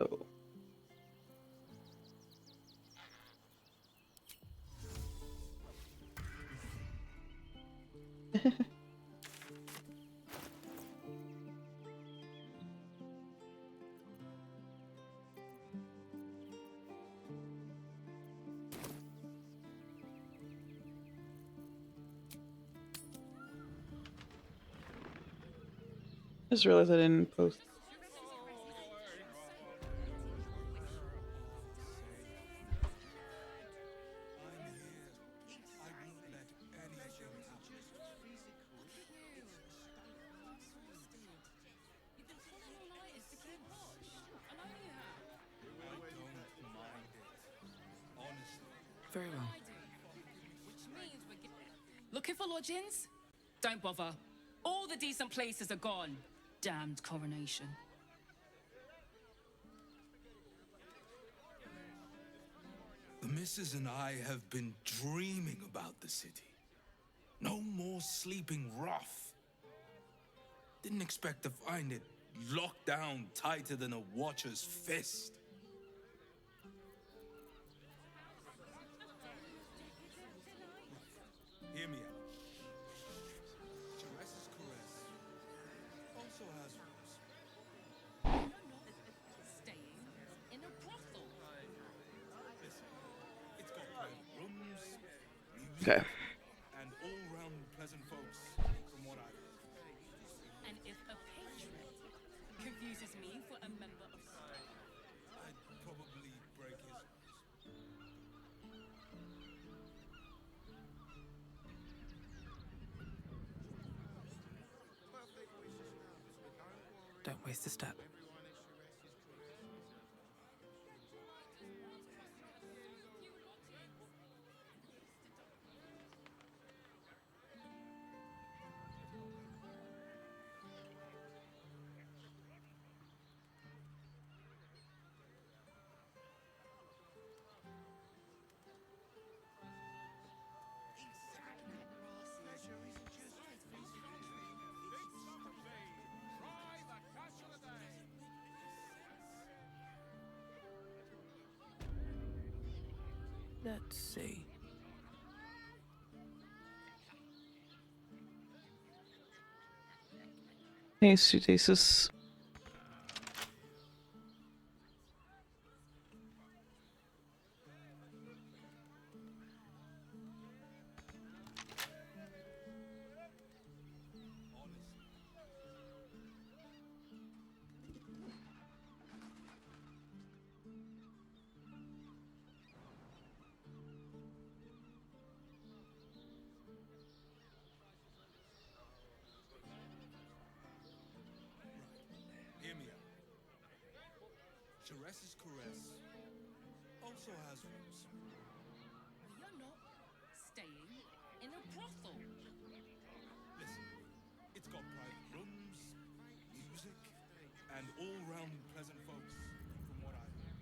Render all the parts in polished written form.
Oh. Just realized I didn't post. Very well. Looking for lodgings? Don't bother. All the decent places are gone. Damned coronation. The missus and I have been dreaming about the city. No more sleeping rough. Didn't expect to find it locked down tighter than a watcher's fist. Hear me out. Caress's caress also has rooms. Staying in a brothel. Listen, it's got private rooms, music, Okay. and all-round pleasant folks, from what I've heard. And if a patron confuses me for a member of staff, I'd probably break his nose. Don't waste a step. Let's see. Hey, Sudasis. Hear me out. Caress's caress also has rooms. we are not staying in a brothel. Listen, it's got private rooms, music, and all-round pleasant folks, from what I've heard.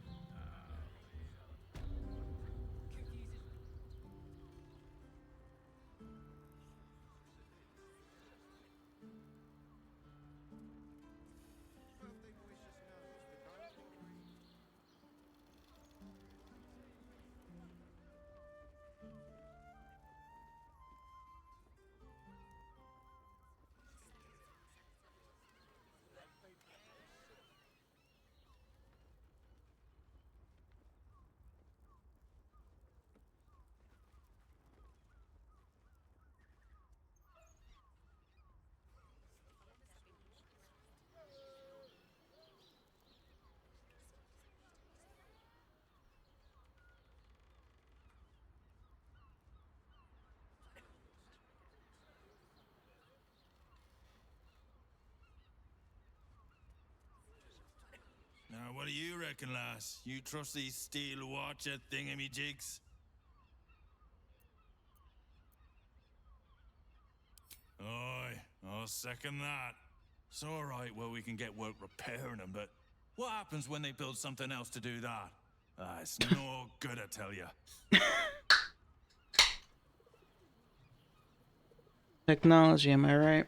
Now, what do you reckon, lass? You trust these steel watcher thingamy-jigs? Aye, I'll second that. It's all right where we can get work repairing them, but what happens when they build something else to do that? Ah, it's no good, I tell you. Technology, am I right?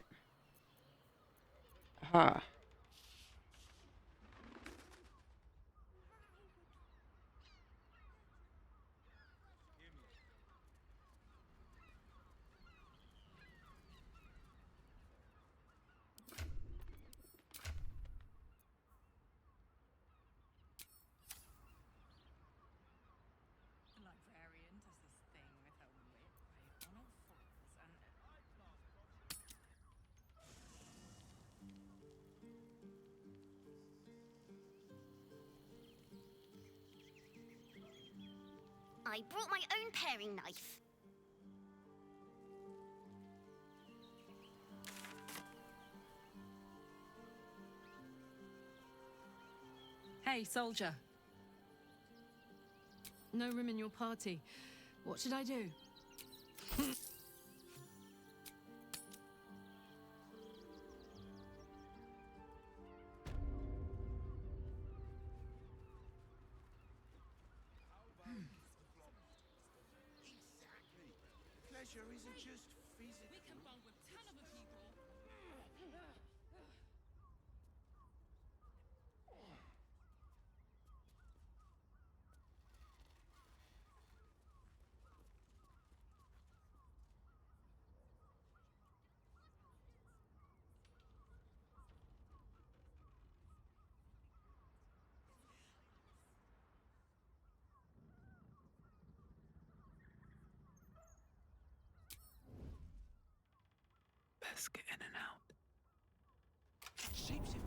Ha. I brought my own paring knife. Hey, soldier. No room in your party. What should I do? Pleasure isn't just physical. We can bond with 10 other people. Best get in and out. Shapeshifters.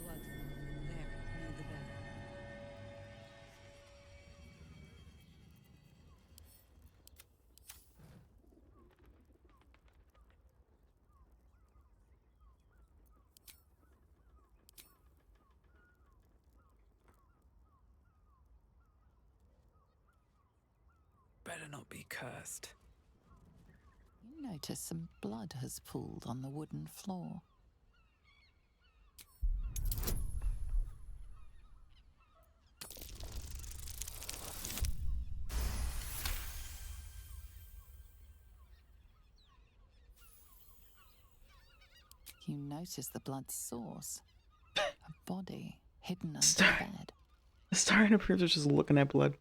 Blood. There, near the bed. Better not be cursed. You notice some blood has pooled on the wooden floor. You notice the blood's source. A body hidden under the bed. Starting to prove they're just looking at blood.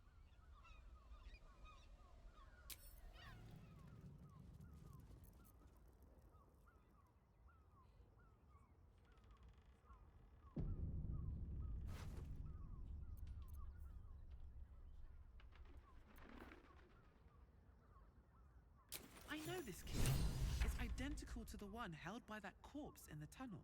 I know this kid. It's identical to the one held by that corpse in the tunnels.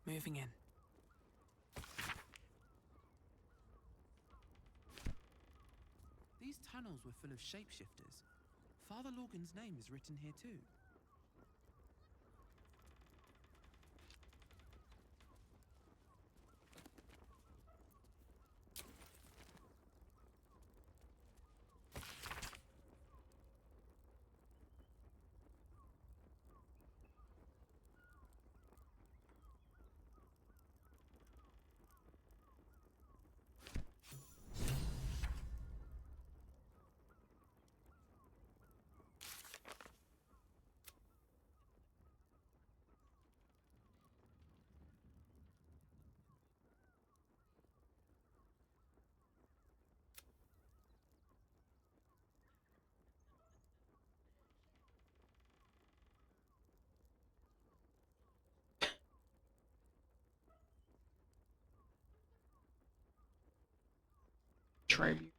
Moving in. These tunnels were full of shapeshifters. Father Lorgan's name is written here too. tribute.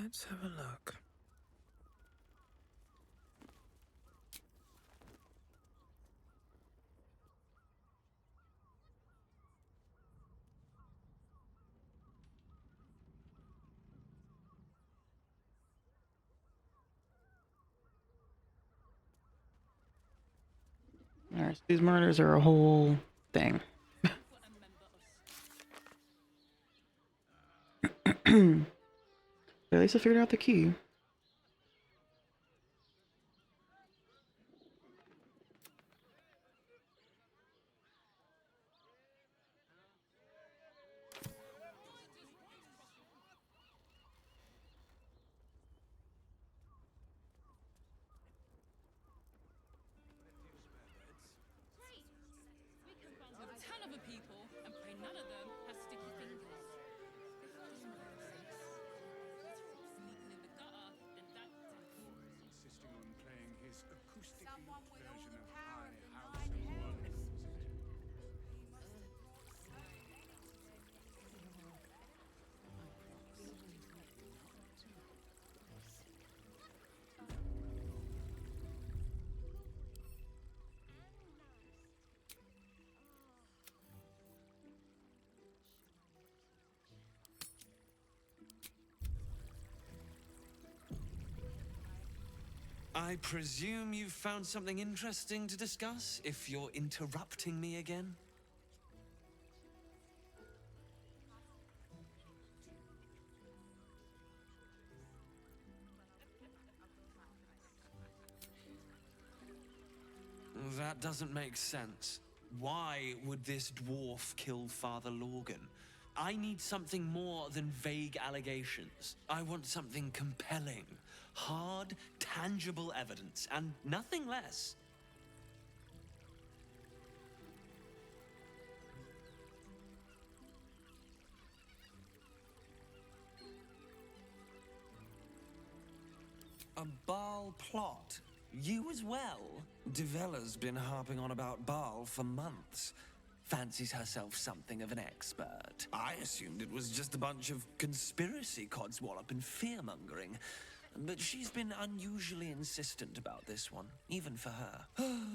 Let's have a look. Alright, so these murders are a whole thing. At least I figured out the key. With 10 other people, and pray none of them have sticky fingers. If there's no sneaking in the gutter, then that's Insisting on playing his acoustic version of High House and Wonders. I presume you've found something interesting to discuss, if you're interrupting me again? That doesn't make sense. Why would this dwarf kill Father Lorgan? I need something more than vague allegations. I want something compelling. Hard, tangible evidence, and nothing less. A Baal plot? You as well? Devella's been harping on about Baal for months. Fancies herself something of an expert. I assumed it was just a bunch of conspiracy codswallop and fear-mongering. But she's been unusually insistent about this one, even for her.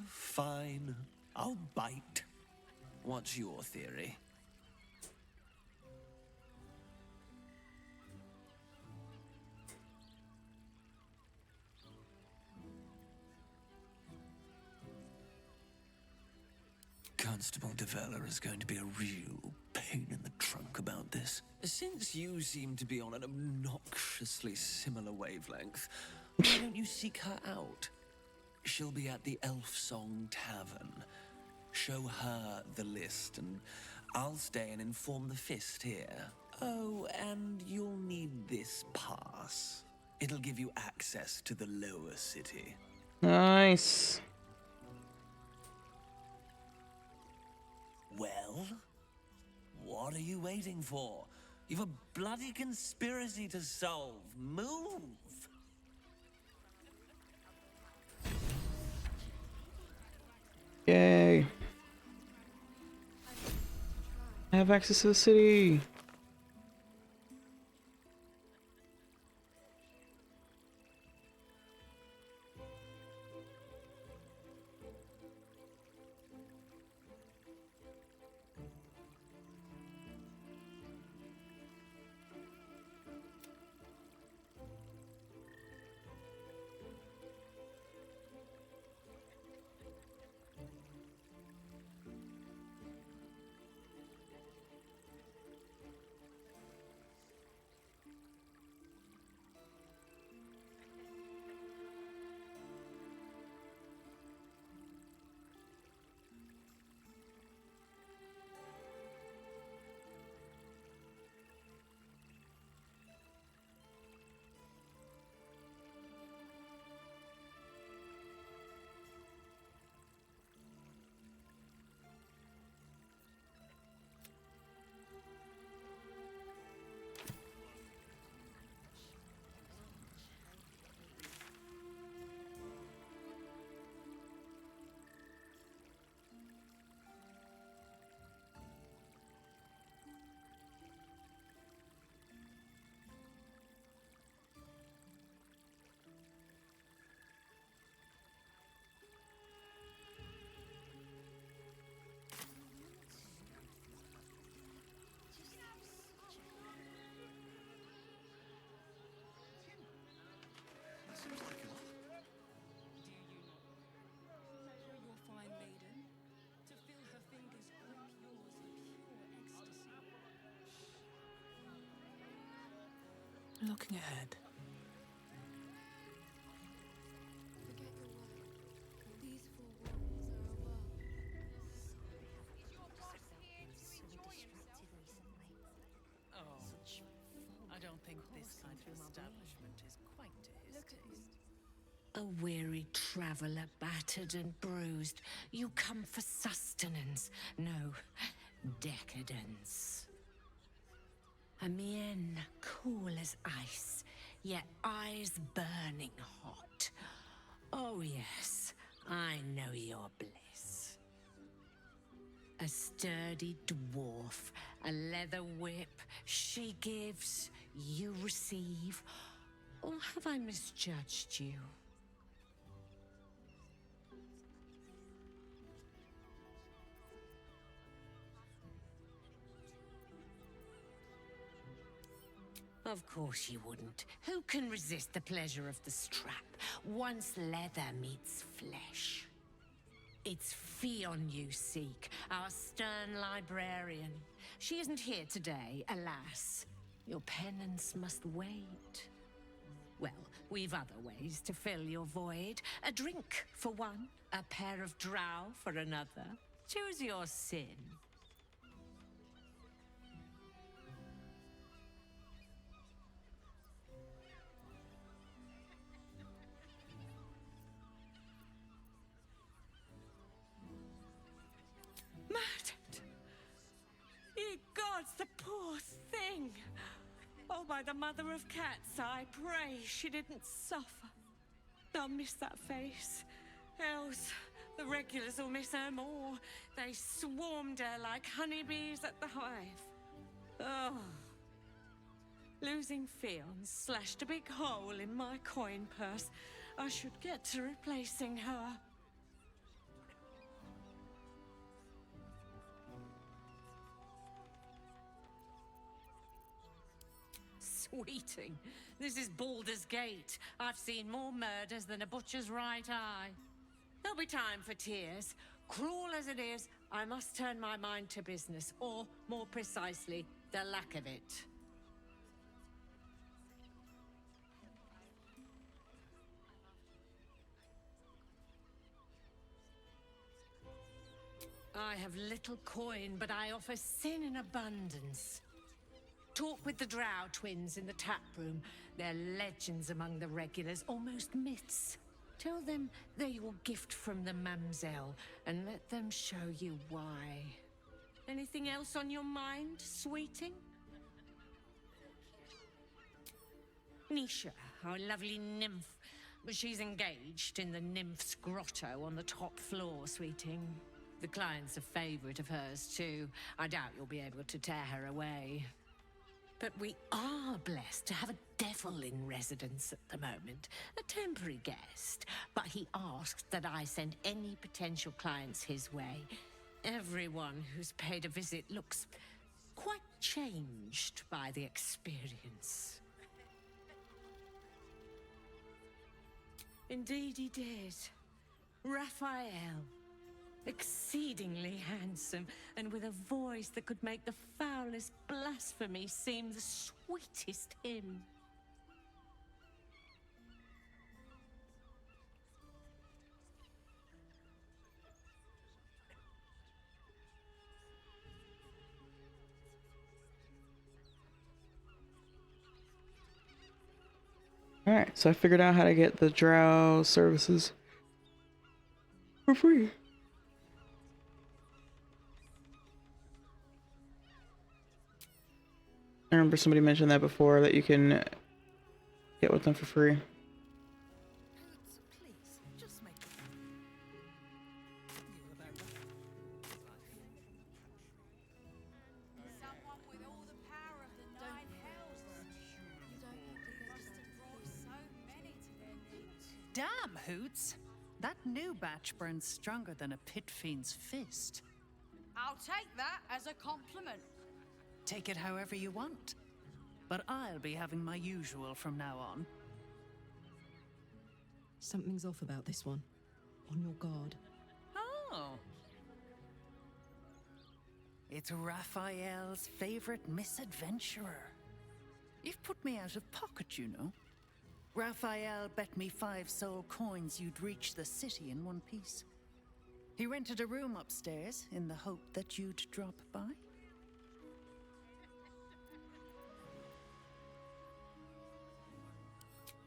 Fine. I'll bite. What's your theory? Constable Devella is going to be a real pain in the trunk about this. Since you seem to be on an obnoxiously similar wavelength, why don't you seek her out? She'll be at the Elf Song Tavern. Show her the list, and I'll stay and inform the Fist here. Oh, and you'll need this pass. It'll give you access to the lower city. Nice. Well, what are you waiting for? You've a bloody conspiracy to solve. Move! Yay. I have access to the city. Looking ahead. Oh, I don't think this kind of establishment is quite to his taste. A weary traveller, battered and bruised. You come for sustenance, no, decadence. A mien cool as ice, yet eyes burning hot. Oh yes, I know your bliss. A sturdy dwarf, a leather whip, she gives, you receive. Or have I misjudged you? Of course you wouldn't. Who can resist the pleasure of the strap once leather meets flesh? It's Fion you seek, our stern librarian. She isn't here today, alas. Your penance must wait. Well, We've other ways to fill your void. A drink for one, a pair of drow for another. Choose your sin. Murdered! Ye gods, the poor thing! Oh, by the mother of cats, I pray she didn't suffer. I'll miss that face. Else, the regulars will miss her more. They swarmed her like honeybees at the hive. Oh. Losing Fionn slashed a big hole in my coin purse. I should get to replacing her. Sweeting. This is Baldur's Gate. I've seen more murders than a butcher's right eye. There'll be time for tears. Cruel as it is, I must turn my mind to business, or, more precisely, the lack of it. I have little coin, but I offer sin in abundance. Talk with the Drow twins in the tap room. They're legends among the regulars, almost myths. Tell them they're your gift from the Mamselle, and let them show you why. Anything else on your mind, sweeting? Nisha, our lovely nymph. But she's engaged in the nymph's grotto on the top floor, sweeting. The client's a favorite of hers, too. I doubt you'll be able to tear her away. But we are blessed to have a devil in residence at the moment. A temporary guest. But he asked that I send any potential clients his way. Everyone who's paid a visit looks quite changed by the experience. Indeed he did. Raphael. Exceedingly handsome, and with a voice that could make the foulest blasphemy seem the sweetest hymn. Alright, so I figured out how to get the drow services for free. I remember somebody mentioned that before, that you can get with them for free. Damn, Hoots! That new batch burns stronger than a pit fiend's fist. I'll take that as a compliment. Take it however you want. But I'll be having my usual from now on. Something's off about this one. On your guard. Oh. It's Raphael's favorite misadventurer. You've put me out of pocket, you know. Raphael bet me 5 soul coins you'd reach the city in one piece. He rented a room upstairs in the hope that you'd drop by.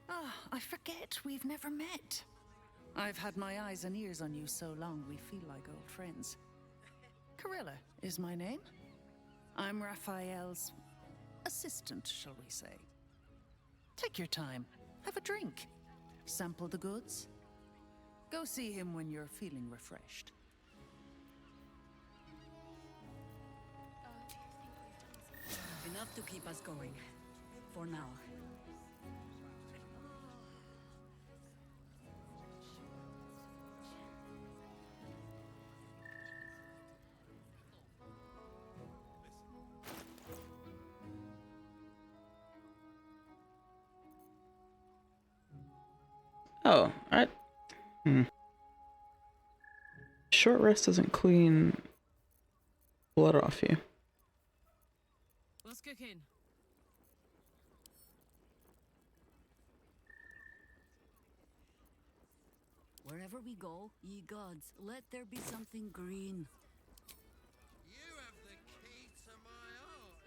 Ah, I forget we've never met. I've had my eyes and ears on you so long we feel like old friends. Carilla is my name. I'm Raphael's assistant, shall we say. Take your time. Have a drink. Sample the goods. Go see him when you're feeling refreshed. Enough to keep us going. For now. Oh, Short rest doesn't clean blood off you. What's cooking? Wherever we go, ye gods, let there be something green. You have the key to my heart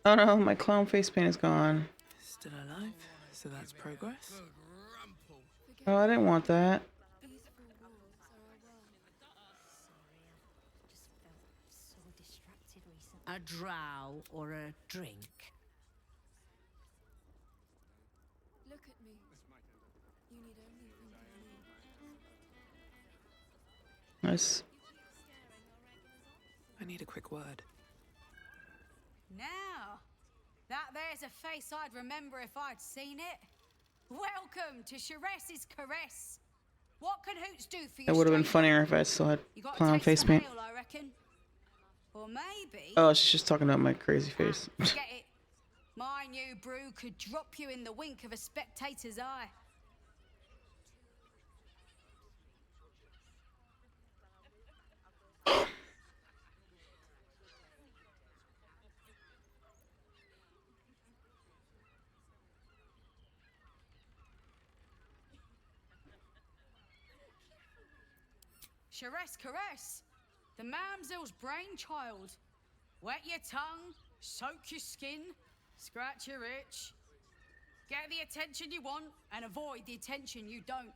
in that. Oh no, my clown face paint is gone. Still alive, so that's progress. Oh, I didn't want that. A drow or a drink? Look at me. You need only think Nice. I need a quick word. Now, that there's a face I'd remember if I'd seen it. Welcome to Sharess's Caress. What can Hoots do for you? It would have been funnier if I still had clown face paint. I reckon. Or maybe. Oh, she's just talking about my crazy face. Forget it. My new brew could drop you in the wink of a spectator's eye. Sharess Caress, the mamsel's brainchild. Wet your tongue, soak your skin, scratch your itch. Get the attention you want and avoid the attention you don't.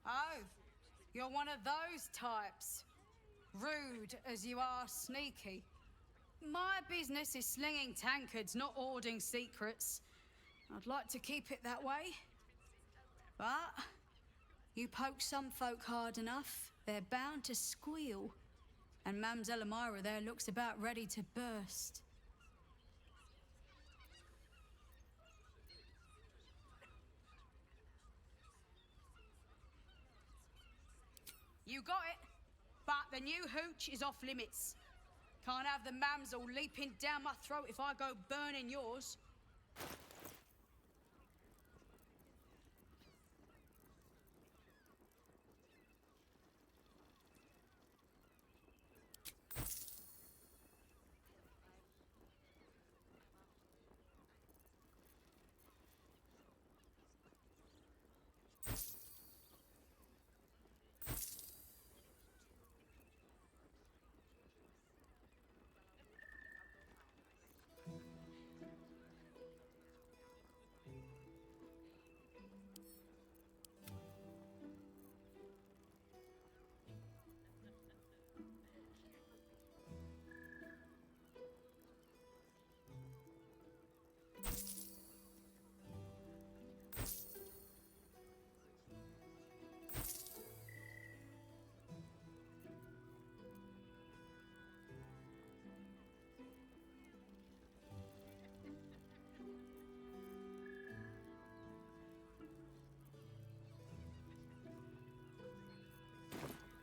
Oh, you're one of those types. Rude as you are sneaky. My business is slinging tankards, not hoarding secrets. I'd like to keep it that way. But you poke some folk hard enough, they're bound to squeal. And Mamselle Elmira there looks about ready to burst. You got it. But the new hooch is off limits. Can't have the mamsel leaping down my throat if I go burning yours.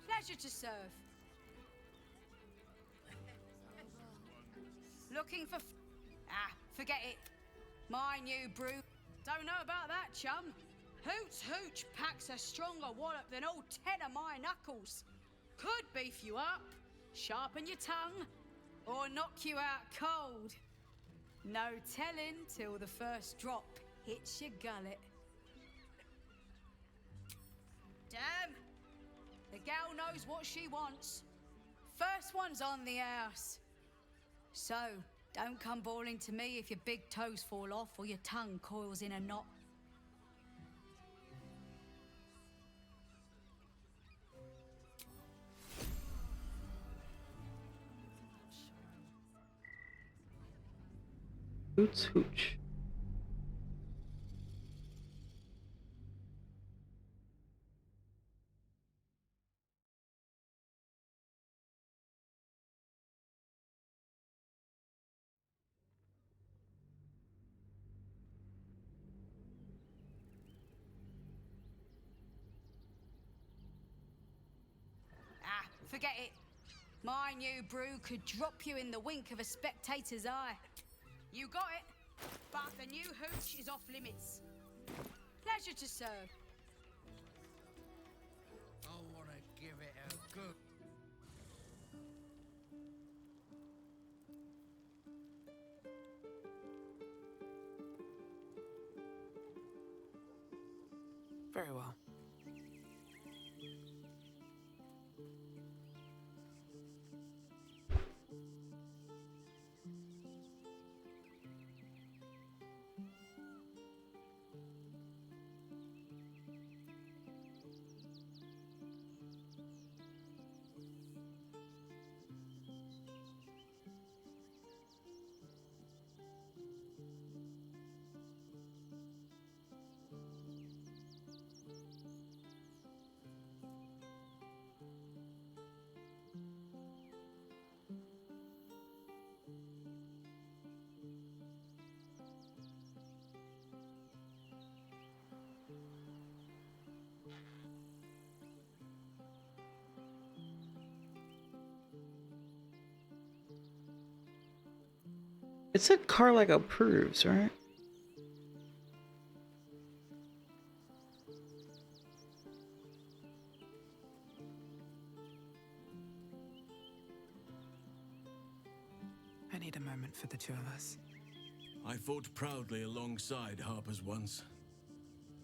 Pleasure to serve. Looking for... forget it. My new brew. Don't know about that, chum. Hoots Hooch packs a stronger wallop than all 10 of my knuckles. Could beef you up, sharpen your tongue, or knock you out cold. No telling till the first drop hits your gullet. Damn! The gal knows what she wants. First one's on the house. So, don't come bawling to me if your big toes fall off or your tongue coils in a knot. Hoots Hooch. Forget it. My new brew could drop you in the wink of a spectator's eye. You got it. But the new hooch is off limits. Pleasure to serve. I want to give it a good. Very well. It said Carlag approves, right? I need a moment for the two of us. I fought proudly alongside Harpers once.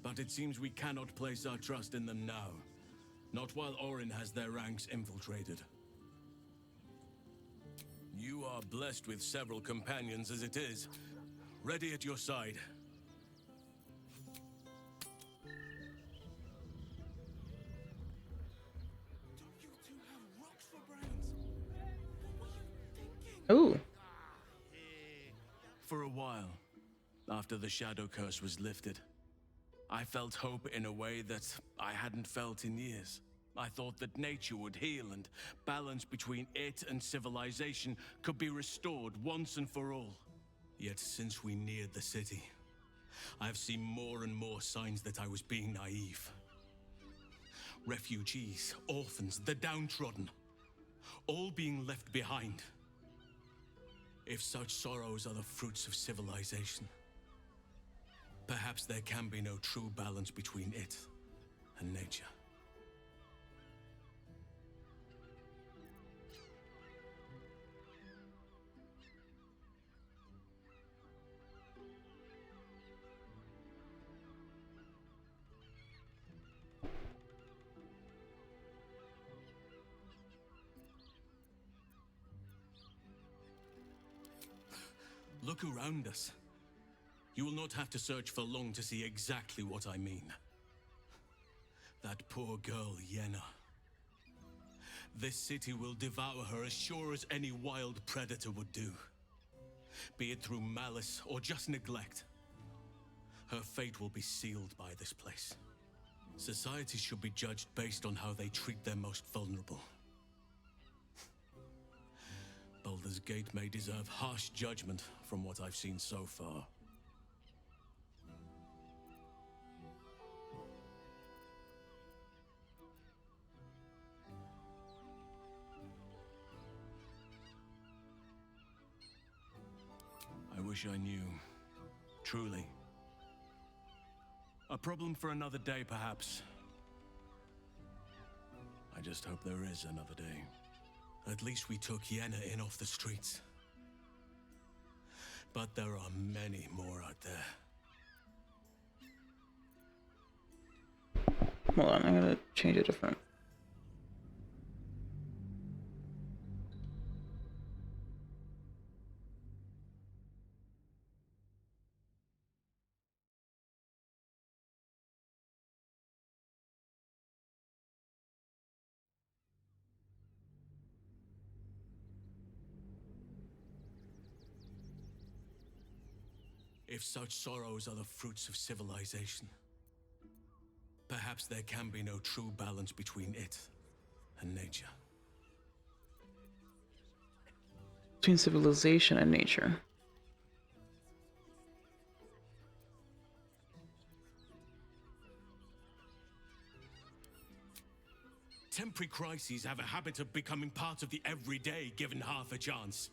But it seems we cannot place our trust in them now. Not while Orin has their ranks infiltrated. You are blessed with several companions as it is. Ready at your side. Ooh. For a while, after the Shadow Curse was lifted, I felt hope in a way that I hadn't felt in years. I thought that nature would heal and balance between it and civilization could be restored once and for all. Yet since we neared the city, I've seen more and more signs that I was being naive. Refugees, orphans, the downtrodden, all being left behind. If such sorrows are the fruits of civilization, perhaps there can be no true balance between it and nature. Look around us. You will not have to search for long to see exactly what I mean. That poor girl, Yenna. This city will devour her as sure as any wild predator would do. Be it through malice or just neglect. Her fate will be sealed by this place. Society should be judged based on how they treat their most vulnerable. Baldur's Gate may deserve harsh judgment from what I've seen so far. I wish I knew. Truly. A problem for another day, perhaps. I just hope there is another day. At least we took Yenna in off the streets. But there are many more out there. Hold on, I'm gonna change a different. If such sorrows are the fruits of civilization, perhaps there can be no true balance between it and nature. Between civilization and nature. Temporary crises have a habit of becoming part of the everyday given half a chance.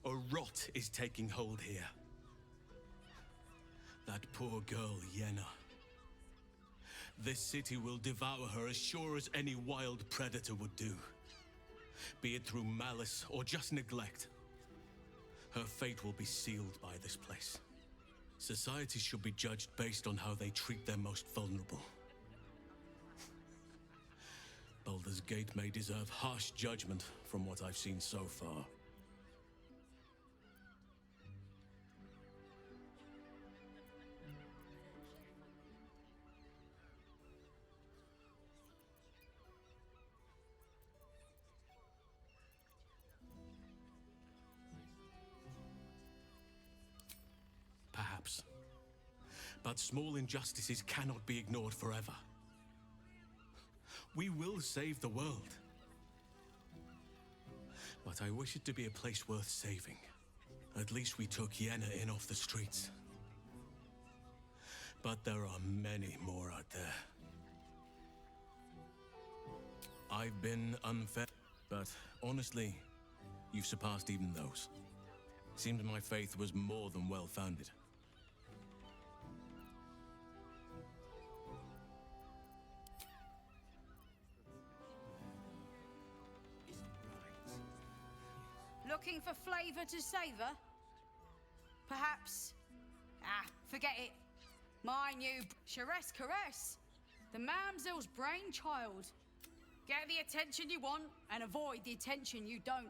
A rot is taking hold here. That poor girl, Yenna. This city will devour her as sure as any wild predator would do. Be it through malice or just neglect. Her fate will be sealed by this place. Society should be judged based on how they treat their most vulnerable. Baldur's Gate may deserve harsh judgment from what I've seen so far. Perhaps. But small injustices cannot be ignored forever. We will save the world. But I wish it to be a place worth saving. At least we took Yenna in off the streets. But there are many more out there. I've been unfair, but honestly, you've surpassed even those. Seems my faith was more than well-founded. Looking for flavour to savour? Perhaps? Forget it. My new Charesse Caress. The Mamsel's brainchild. Get the attention you want and avoid the attention you don't.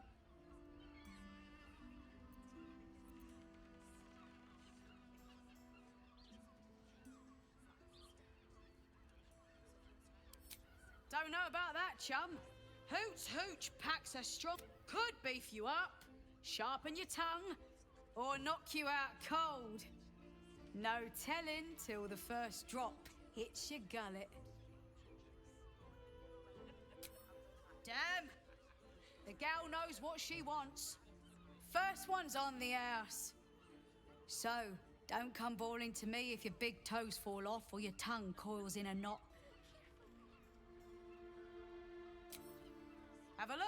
Don't know about that, chum. Hoots Hooch packs a strong... Could beef you up, sharpen your tongue, or knock you out cold. No telling till the first drop hits your gullet. Damn! The gal knows what she wants. First one's on the house. So, don't come bawling to me if your big toes fall off or your tongue coils in a knot. Have a look.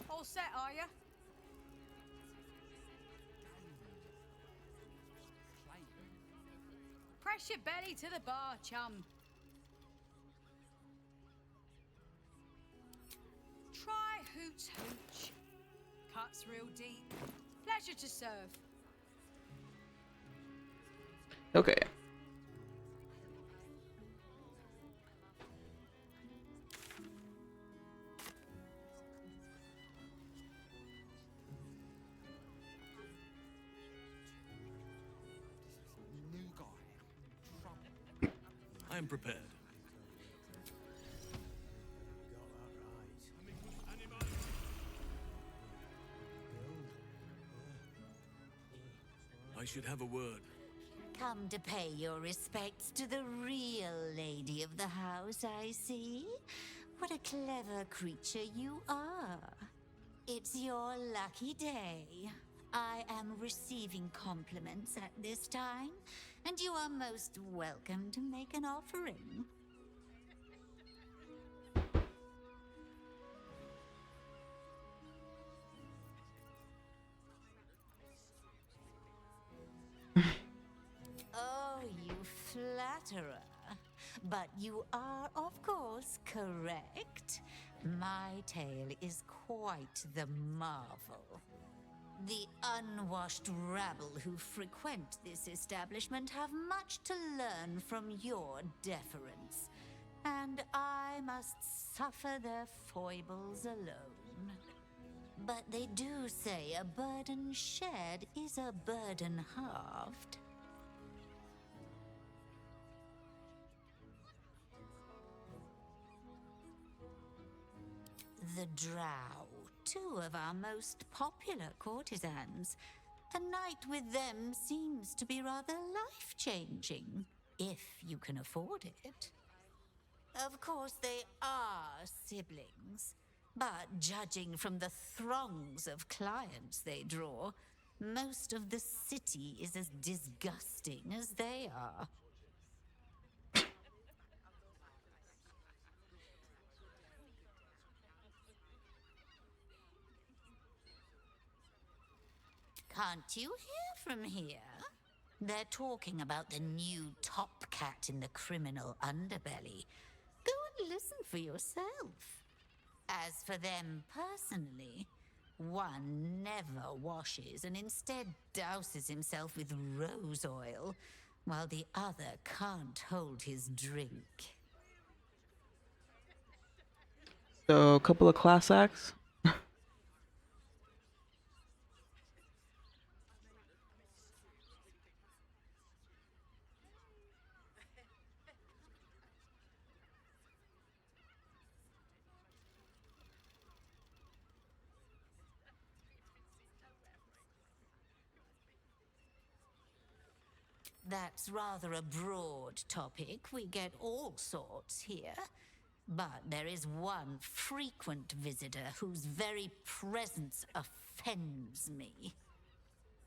All set, are you? Press your belly to the bar, chum. Try Hoots Hooch. Cuts real deep. Pleasure to serve. Okay. I am prepared. I should have a word. Come to pay your respects to the real lady of the house, I see. What a clever creature you are. It's your lucky day. I am receiving compliments at this time, and you are most welcome to make an offering. Oh, you flatterer. But you are, of course, correct. My tale is quite the marvel. The unwashed rabble who frequent this establishment have much to learn from your deference, and I must suffer their foibles alone. But they do say a burden shared is a burden halved. The Drow, two of our most popular courtesans. A night with them seems to be rather life-changing, if you can afford it. Of course, they are siblings, but judging from the throngs of clients they draw, most of the city is as disgusting as they are. Can't you hear from here? They're talking about the new top cat in the criminal underbelly. Go and listen for yourself. As for them personally, one never washes and instead douses himself with rose oil, while the other can't hold his drink. So, a couple of class acts. That's rather a broad topic. We get all sorts here. But there is one frequent visitor whose very presence offends me.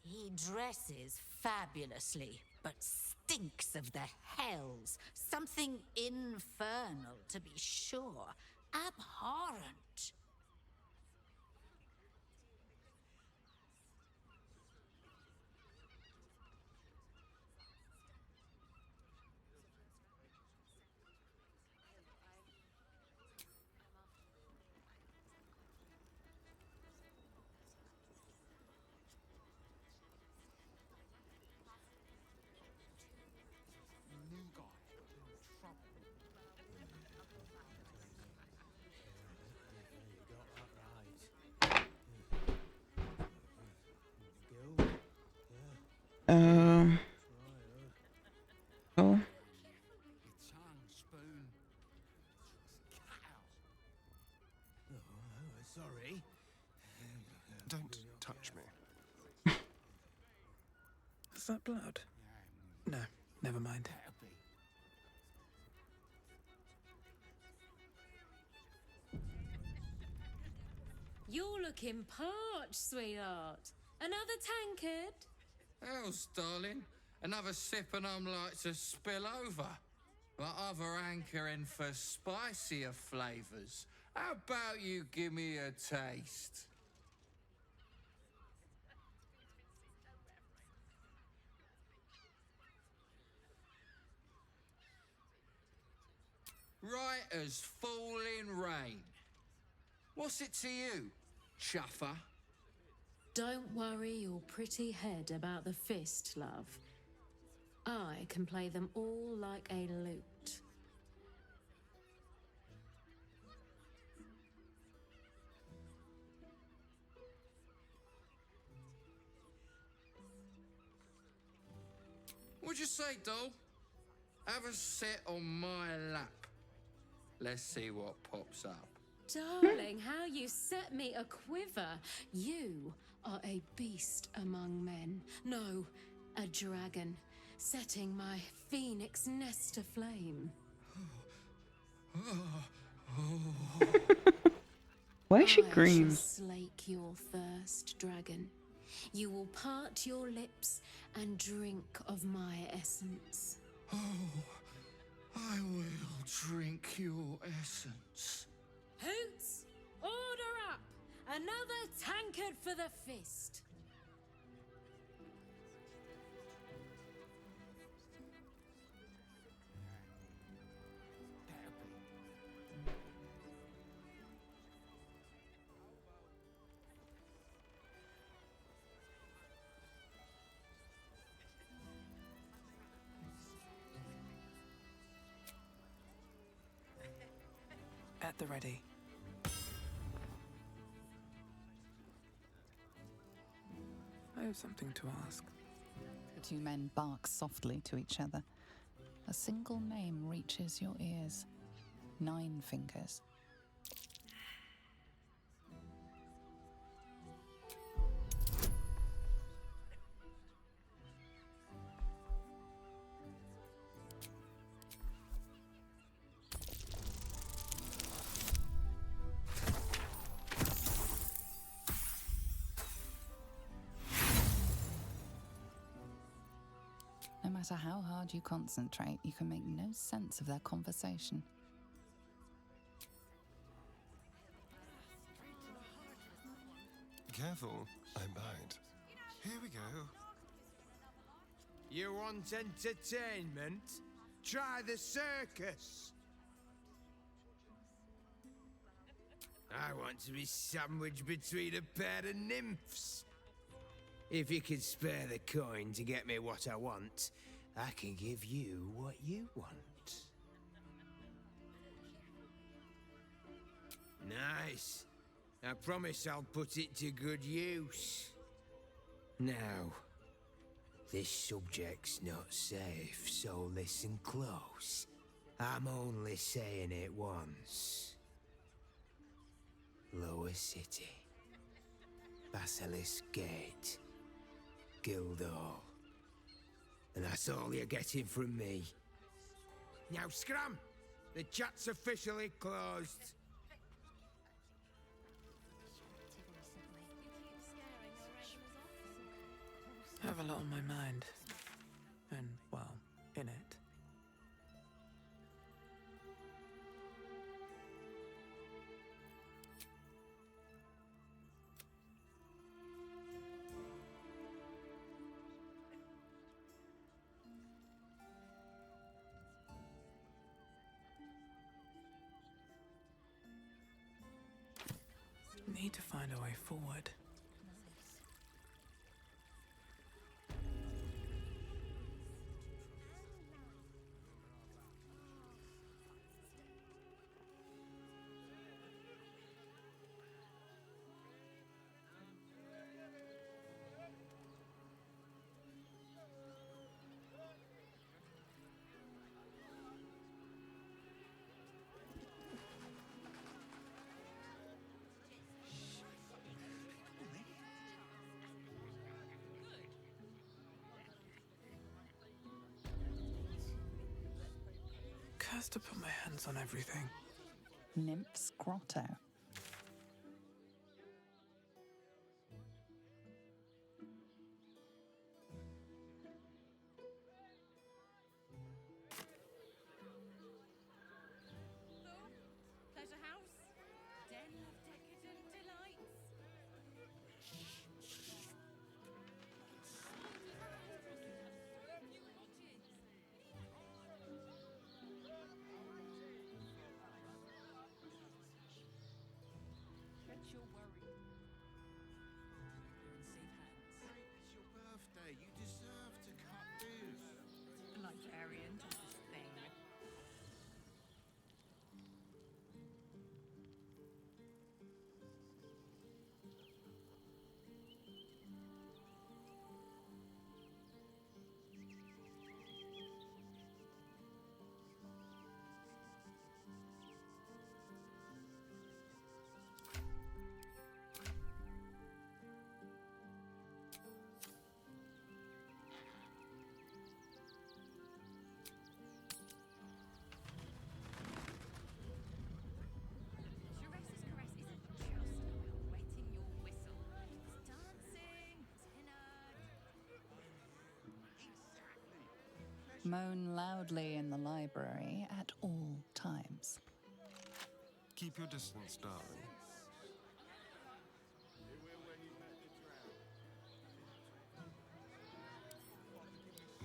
He dresses fabulously, but stinks of the hells. Something infernal, to be sure. Abhorrent. New guy in trouble. Oh. Your tongue, spoon. Sorry. Don't touch me. Is that blood? No, never mind. You're looking parched, sweetheart. Another tankard? Hells, darling. Another sip and I'm like to spill over. But other hankering for spicier flavours. How about you give me a taste? Right as falling rain. What's it to you, chuffer? Don't worry your pretty head about the fist, love. I can play them all like a lute. What'd you say, doll? Have a sit on my lap. Let's see what pops up. Darling, how you set me a quiver. You are a beast among men. No, a dragon, setting my phoenix nest aflame. Why is she I green? shall slake your thirst, dragon. You will part your lips and drink of my essence. Oh, I will drink your essence. Hoots, order up! Another tankard for the fist. At the ready. have something to ask. The two men bark softly to each other. A single name reaches your ears. 9 fingers. No matter how hard you concentrate, you can make no sense of their conversation. Careful, I bite. Here we go. You want entertainment? Try the circus. I want to be sandwiched between a pair of nymphs. If you can spare the coin to get me what I want, I can give you what you want. Nice. I promise I'll put it to good use. Now, this subject's not safe, so listen close. I'm only saying it once. Lower City. Basilisk Gate. Guildhall. And that's all you're getting from me. Now scram! The chat's officially closed. I have a lot on my mind. And, well, in it. Need to find a way forward. Cursed to put my hands on everything. Nymph's Grotto. Pleasure house. Den of decadent delights. Bet you're worried. You're in safe hands. It's your birthday. You deserve to cut loose. Librarian does this thing. Teresa's caress isn't just about wetting your whistle. It's dancing, tenor. Moan loudly in the library at all times. Keep your distance, darling.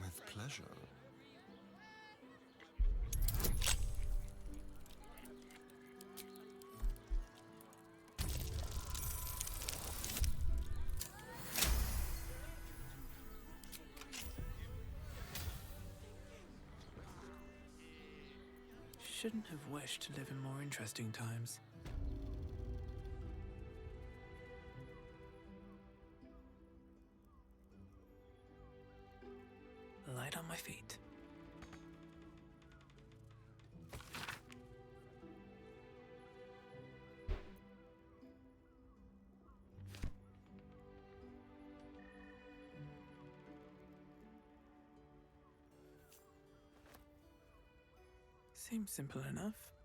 With pleasure. Shouldn't have wished to live in more interesting times. my feet. Seems simple enough.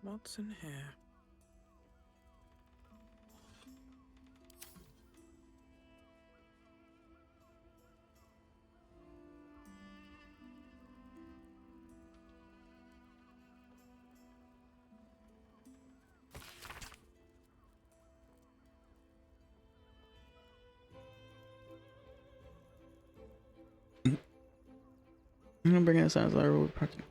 What's in here? I'm gonna bring in sounds like we're practicing.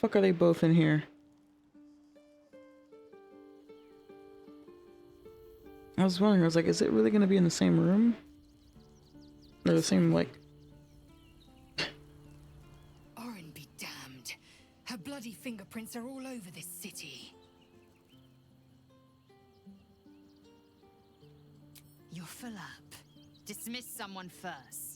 Fuck are they both in here? I was wondering, I was like, is it really gonna be in the same room? Or the same, like... Orin be damned. Her bloody fingerprints are all over this city. You're full up. Dismiss someone first.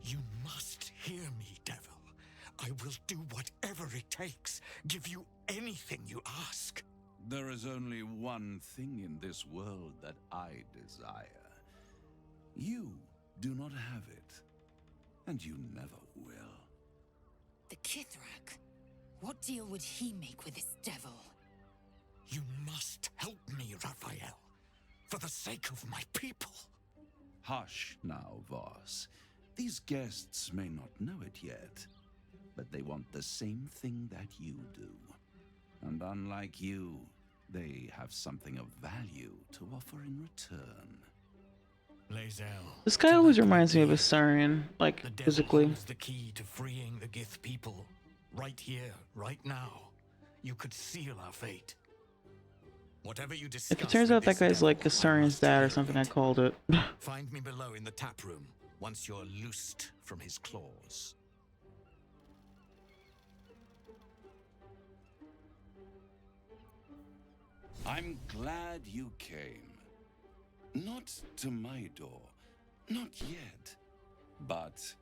You must hear me, devil. I will do whatever it takes. Give you anything you ask. There is only one thing in this world that I desire. You do not have it, and you never will. The Kithrak? What deal would he make with this devil? You must help me, Raphael, for the sake of my people. Hush now, Voss. These guests may not know it yet, but they want the same thing that you do. And unlike you, they have something of value to offer in return. This guy always reminds me of a Saurian, like, The devil physically. holds the key to freeing the Gith people. Right here, right now. You could seal our fate. Whatever you discuss If it turns with out that this guy's devil, like a Saurian's dad or something, I called it. Find me below in the tap room once you're loosed from his claws. I'm glad you came. Not to my door, not yet, but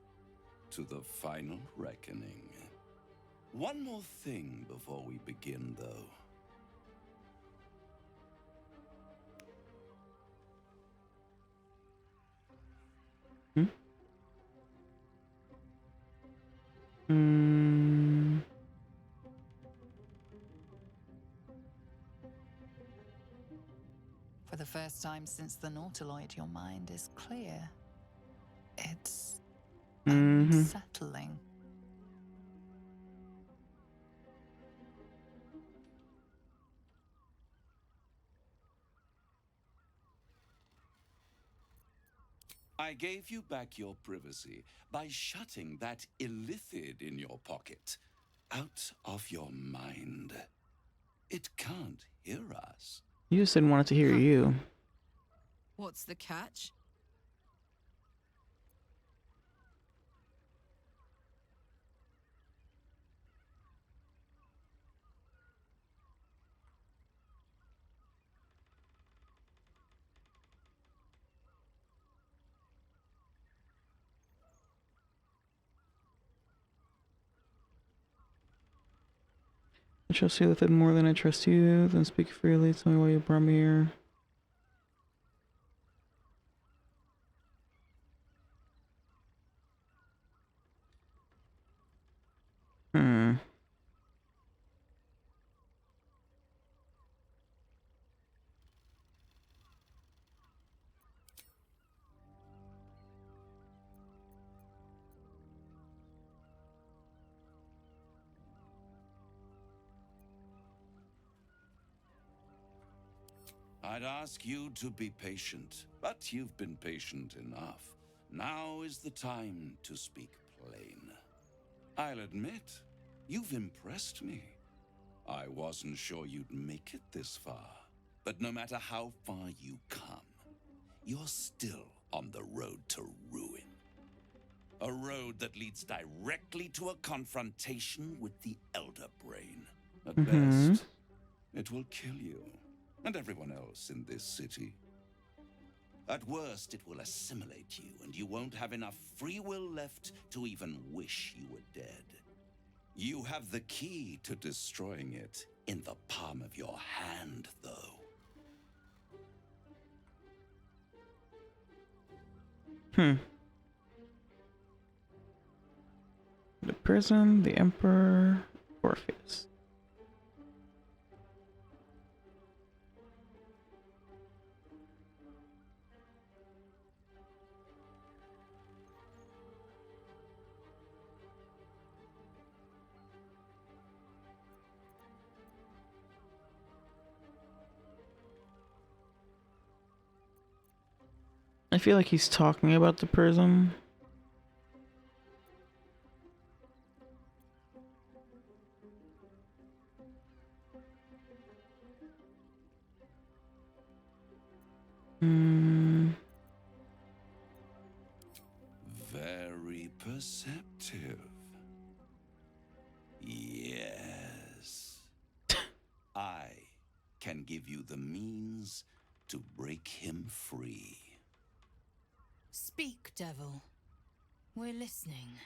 to the final reckoning. One more thing before we begin, though. For the first time since the Nautiloid, your mind is clear. It's unsettling. I gave you back your privacy by shutting that illithid in your pocket out of your mind. It can't hear us. You just didn't want it to hear you. What's the catch? I trust you with it more than I trust you. Then speak freely. Tell me why you brought me here. Hmm. I'd ask you to be patient, but you've been patient enough. Now is the time to speak plain. I'll admit, you've impressed me. I wasn't sure you'd make it this far. But no matter how far you come, you're still on the road to ruin. A road that leads directly to a confrontation with the Elder Brain. At best, it will kill you and everyone else in this city. At worst, it will assimilate you, and you won't have enough free will left to even wish you were dead. You have the key to destroying it in the palm of your hand, though. The prison, the Emperor, Orpheus. I feel like he's talking about the prism. Very perceptive. Yes. I can give you the means to break him free. Speak, devil. We're listening.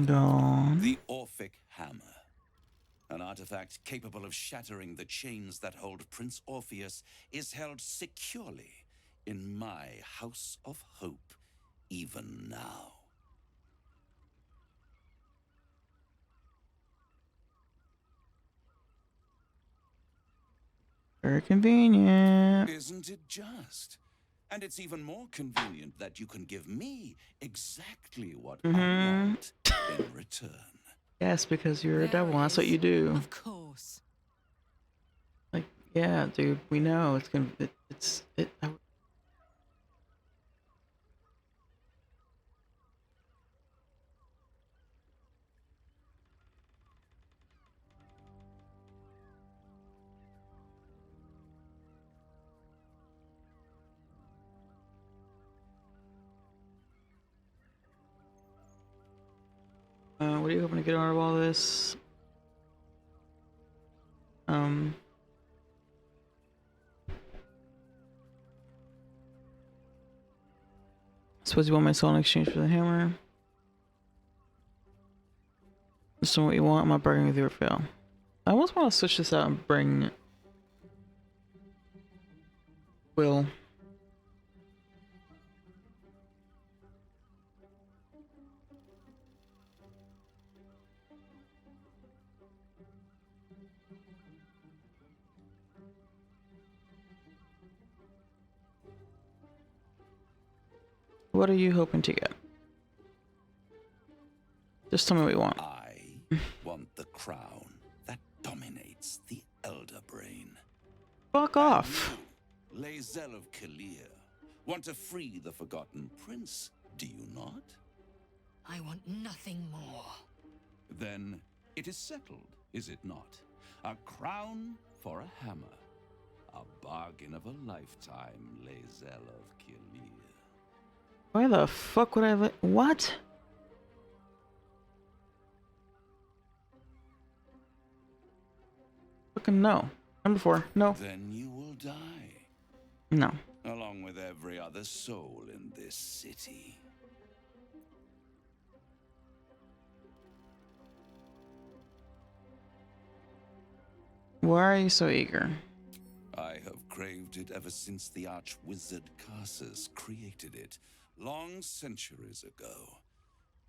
Dawn. The Orphic Hammer. An artifact capable of shattering the chains that hold Prince Orpheus is held securely in my House of Hope, even now. Very convenient. Isn't it just? And it's even more convenient that you can give me exactly what I want in return. Yes, because you're a devil. That's what you do. Of course. Like, yeah, dude, we know it's gonna. What are you hoping to get out of all this? Suppose you want my soul in exchange for the hammer. Just what you want. I'm not bargaining with you or fail. I almost want to switch this out and bring Will. What are you hoping to get? Just tell me what you want. I want the crown that dominates the elder brain. Fuck off. Lae'zel of Kalir, want to free the Forgotten Prince, do you not? I want nothing more. Then it is settled, is it not? A crown for a hammer. A bargain of a lifetime, Lae'zel of Kalir. Why the fuck would I what? Fucking no. Number 4. No. Then you will die. No. Along with every other soul in this city. Why are you so eager? I have craved it ever since the arch-wizard Karsus created it, long centuries ago,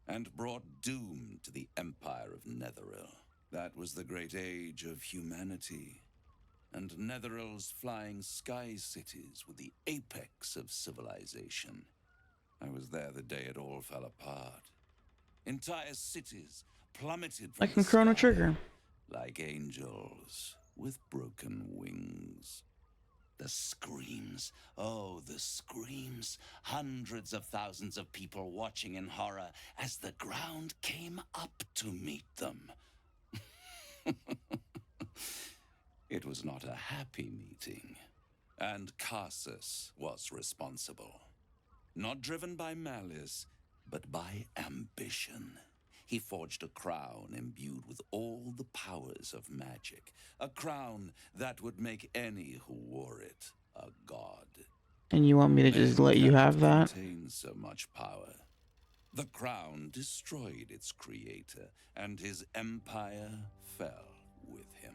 and brought doom to the Empire of Netheril. That was the great age of humanity, and Netheril's flying sky cities were the apex of civilization. I was there the day it all fell apart. Entire cities plummeted from I can the Chrono sky, Trigger. like angels with broken wings. The screams, oh, the screams. Hundreds of thousands of people watching in horror as the ground came up to meet them. It was not a happy meeting, and Karsus was responsible. Not driven by malice, but by ambition. He forged a crown imbued with all the powers of magic. A crown that would make any who wore it a god. And you want me to just let you have that? Contains so much power. The crown destroyed its creator, and his empire fell with him.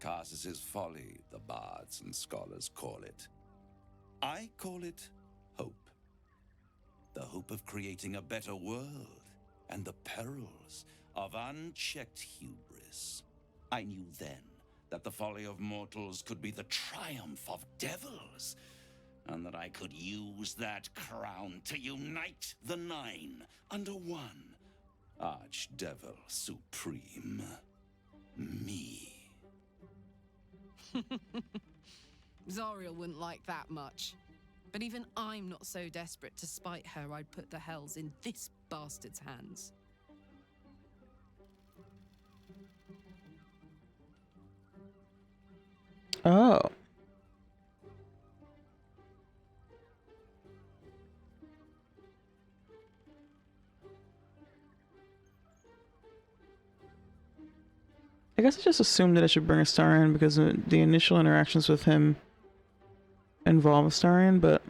Karsus's folly, the bards and scholars call it. I call it hope. The hope of creating a better world, and the perils of unchecked hubris. I knew then that the folly of mortals could be the triumph of devils, and that I could use that crown to unite the 9 under one Archdevil Supreme. Me. Zariel wouldn't like that much. But even I'm not so desperate to spite her I'd put the hells in this bastard's hands. Oh. I guess I just assumed that I should bring Astarion because the initial interactions with him involve Astarion, but...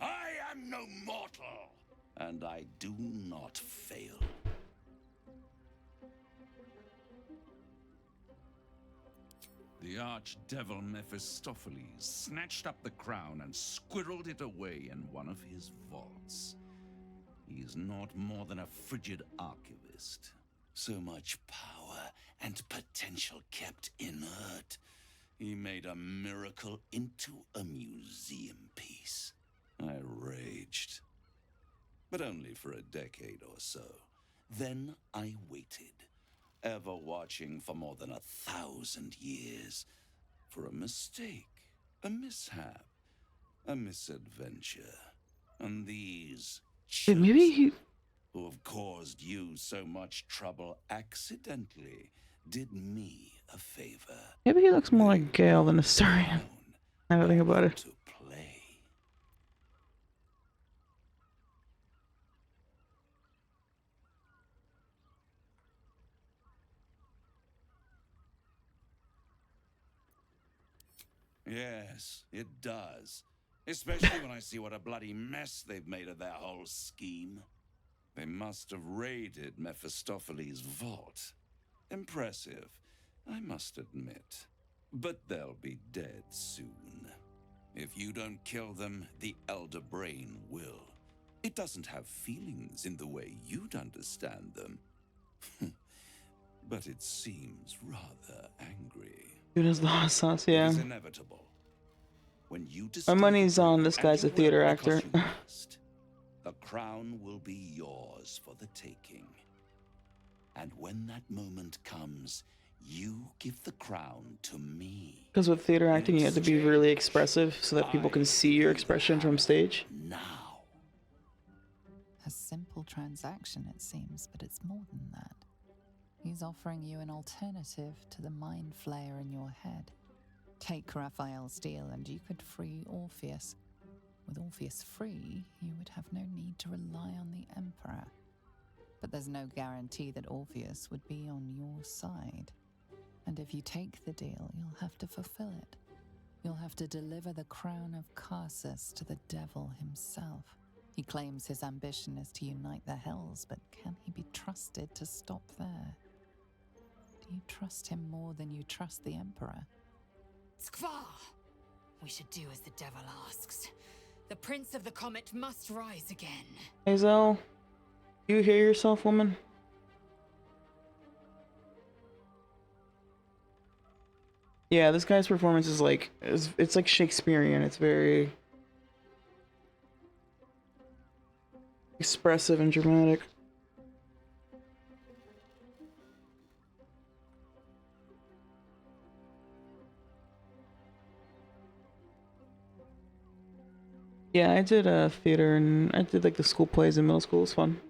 I am no mortal, and I do not fail. The archdevil Mephistopheles snatched up the crown and squirreled it away in one of his vaults. He is not more than a frigid archivist. So much power and potential kept inert. He made a miracle into a museum piece. I raged. But only for a decade or so. Then I waited, ever watching for more than 1,000 years, for a mistake, a mishap, a misadventure. And these Wait, maybe he... who have caused you so much trouble accidentally did me a favor. Maybe he looks more like Gale than Astarion. Now that I think about it. Yes, it does. Especially when I see what a bloody mess they've made of their whole scheme. They must have raided Mephistopheles' vault. Impressive, I must admit. But they'll be dead soon. If If you don't kill them, the Elder Brain will. It doesn't have feelings in the way you'd understand them. But it seems rather angry. Dude has lost sauce, It yeah. is inevitable. When you My discover money's on this and guy's you a theater will actor. because you must, the crown will be yours for the taking. And when that moment comes, you give the crown to me. Because with theater acting, you have to be really expressive so that people can see your expression from stage. Now. A simple transaction, it seems, but it's more than that. He's offering you an alternative to the mind flayer in your head. Take Raphael's deal and you could free Orpheus. With Orpheus free, you would have no need to rely on the Emperor. But there's no guarantee that Orpheus would be on your side. And if you take the deal, you'll have to fulfill it. You'll have to deliver the crown of Carsus to the devil himself. He claims his ambition is to unite the Hells, but can he be trusted to stop there? Do you trust him more than you trust the Emperor? Skvar! We should do as the devil asks. The Prince of the Comet must rise again. Hazel, you hear yourself, woman? Yeah, this guy's performance is like, it's like Shakespearean. It's very expressive and dramatic. Yeah, I did theater and I did like the school plays in middle school. It was fun.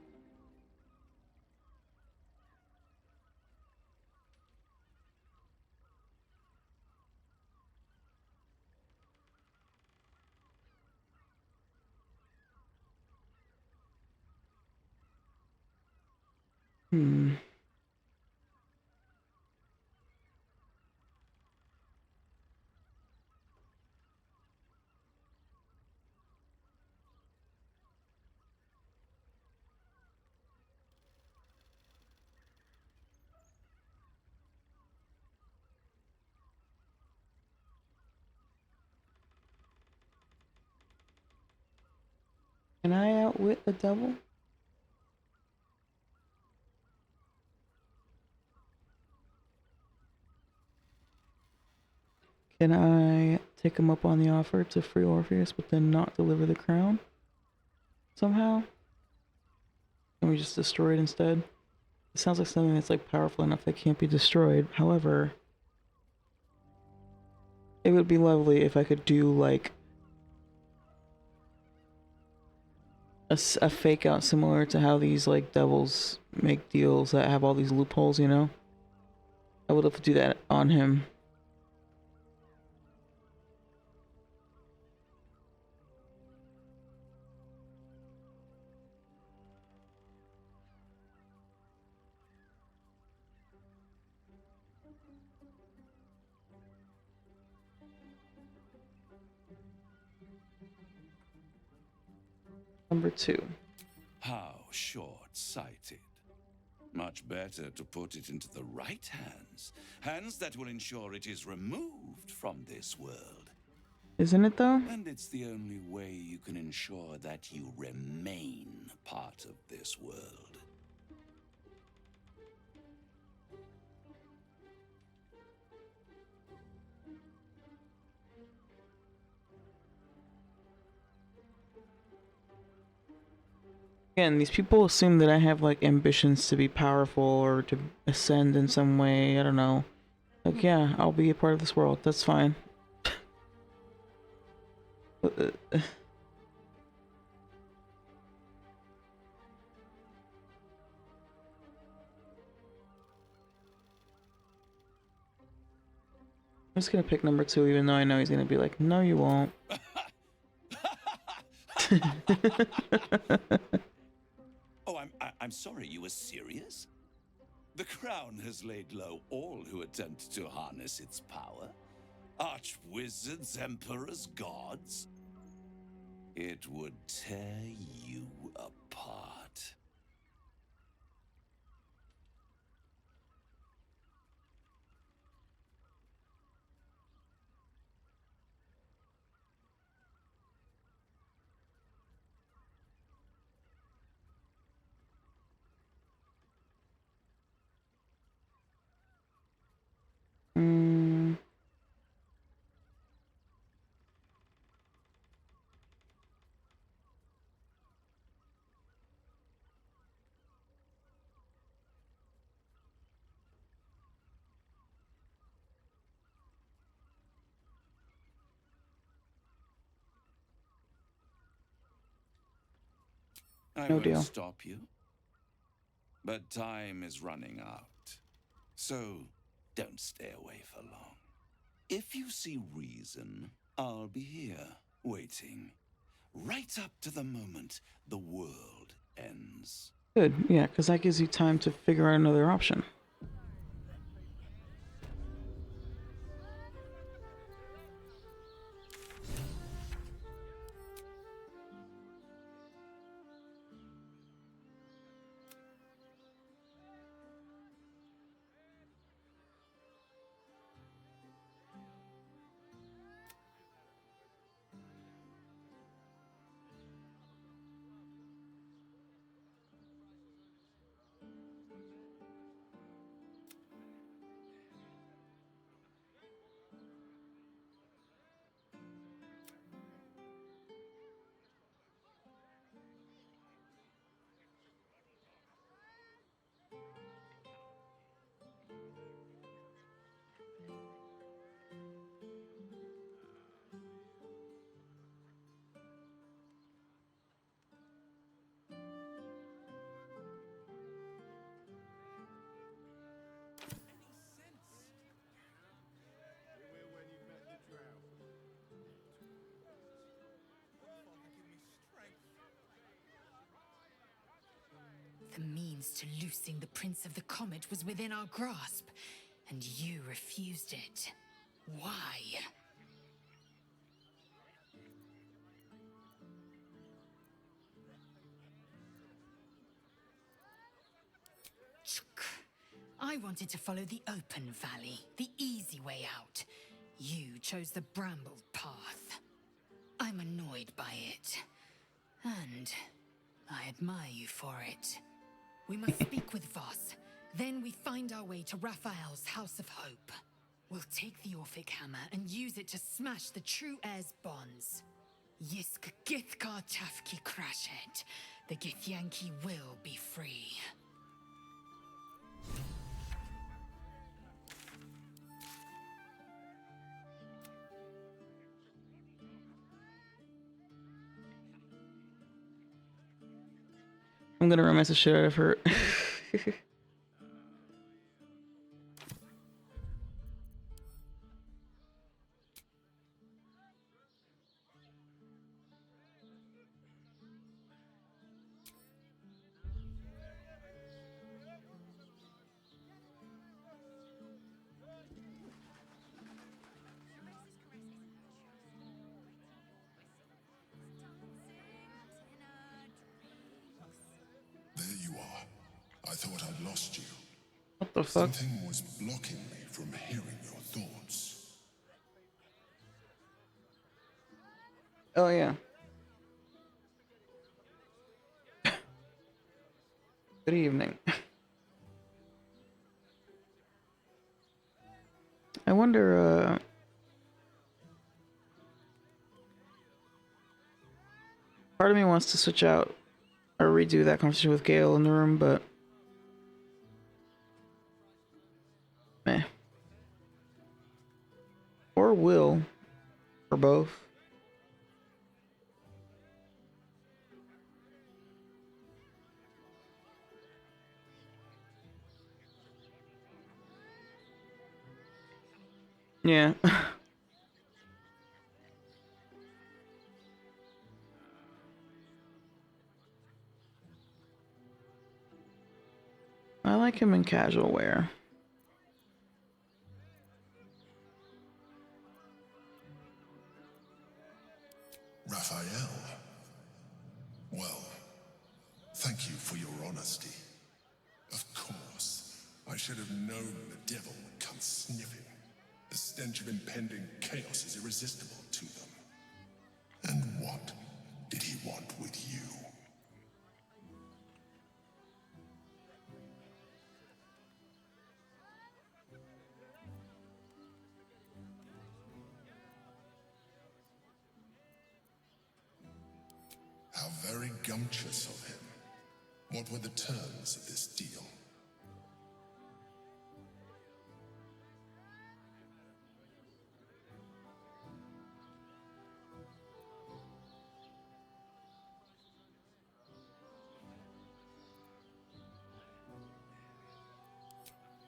Hmm. Can I outwit the devil? Can I take him up on the offer to free Orpheus, but then not deliver the crown? Somehow? Can we just destroy it instead? It sounds like something that's like powerful enough that can't be destroyed. However, it would be lovely if I could do like a fake out similar to how these like devils make deals that have all these loopholes, you know? I would love to do that on him. Number 2. How short-sighted. Much better to put it into the right hands. Hands that will ensure it is removed from this world. Isn't it though? And it's the only way you can ensure that you remain part of this world. Again, these people assume that I have like ambitions to be powerful or to ascend in some way. I don't know. Like, yeah, I'll be a part of this world. That's fine. I'm just gonna pick number 2, even though I know he's gonna be like, no, you won't. Oh, I'm sorry, you were serious? The crown has laid low all who attempt to harness its power. Arch-wizards, emperors, gods. It would tear you apart. Mm. I No won't deal. stop you, but time is running out. So don't stay away for long. If you see reason, I'll be here, waiting, right up to the moment the world ends. Good, yeah, because that gives you time to figure out another option. The means to loosing the Prince of the Comet was within our grasp, and you refused it. Why? I wanted to follow the open valley, the easy way out. You chose the brambled path. I'm annoyed by it. And I admire you for it. We must speak with Voss. Then we find our way to Raphael's House of Hope. We'll take the Orphic Hammer and use it to smash the True Heir's bonds. Yisk Githkar Tafki Crashet. The Githyanki will be free. I'm gonna romance the shit out of her. There you are. I thought I'd lost you. What the fuck? Something was blocking me from hearing your thoughts. Oh yeah. Good evening. I wonder, part of me wants to switch out or redo that conversation with Gale in the room, but meh. Or Will, or both. Yeah. I like him in casual wear. Raphael. Well, thank you for your honesty. Of course, I should have known the devil would come sniffing. The stench of impending chaos is irresistible to them. And what did he want with you? How very gumptious of him. What were the terms of this deal?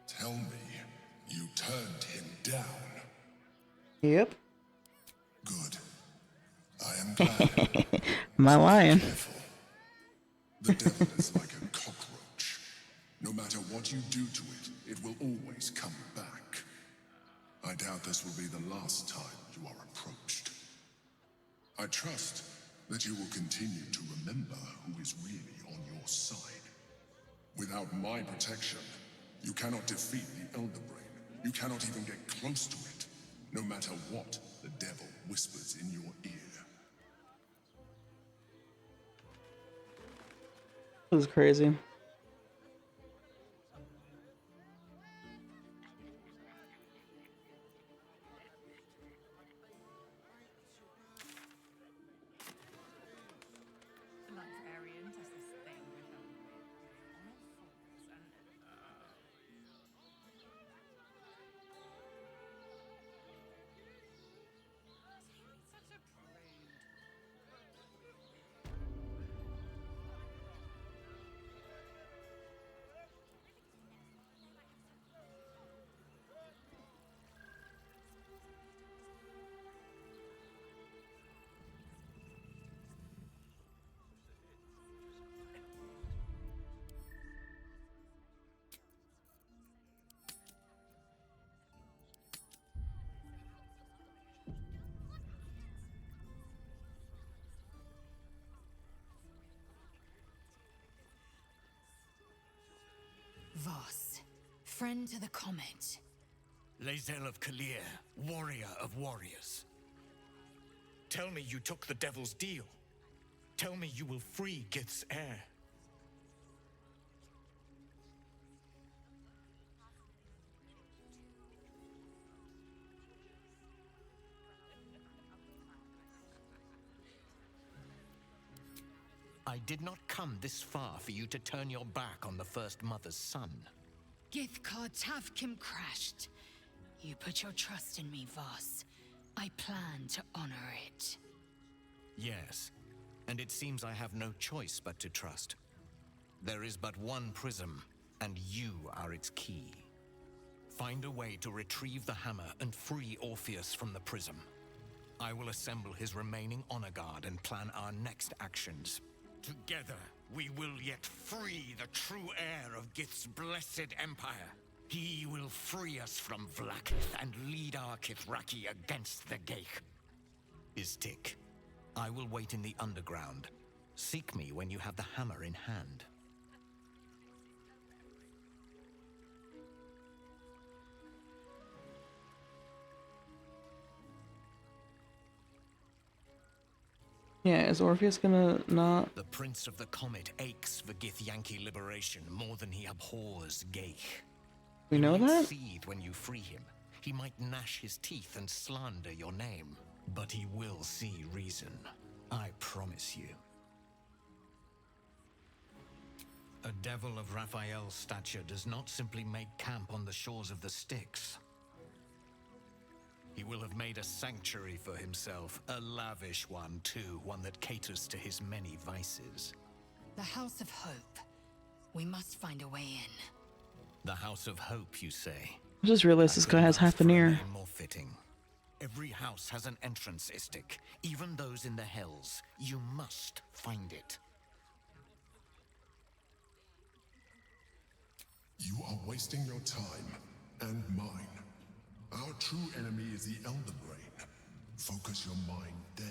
Tell me, you turned him down. Yep. Good. I am glad. Am I lying? The devil is like a cockroach. No matter what you do to it, it will always come back. I doubt this will be the last time you are approached. I trust that you will continue to remember who is really on your side. Without my protection, you cannot defeat the Elder Brain. You cannot even get close to it, no matter what the devil whispers in your ear. This is crazy. The librarian does this thing with her on all fours and such a prude. Voss, friend to the Comet. Lae'zel of Kalir, warrior of warriors. Tell me you took the Devil's deal. Tell me you will free Gith's heir. I did not come this far for you to turn your back on the First Mother's son. Githkar Tavkim crashed. You put your trust in me, Voss. I plan to honor it. Yes, and it seems I have no choice but to trust. There is but one prism, and you are its key. Find a way to retrieve the hammer and free Orpheus from the prism. I will assemble his remaining honor guard and plan our next actions. Together, we will yet free the true heir of Gith's blessed empire. He will free us from Vlaakith and lead our Kithraki against the Geich. Istik, I will wait in the underground. Seek me when you have the hammer in hand. Yeah, is Orpheus gonna not? The Prince of the Comet aches for Githyanki liberation more than he abhors Geich. We know He might that? seethe when you free him. He might gnash his teeth and slander your name. But he will see reason. I promise you. A devil of Raphael's stature does not simply make camp on the shores of the Styx. He will have made a sanctuary for himself, a lavish one too, one that caters to his many vices. The House of Hope. We must find a way in. The House of Hope, you say? I just realized this guy has half an ear. More fitting. Every house has an entrance, Istik. Even those in the Hells. You must find it. You are wasting your time and mine. Our true enemy is the Elder Brain. Focus your mind there.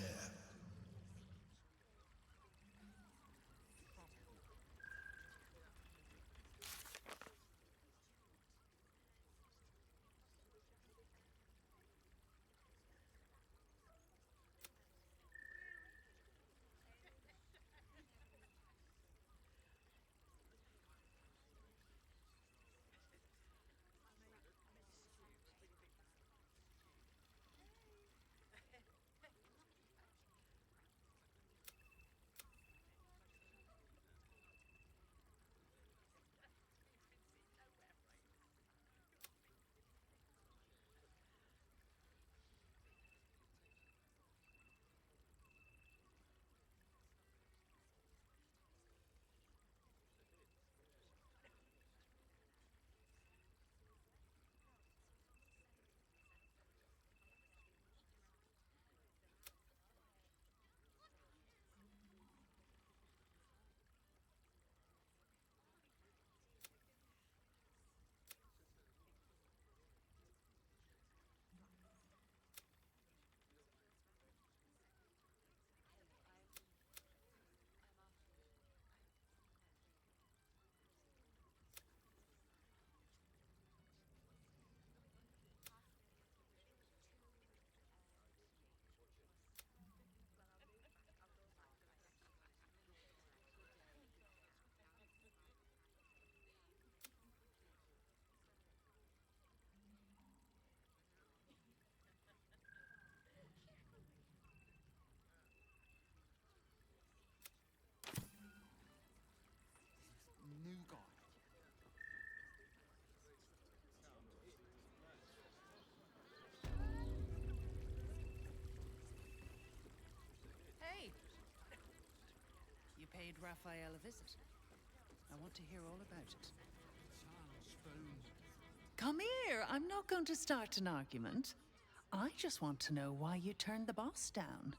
paid Raphael a visit. I want to hear all about it. Come here. I'm not going to start an argument. I just want to know why you turned the boss down.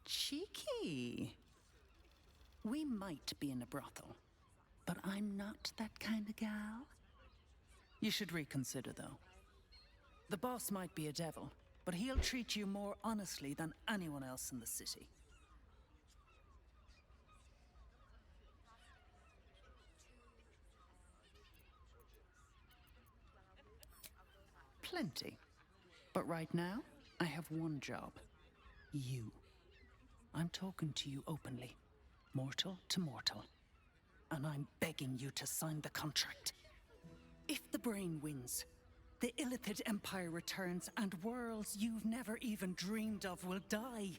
Cheeky. We might be in a brothel, but I'm not that kind of gal. You should reconsider, though. The boss might be a devil, but he'll treat you more honestly than anyone else in the city. Plenty. But right now, I have one job. You. I'm talking to you openly, mortal to mortal. And I'm begging you to sign the contract. If the brain wins, the Illithid Empire returns and worlds you've never even dreamed of will die.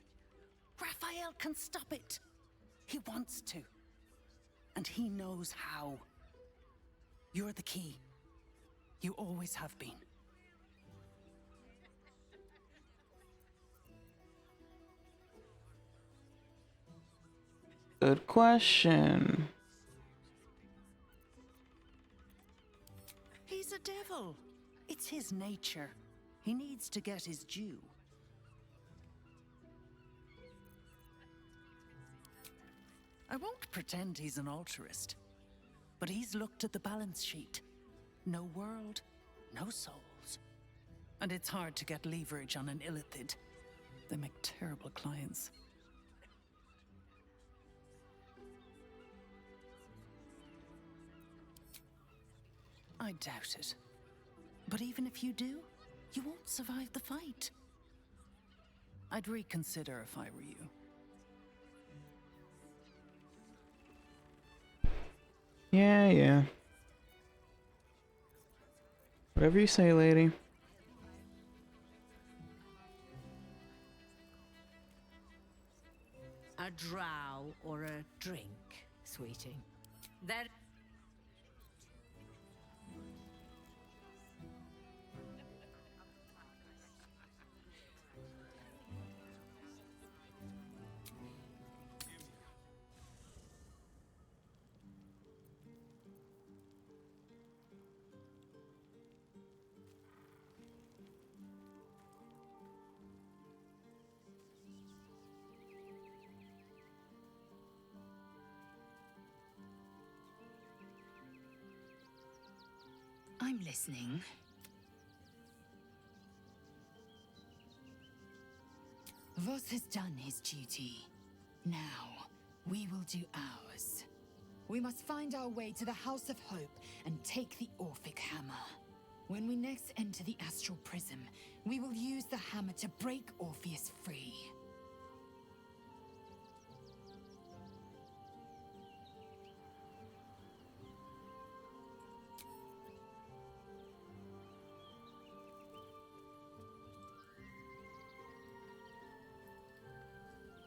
Raphael can stop it. He wants to. And he knows how. You're the key. You always have been. Good question. He's a devil. It's his nature. He needs to get his due. I won't pretend he's an altruist, but he's looked at the balance sheet. No world, no souls. And it's hard to get leverage on an Illithid. They make terrible clients. I doubt it. But even if you do, you won't survive the fight. I'd reconsider if I were you. Yeah. Whatever you say, lady. A drow or a drink, sweetie? There. I'm listening. Voss has done his duty. Now, we will do ours. We must find our way to the House of Hope and take the Orphic Hammer. When we next enter the Astral Prism, we will use the hammer to break Orpheus free.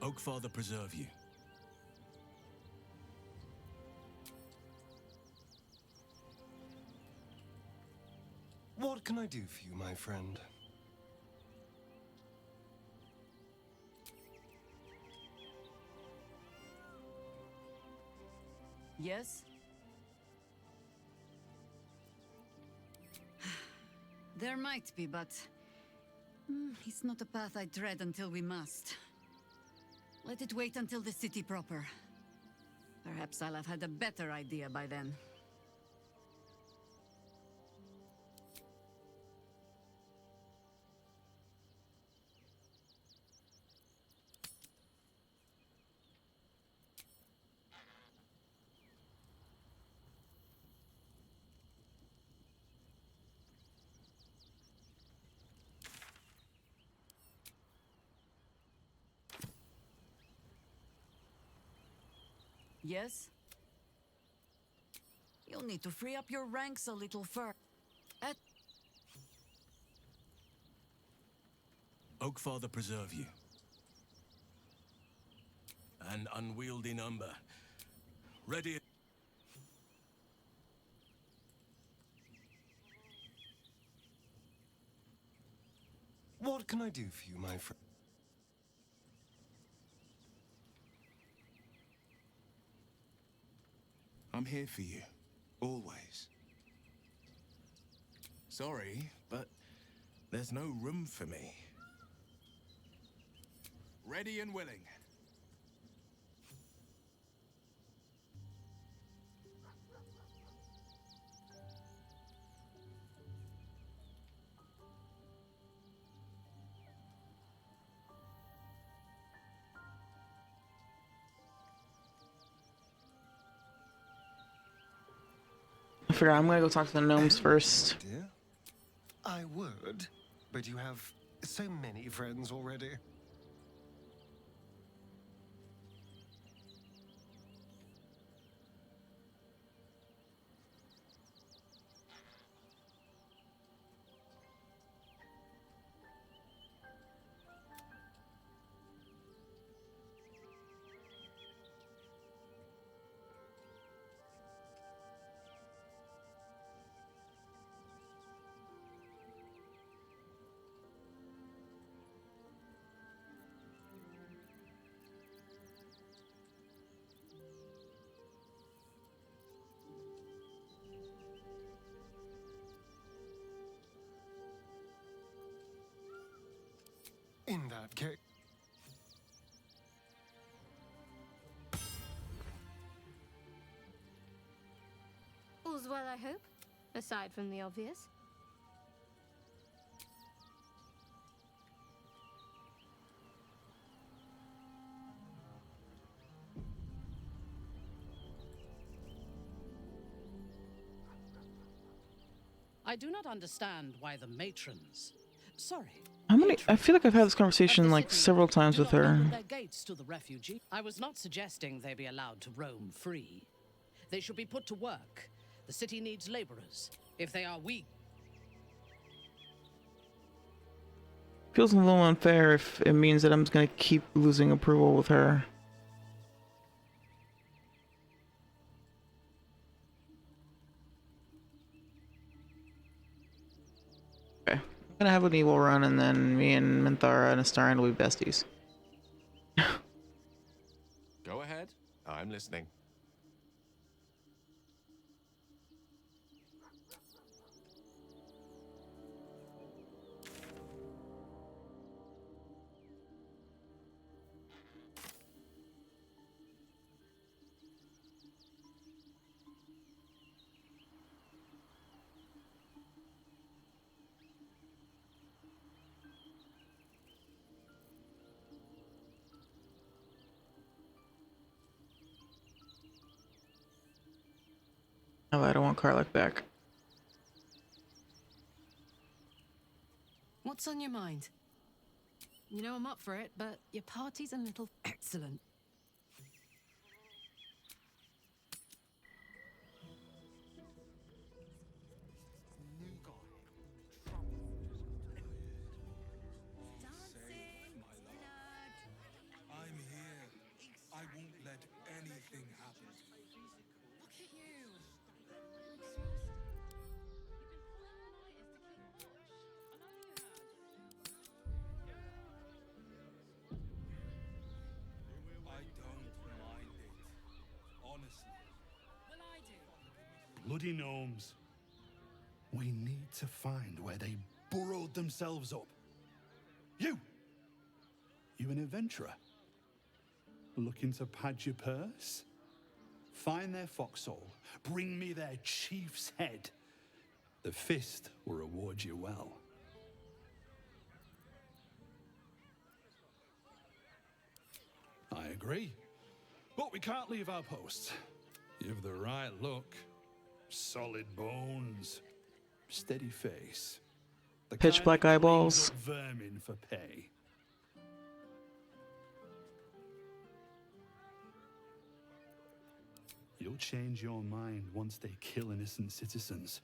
Oakfather preserve you. What can I do for you, my friend? Yes? There might be, but it's not a path I tread until we must. Let it wait until the city proper. Perhaps I'll have had a better idea by then. Yes? You'll need to free up your ranks a little first. Oakfather preserve you. An unwieldy number. Ready. What can I do for you, my friend? I'm here for you. Always. Sorry, but there's no room for me. Ready and willing. I figure I'm gonna go talk to the gnomes first. Dear? I would, but you have so many friends already. In that case... All's well, I hope, aside from the obvious. I do not understand why the matrons... Sorry. How many? I feel like I've had this conversation like several times with her. Their gates to the refugee. I was not suggesting they be allowed to roam free. They should be put to work. The city needs laborers. If they are weak... Feels a little unfair if it means that I'm just gonna keep losing approval with her. Okay. I'm gonna have an evil run and then me and Minthara and Astarion will be besties. Go ahead. I'm listening. Oh, I don't want Karlach back. What's on your mind? You know I'm up for it, but your party's a little excellent. I'm here. I won't let anything happen. Look at you. I don't mind it. Honestly. Well, I do. Bloody gnomes. We need to find where they burrowed themselves up. You! You an adventurer? Looking to pad your purse? Find their foxhole. Bring me their chief's head. The fist will reward you well. I agree. But we can't leave our post. You've the right look. Solid bones. Steady face. The Pitch kind black that eyeballs. cleans up vermin for pay. You'll change your mind once they kill innocent citizens.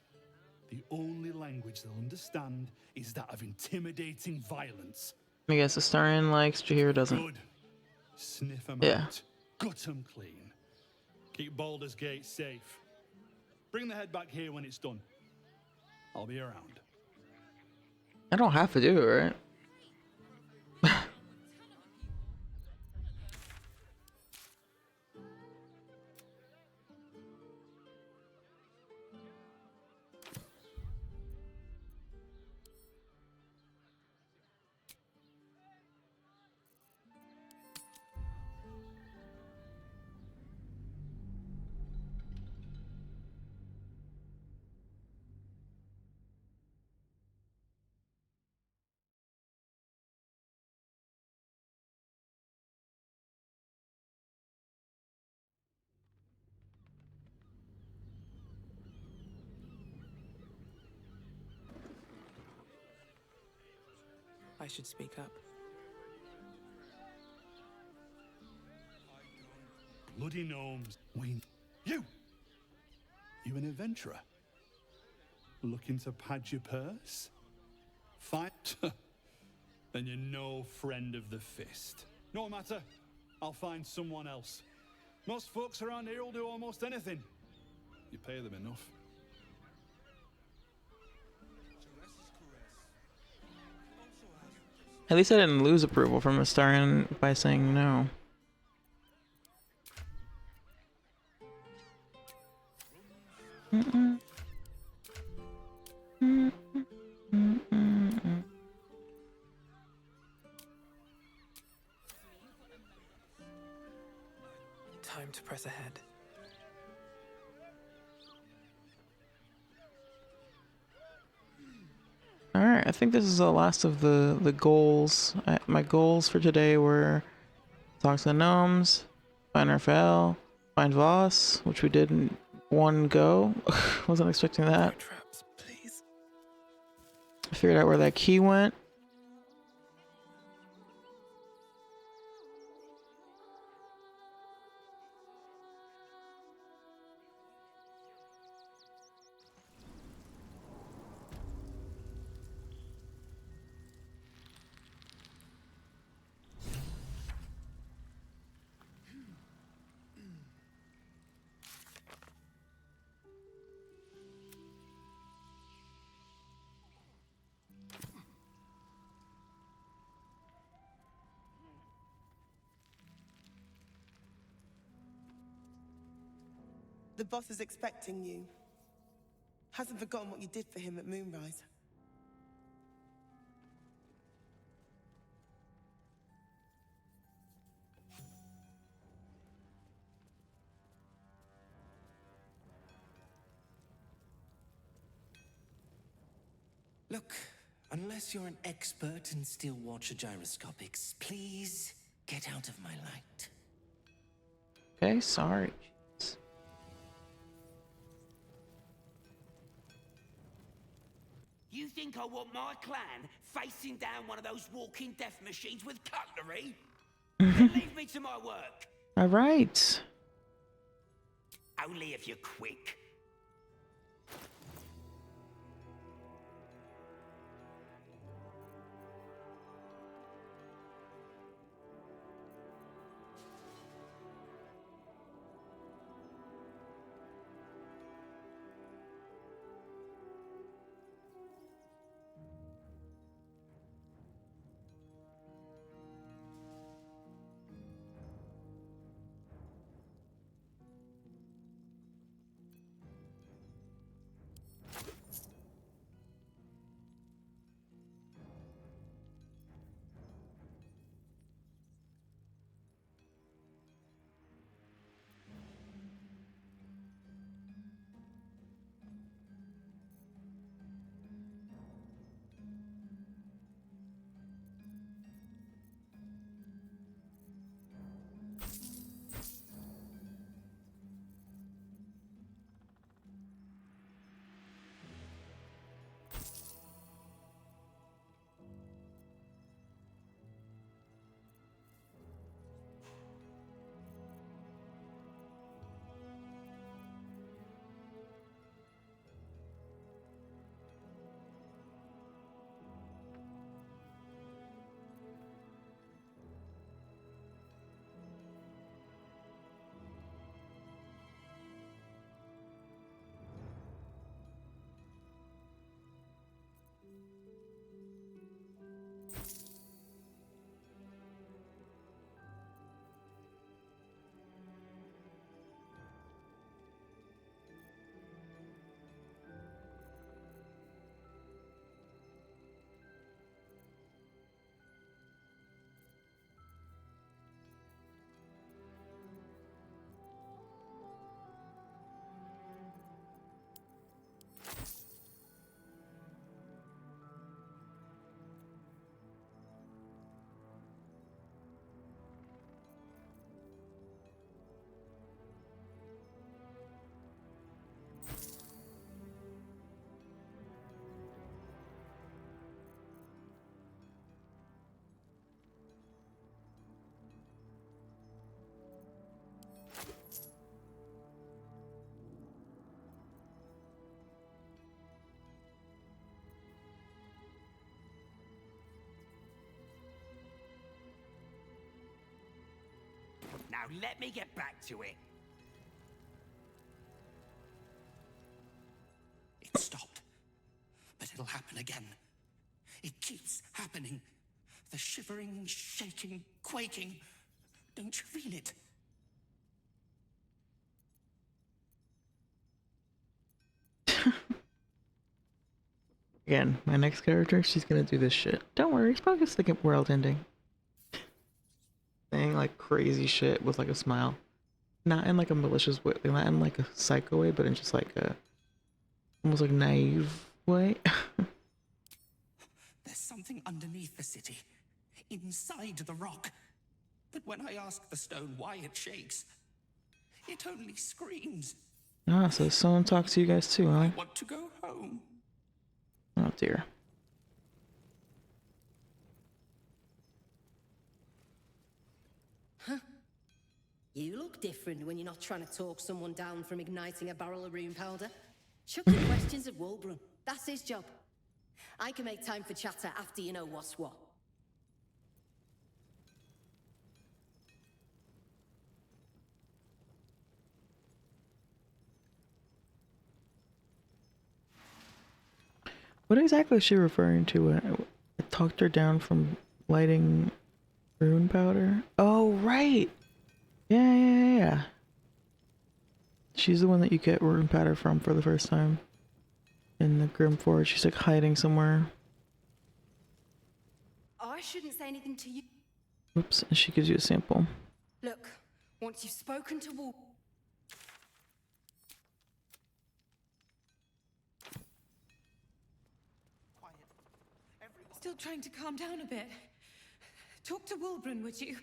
The only language they'll understand is that of intimidating violence. I guess Astarion likes, Jaheir doesn't. Good. Sniff 'em Yeah. out. Gut 'em clean. Keep Baldur's Gate safe. Bring the head back here when it's done. I'll be around. I don't have to do it, right? I should speak up. Bloody gnomes. You! You an adventurer? Looking to pad your purse? Fight? Then you're no friend of the fist. No matter. I'll find someone else. Most folks around here will do almost anything. You pay them enough. At least I didn't lose approval from Astarion by saying no. Time to press ahead. Alright, I think this is the last of the goals. My goals for today were talk to the gnomes, find Raphael, find Voss, which we did in one go. Wasn't expecting that. I figured out where that key went. The boss is expecting you. Hasn't forgotten what you did for him at Moonrise. Look, unless you're an expert in steel watcher gyroscopics, please get out of my light. Okay, sorry. You think I want my clan facing down one of those walking death machines with cutlery? Then leave me to my work. All right. Only if you're quick. let me get back to it. It stopped, but it'll happen again. It keeps happening. The shivering, shaking, quaking. Don't you feel it? Again, my next character, she's gonna do this shit. Don't worry, it's probably just like a world ending. Saying like crazy shit with like a smile. Not in like a malicious way, not in like a psycho way, but in just like a almost like naive way. There's something underneath the city, inside the rock. But when I ask the stone why it shakes, it only screams. Ah, so someone talks to you guys too, huh? I want to go home. Oh dear. Huh? You look different when you're not trying to talk someone down from igniting a barrel of rune powder. Chuck your questions at Wyrm. That's his job. I can make time for chatter after you know what's what. What exactly is she referring to? I talked her down from lighting rune powder. Oh, right. Yeah. She's the one that you get rune powder from for the first time in the Grim Forest. She's like hiding somewhere. I shouldn't say anything to you. Oops, and she gives you a sample. Look, once you've spoken to Wall. Still trying to calm down a bit. Talk to Wyrm, would you?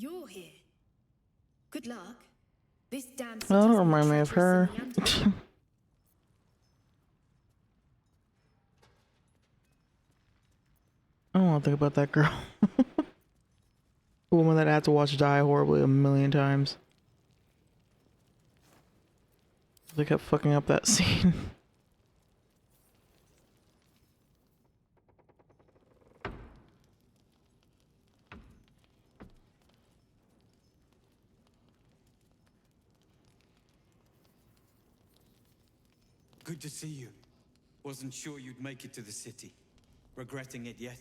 You're here. Good luck. This damn Oh, don't remind me of her. I don't want to think about that girl. The woman that I had to watch die horribly a million times. They kept fucking up that scene. Good to see you. Wasn't sure you'd make it to the city. Regretting it yet?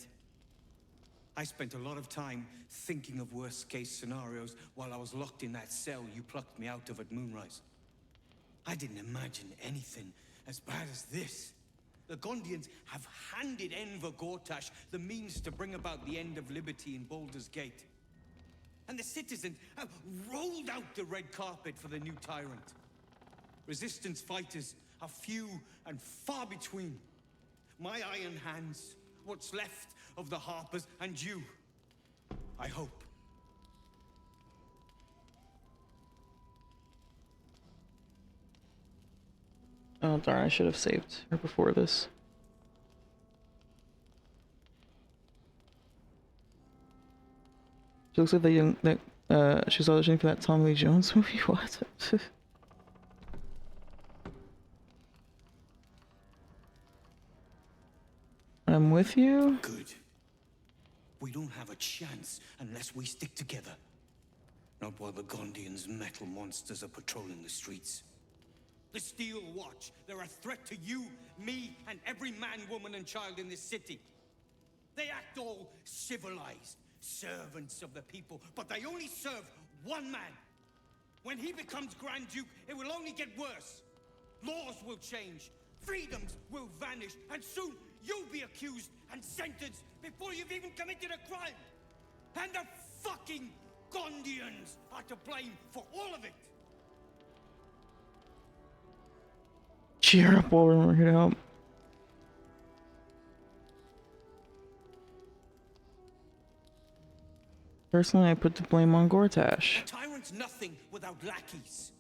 I spent a lot of time thinking of worst-case scenarios while I was locked in that cell you plucked me out of at Moonrise. I didn't imagine anything as bad as this. The Gondians have handed Enver Gortash the means to bring about the end of liberty in Baldur's Gate. And the citizens have rolled out the red carpet for the new tyrant. Resistance fighters are few and far between. My iron hands, what's left of the Harpers, and you. I hope. Oh darn, I should have saved her before this. She looks like the young that she's auditioning for that Tommy Lee Jones movie. What? I'm with you. Good. We don't have a chance unless we stick together. Not while the Gondians' metal monsters are patrolling the streets. The Steel Watch, they're a threat to you, me, and every man, woman, and child in this city. They act all civilized, servants of the people, but they only serve one man. When he becomes Grand Duke, it will only get worse. Laws will change, freedoms will vanish, and soon you'll be accused and sentenced before you've even committed a crime. And the fucking Gondians are to blame for all of it. Cheer up, Wyrm, we're here to help. Personally, I put the blame on Gortash. A tyrant's nothing without lackeys.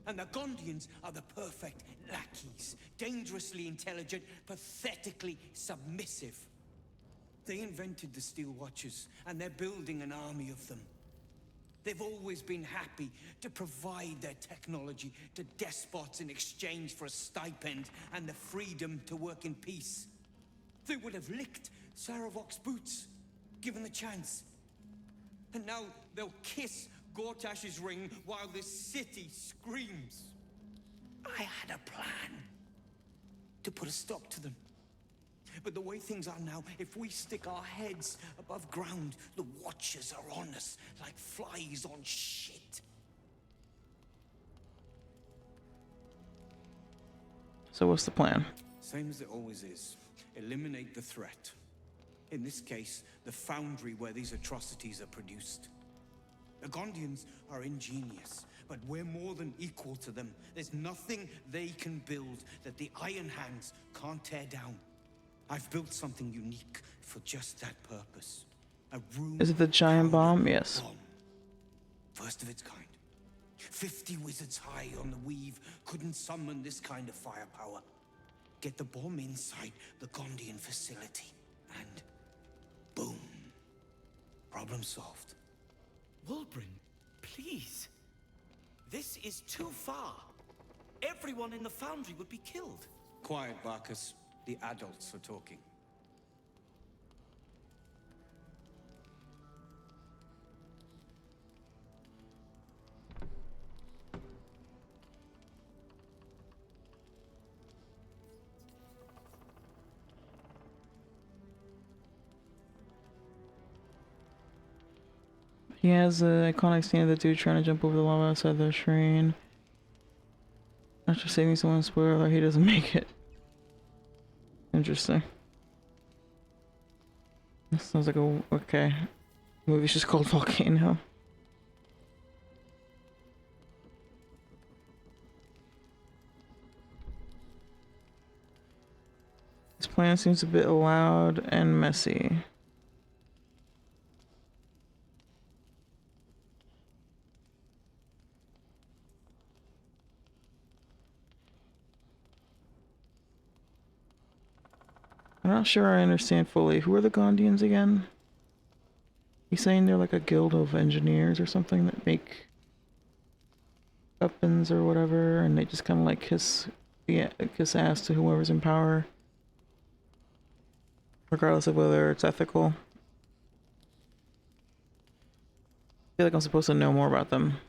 And the Gondians are the perfect lackeys. Dangerously intelligent, pathetically submissive. They invented the Steel Watchers, and they're building an army of them. They've always been happy to provide their technology to despots in exchange for a stipend and the freedom to work in peace. They would have licked Saravok's boots, given the chance. And now they'll kiss Gortash's ring while this city screams. I had a plan to put a stop to them. But the way things are now, if we stick our heads above ground, the Watchers are on us like flies on shit. So what's the plan? Same as it always is. Eliminate the threat. In this case, the foundry where these atrocities are produced. The Gondians are ingenious, but we're more than equal to them. There's nothing they can build that the Iron Hands can't tear down. I've built something unique for just that purpose. A room. Is it the giant bomb? Yes. Bomb. First of its kind. 50 wizards high on the weave couldn't summon this kind of firepower. Get the bomb inside the Gondian facility, and boom. Problem solved. Wyrm, please. This is too far. Everyone in the foundry would be killed. Quiet, Barkus. The adults are talking. He has an iconic scene of the dude trying to jump over the lava outside the shrine. After saving someone, spoiler, he doesn't make it. Interesting. This sounds like a... okay. The movie's just called Volcano. This plan seems a bit loud and messy. I'm not sure I understand fully. Who are the Gondians again? He's saying they're like a guild of engineers or something that make weapons or whatever, and they just kind of like kiss ass to whoever's in power, regardless of whether it's ethical. I feel like I'm supposed to know more about them.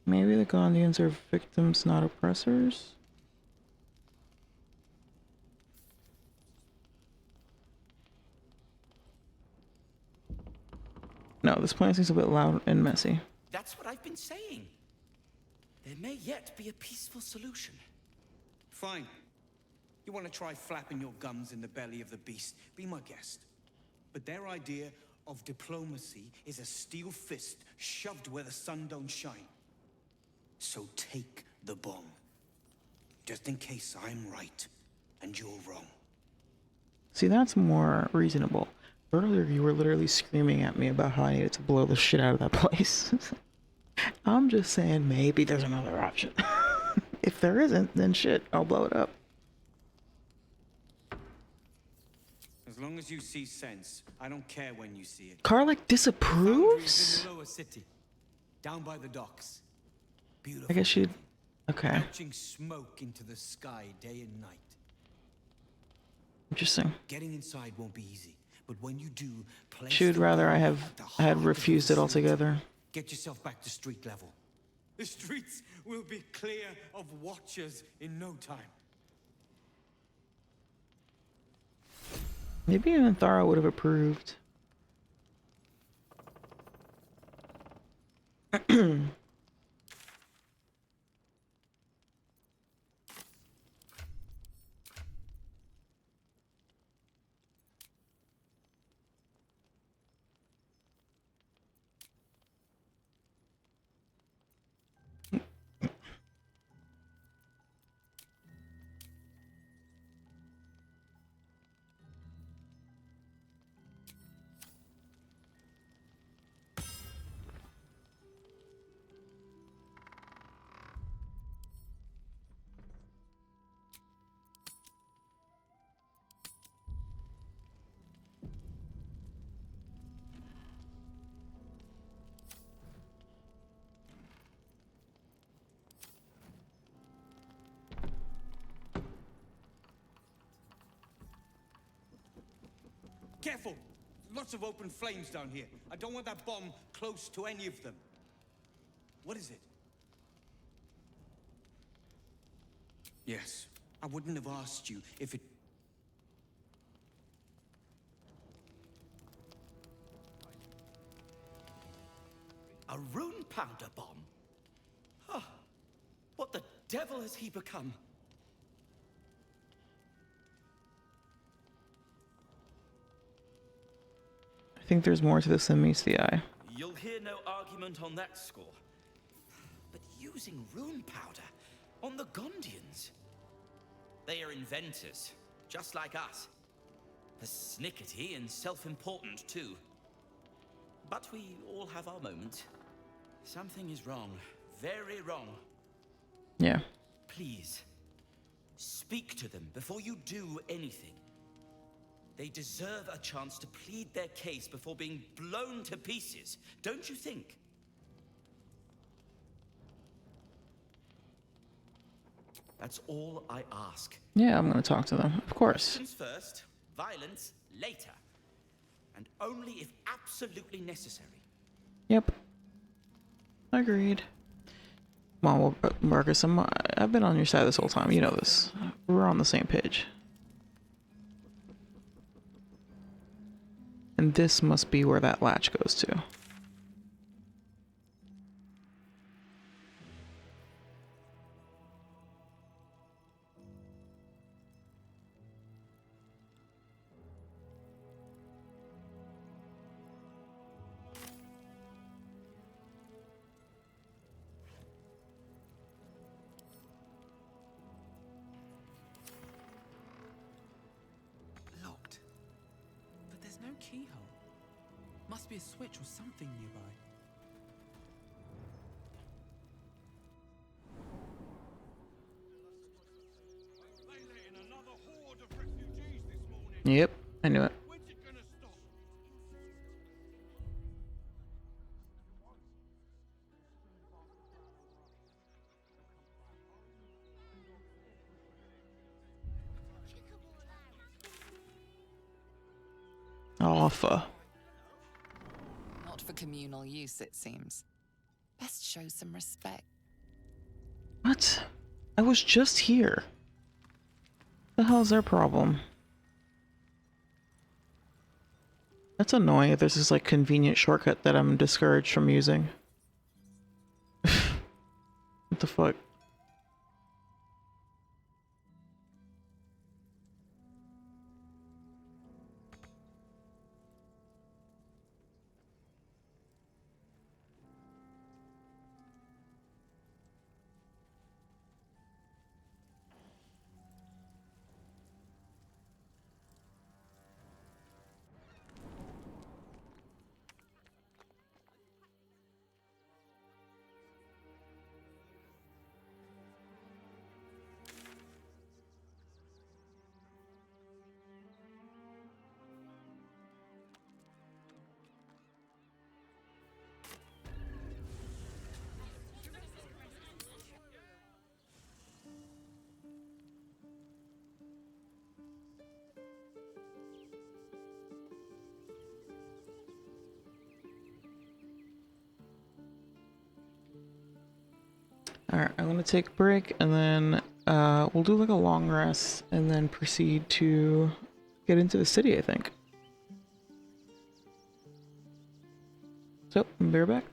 Maybe the Gondians are victims, not oppressors? No, this plan seems a bit loud and messy. That's what I've been saying. There may yet be a peaceful solution. Fine. You want to try flapping your gums in the belly of the beast? Be my guest. But their idea of diplomacy is a steel fist shoved where the sun don't shine. So take the bomb. Just in case I'm right and you're wrong. See, that's more reasonable. Earlier, you were literally screaming at me about how I needed to blow the shit out of that place. I'm just saying maybe there's another option. If there isn't, then shit, I'll blow it up. As long as you see sense, I don't care when you see it. Karlach disapproves? In the lower city, down by the docks. Beautiful. I guess she'd... okay. Belching smoke into the sky day and night. Interesting. Getting inside won't be easy, but when you do, place She would the rather I bomb have at the had heart of the refused it facility. altogether. Get yourself back to street level. The streets will be clear of watchers in no time. Maybe even Thara would have approved. Careful! Lots of open flames down here. I don't want that bomb close to any of them. What is it? Yes. I wouldn't have asked you if it... A rune powder bomb? Huh. What the devil has he become? I think there's more to this than meets the eye. You'll hear no argument on that score. But using rune powder on the Gondians? They are inventors, just like us. Persnickety and self-important, too. But we all have our moment. Something is wrong. Very wrong. Yeah. Please, speak to them before you do anything. They deserve a chance to plead their case before being blown to pieces, don't you think? That's all I ask. Yeah, I'm gonna talk to them, of course. Questions first, violence later. And only if absolutely necessary. Yep. Agreed. Come on, well, Marcus, I've been on your side this whole time. You know this. We're on the same page. And this must be where that latch goes to. Locked. But there's no keyhole. Must be a switch or something nearby. Yep, I knew it. Alpha. Not for communal use, it seems. Best show some respect. What? I was just here. The hell's their problem? That's annoying if there's this like convenient shortcut that I'm discouraged from using. What the fuck? Alright, I'm gonna take a break and then we'll do like a long rest and then proceed to get into the city, I think. So, I'm back.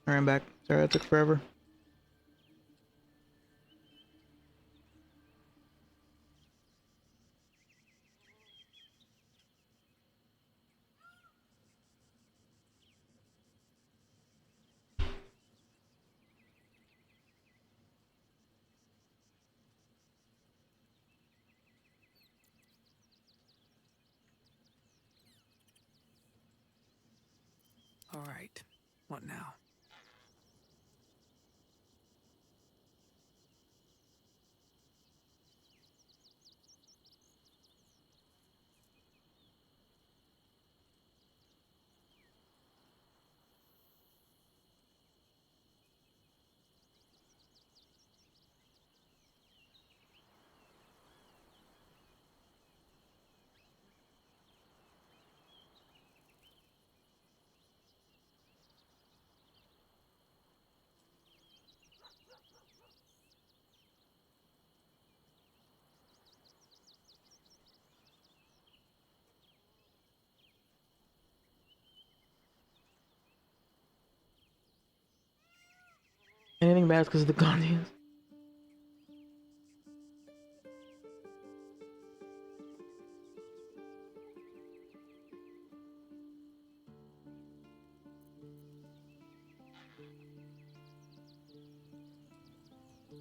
Alright, I'm back. Sorry, that took forever. All right. What now? Anything bad because of the Gandhians?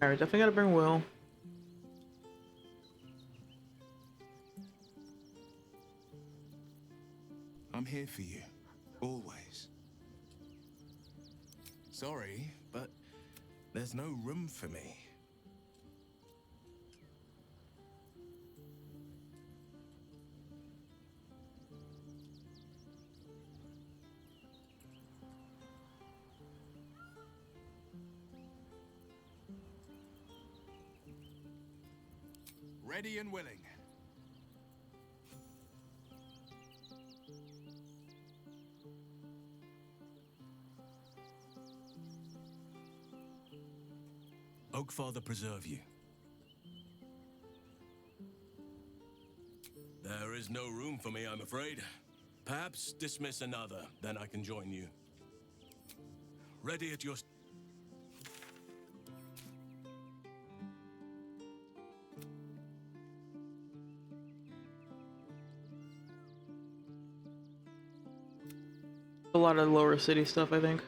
Alright, definitely gotta bring Will. I'm here for you, always. Sorry, but there's no room for me. Ready and willing. Oakfather preserve you. There is no room for me, I'm afraid. Perhaps dismiss another, then I can join you. Ready at your... A lot of lower city stuff, I think.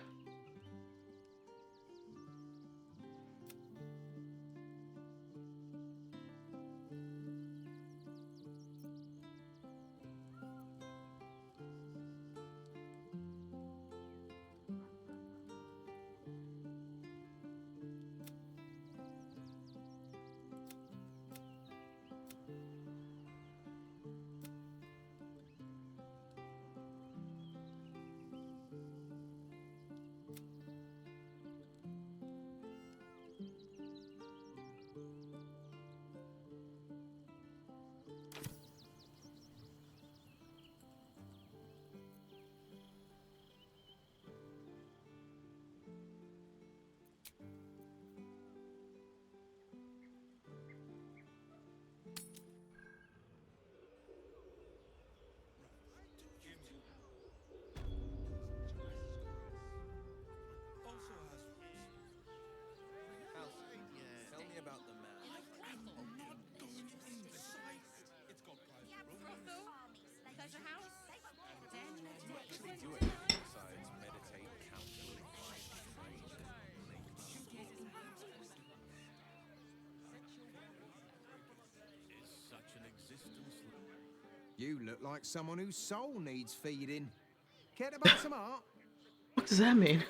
Tell me about the man. Pleasure house. Do it besides meditate, calculate, Is such an existence... You look like someone whose soul needs feeding. Care to buy some art? What does that mean?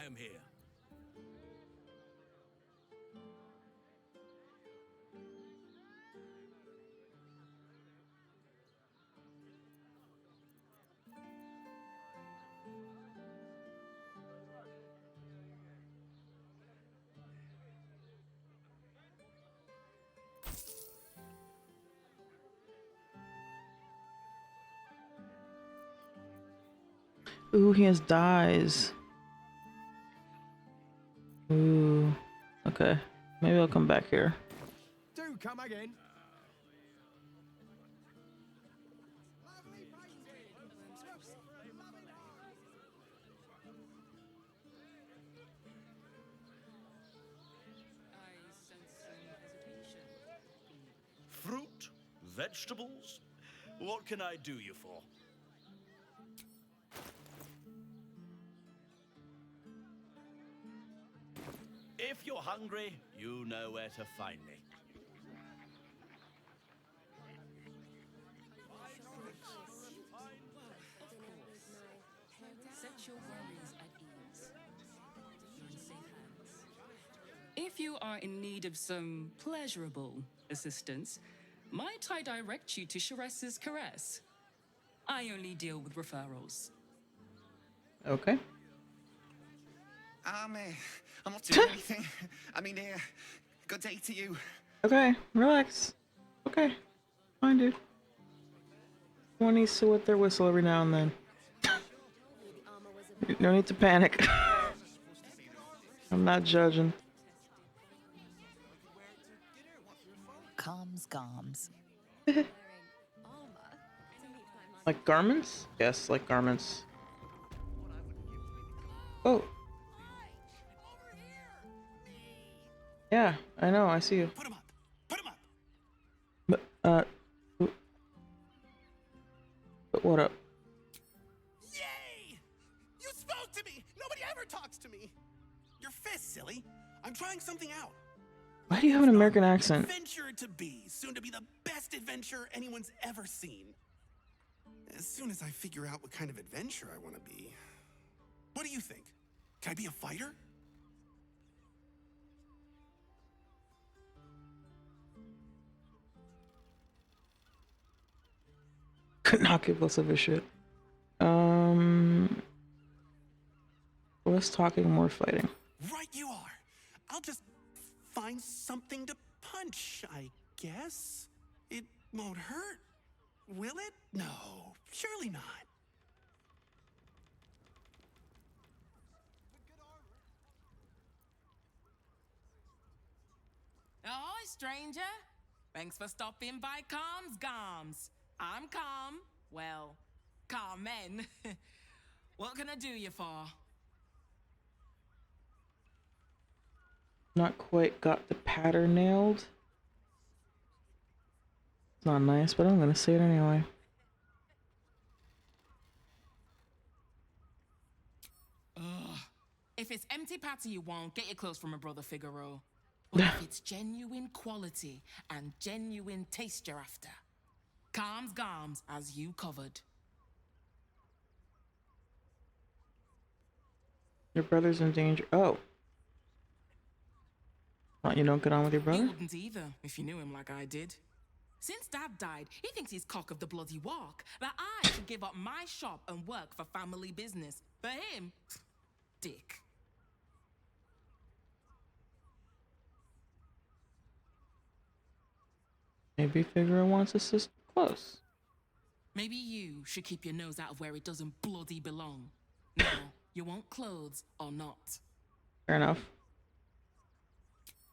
am here. Ooh, he has dyes. Ooh. Okay. Maybe I'll come back here. Do come again. Fruit? Vegetables? What can I do you for? If you're hungry, you know where to find me. Set your worries at ease. You're in safe hands. If you are in need of some pleasurable assistance, might I direct you to Sharess's Caress? I only deal with referrals. Okay. I'm not doing anything. I mean, good day to you. Okay, relax. Okay, fine, dude. One needs to wet their whistle every now and then. No need to panic. I'm not judging. Calms Garms. Like garments? Yes, like garments. Oh. Yeah, I know, I see you. Put him up! Put him up! But what up? Yay! You spoke to me! Nobody ever talks to me! Your fist, silly. I'm trying something out. Why do you have an American accent? Adventure to be, soon to be the best adventure anyone's ever seen. As soon as I figure out what kind of adventure I want to be. What do you think? Can I be a fighter? Could not give less of a shit. Less talking, more fighting. Right you are. I'll just find something to punch, I guess. It won't hurt, will it? No, surely not. Ahoy, stranger. Thanks for stopping by Calm's Garms. I'm Calm. Well, Carmen. What can I do you for? Not quite got the pattern nailed. It's not nice, but I'm gonna say it anyway. Ugh. If it's empty patty you want, get your clothes from my brother Figaro. But if it's genuine quality and genuine taste you're after, Calm's Garms as you covered. Your brother's in danger. Oh. You don't get on with your brother? You wouldn't either, if you knew him like I did. Since Dad died, he thinks he's cock of the bloody walk, that I should give up my shop and work for family business. For him, dick. Maybe Figaro wants us to stay close. Maybe you should keep your nose out of where it doesn't bloody belong. Now, you want clothes or not? Fair enough.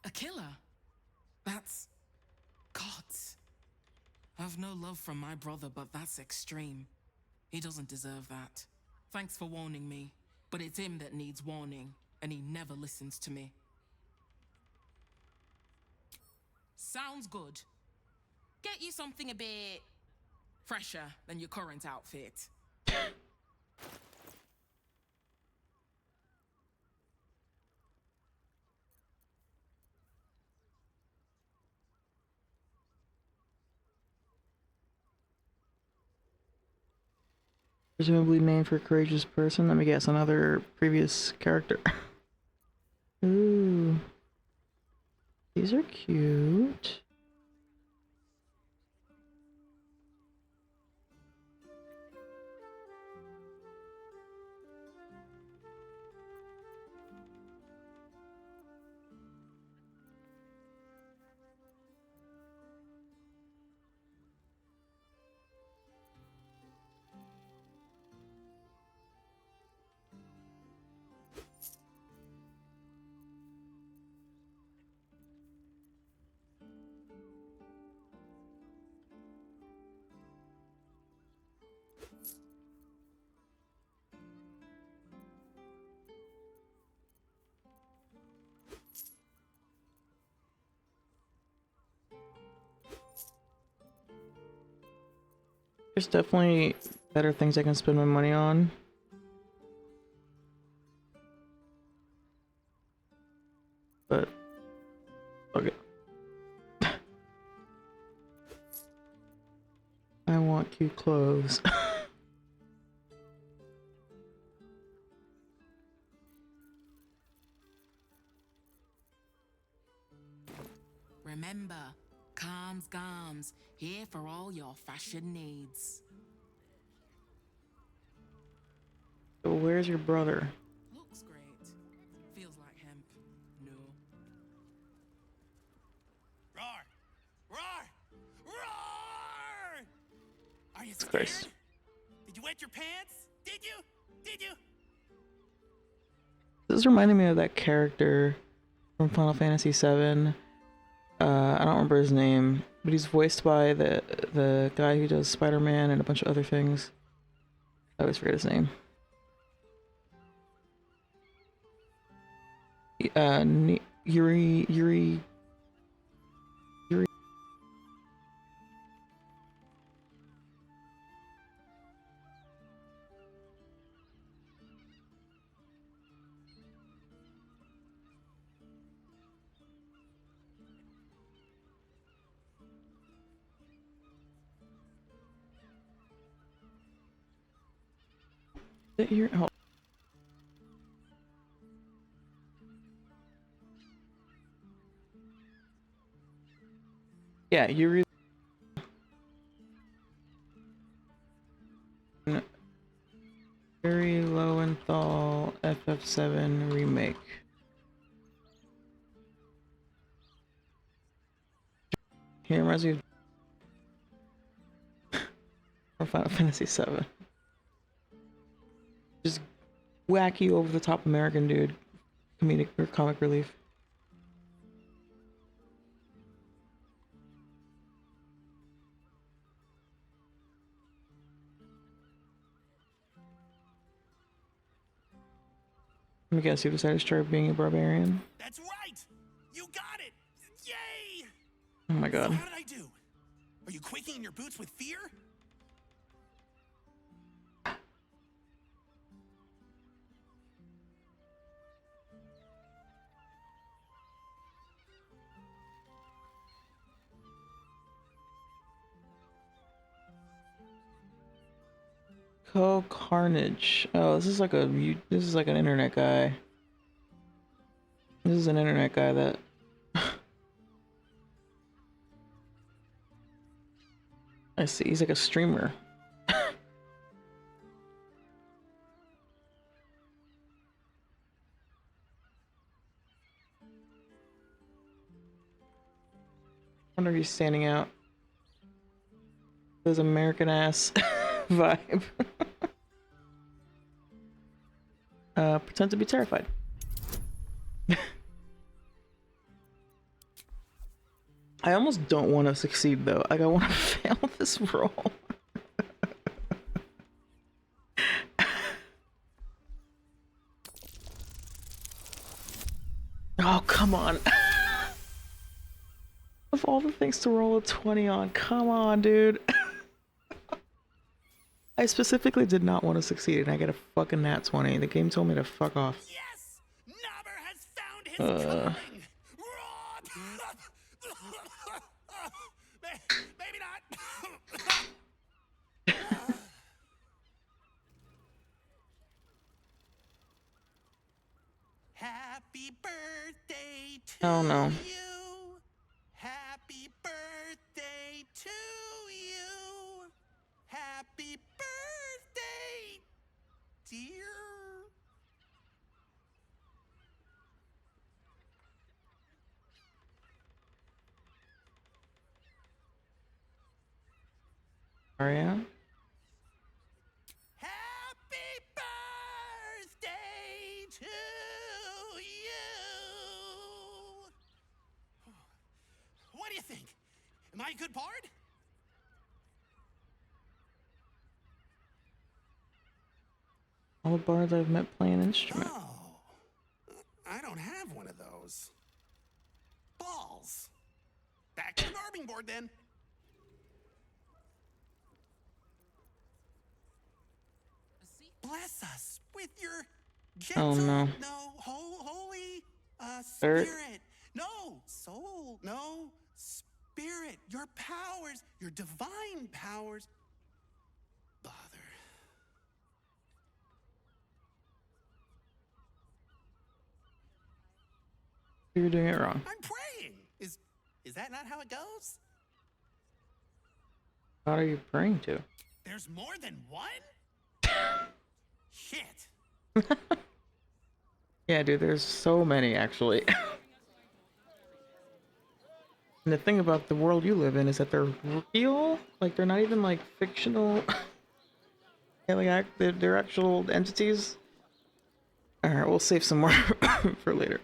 A killer? That's... God. I've no love from my brother, but that's extreme. He doesn't deserve that. Thanks for warning me, but it's him that needs warning, and he never listens to me. Sounds good. Get you something a bit... fresher than your current outfit. Presumably named for a courageous person. Let me guess, another previous character. These are cute. There's definitely better things I can spend my money on. But okay. I want cute clothes. Remember, Calms Garms, here for all your fashion needs. So where's your brother? Looks great. Feels like hemp. No. Roar! Roar! Roar! Are you Of scared? course. Did you wet your pants? Did you? Did you? This is reminding me of that character from Final Fantasy VII. I don't remember his name, but he's voiced by the guy who does Spider-Man and a bunch of other things. I always forget his name. Yuri. Here, hold. Yeah, Yuri. Yuri Lowenthal FF7 remake. He reminds me of from Final Fantasy VII. Just wacky, over the top American dude, comedic or comic relief. Let me guess, you decided to start being a barbarian? That's right! You got it! Yay! Oh my god. So how did I do? Are you quaking in your boots with fear? Carnage. Oh, this is like this is like an internet guy. This is an internet guy that I see. He's like a streamer. Wonder if he's standing out. This American ass vibe. Pretend to be terrified. I almost don't want to succeed though. Like I want to fail this role. Oh, come on. Of all the things to roll a 20 on, come on, dude. I specifically did not want to succeed and I get a fucking nat 20. The game told me to fuck off. Yes! Nobber has found his calling! Maybe not. Happy birthday to Oh no. you. to you. Happy birthday, dear. Varya? Happy birthday to you. What do you think? Am I a good bard? All the bards I've met play an instrument. Oh, I don't have one of those. Balls. Back to the carving board then. Bless us with your gentle, Oh no. holy Earth. spirit. No, soul, no, spirit. Your powers, your divine powers. Bother. You're doing it wrong. I'm praying. Is that not how it goes? What are you praying to? There's more than one? Shit. Yeah, dude, there's so many actually. And the thing about the world you live in is that they're real. Like they're not even like fictional. Yeah, like they're actual entities. All right, we'll save some more for later.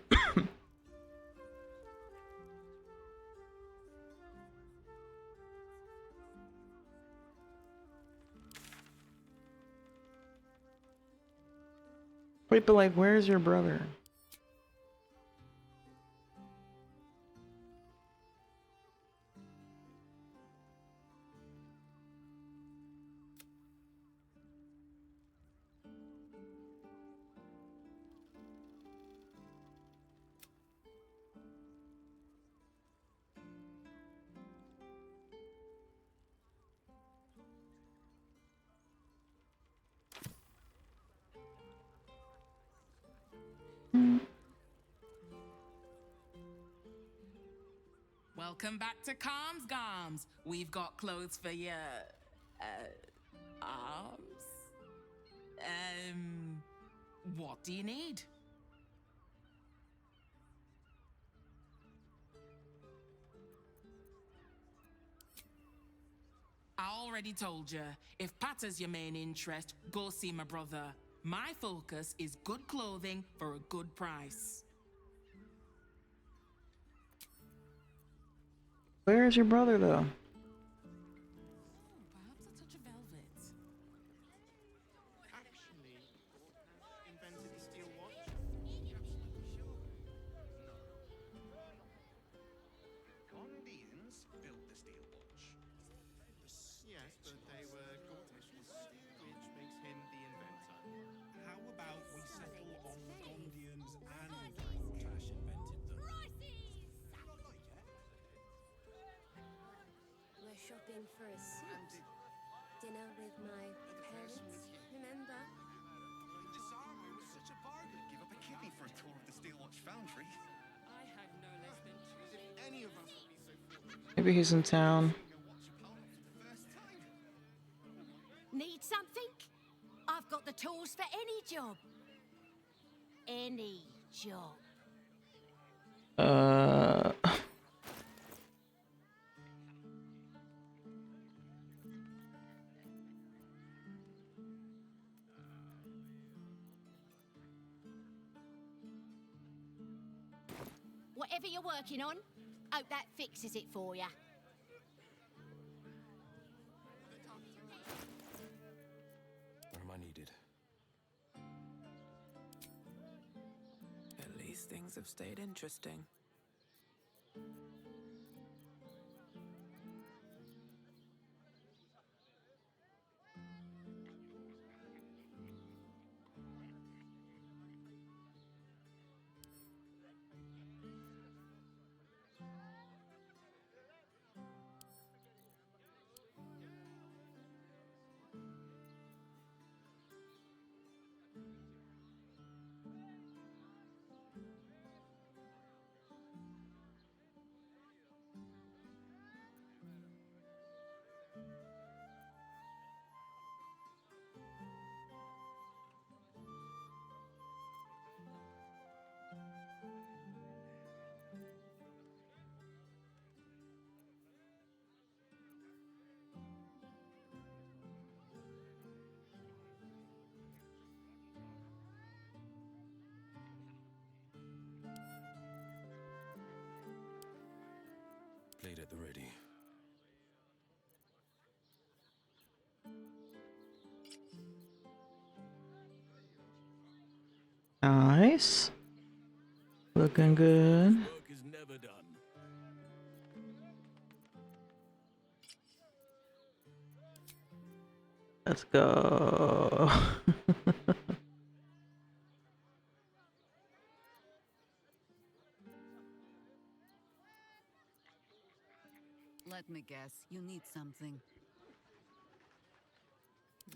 Wait, but like, where's your brother? Welcome back to Calms Garms. We've got clothes for your arms. What do you need? I already told you, if Patter's your main interest, go see my brother. My focus is good clothing for a good price. Where is your brother though? Perhaps a touch of velvet. Actually, invented the steel watch? Absolutely sure. No. Gondians built the steel watch. Yes, but they were Gothish, which makes him the inventor. How about we settle on Gondians and Gotash invented them? We're shopping for a suit. Dinner with my parents, remember? Desaro was such a bargain. Give up a kidney for a tour of the steel watch foundry. I had no less than two. If any of us would be so fortunate. Maybe he's in town. Need something? I've got the tools for any job. Any job. Whatever you're working on, hope that fixes it for you. Where am I needed? At least things have stayed interesting. Nice. Looking good. Work is never done. Let's go. Let me guess, you need something.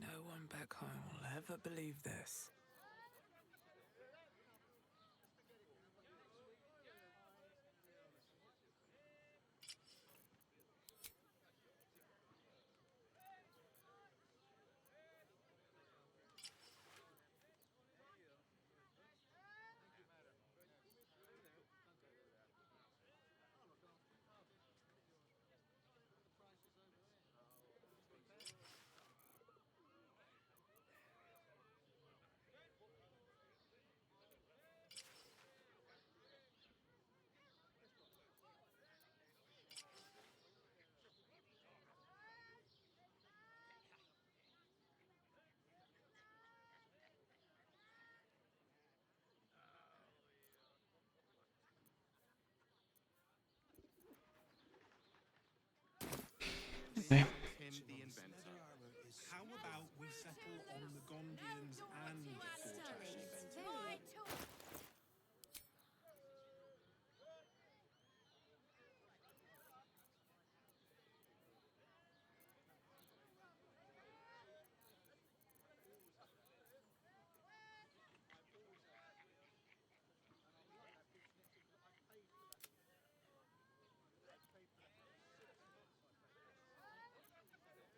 No one back home will ever believe this. Okay. How about we settle on the Gondians and Gortash invented?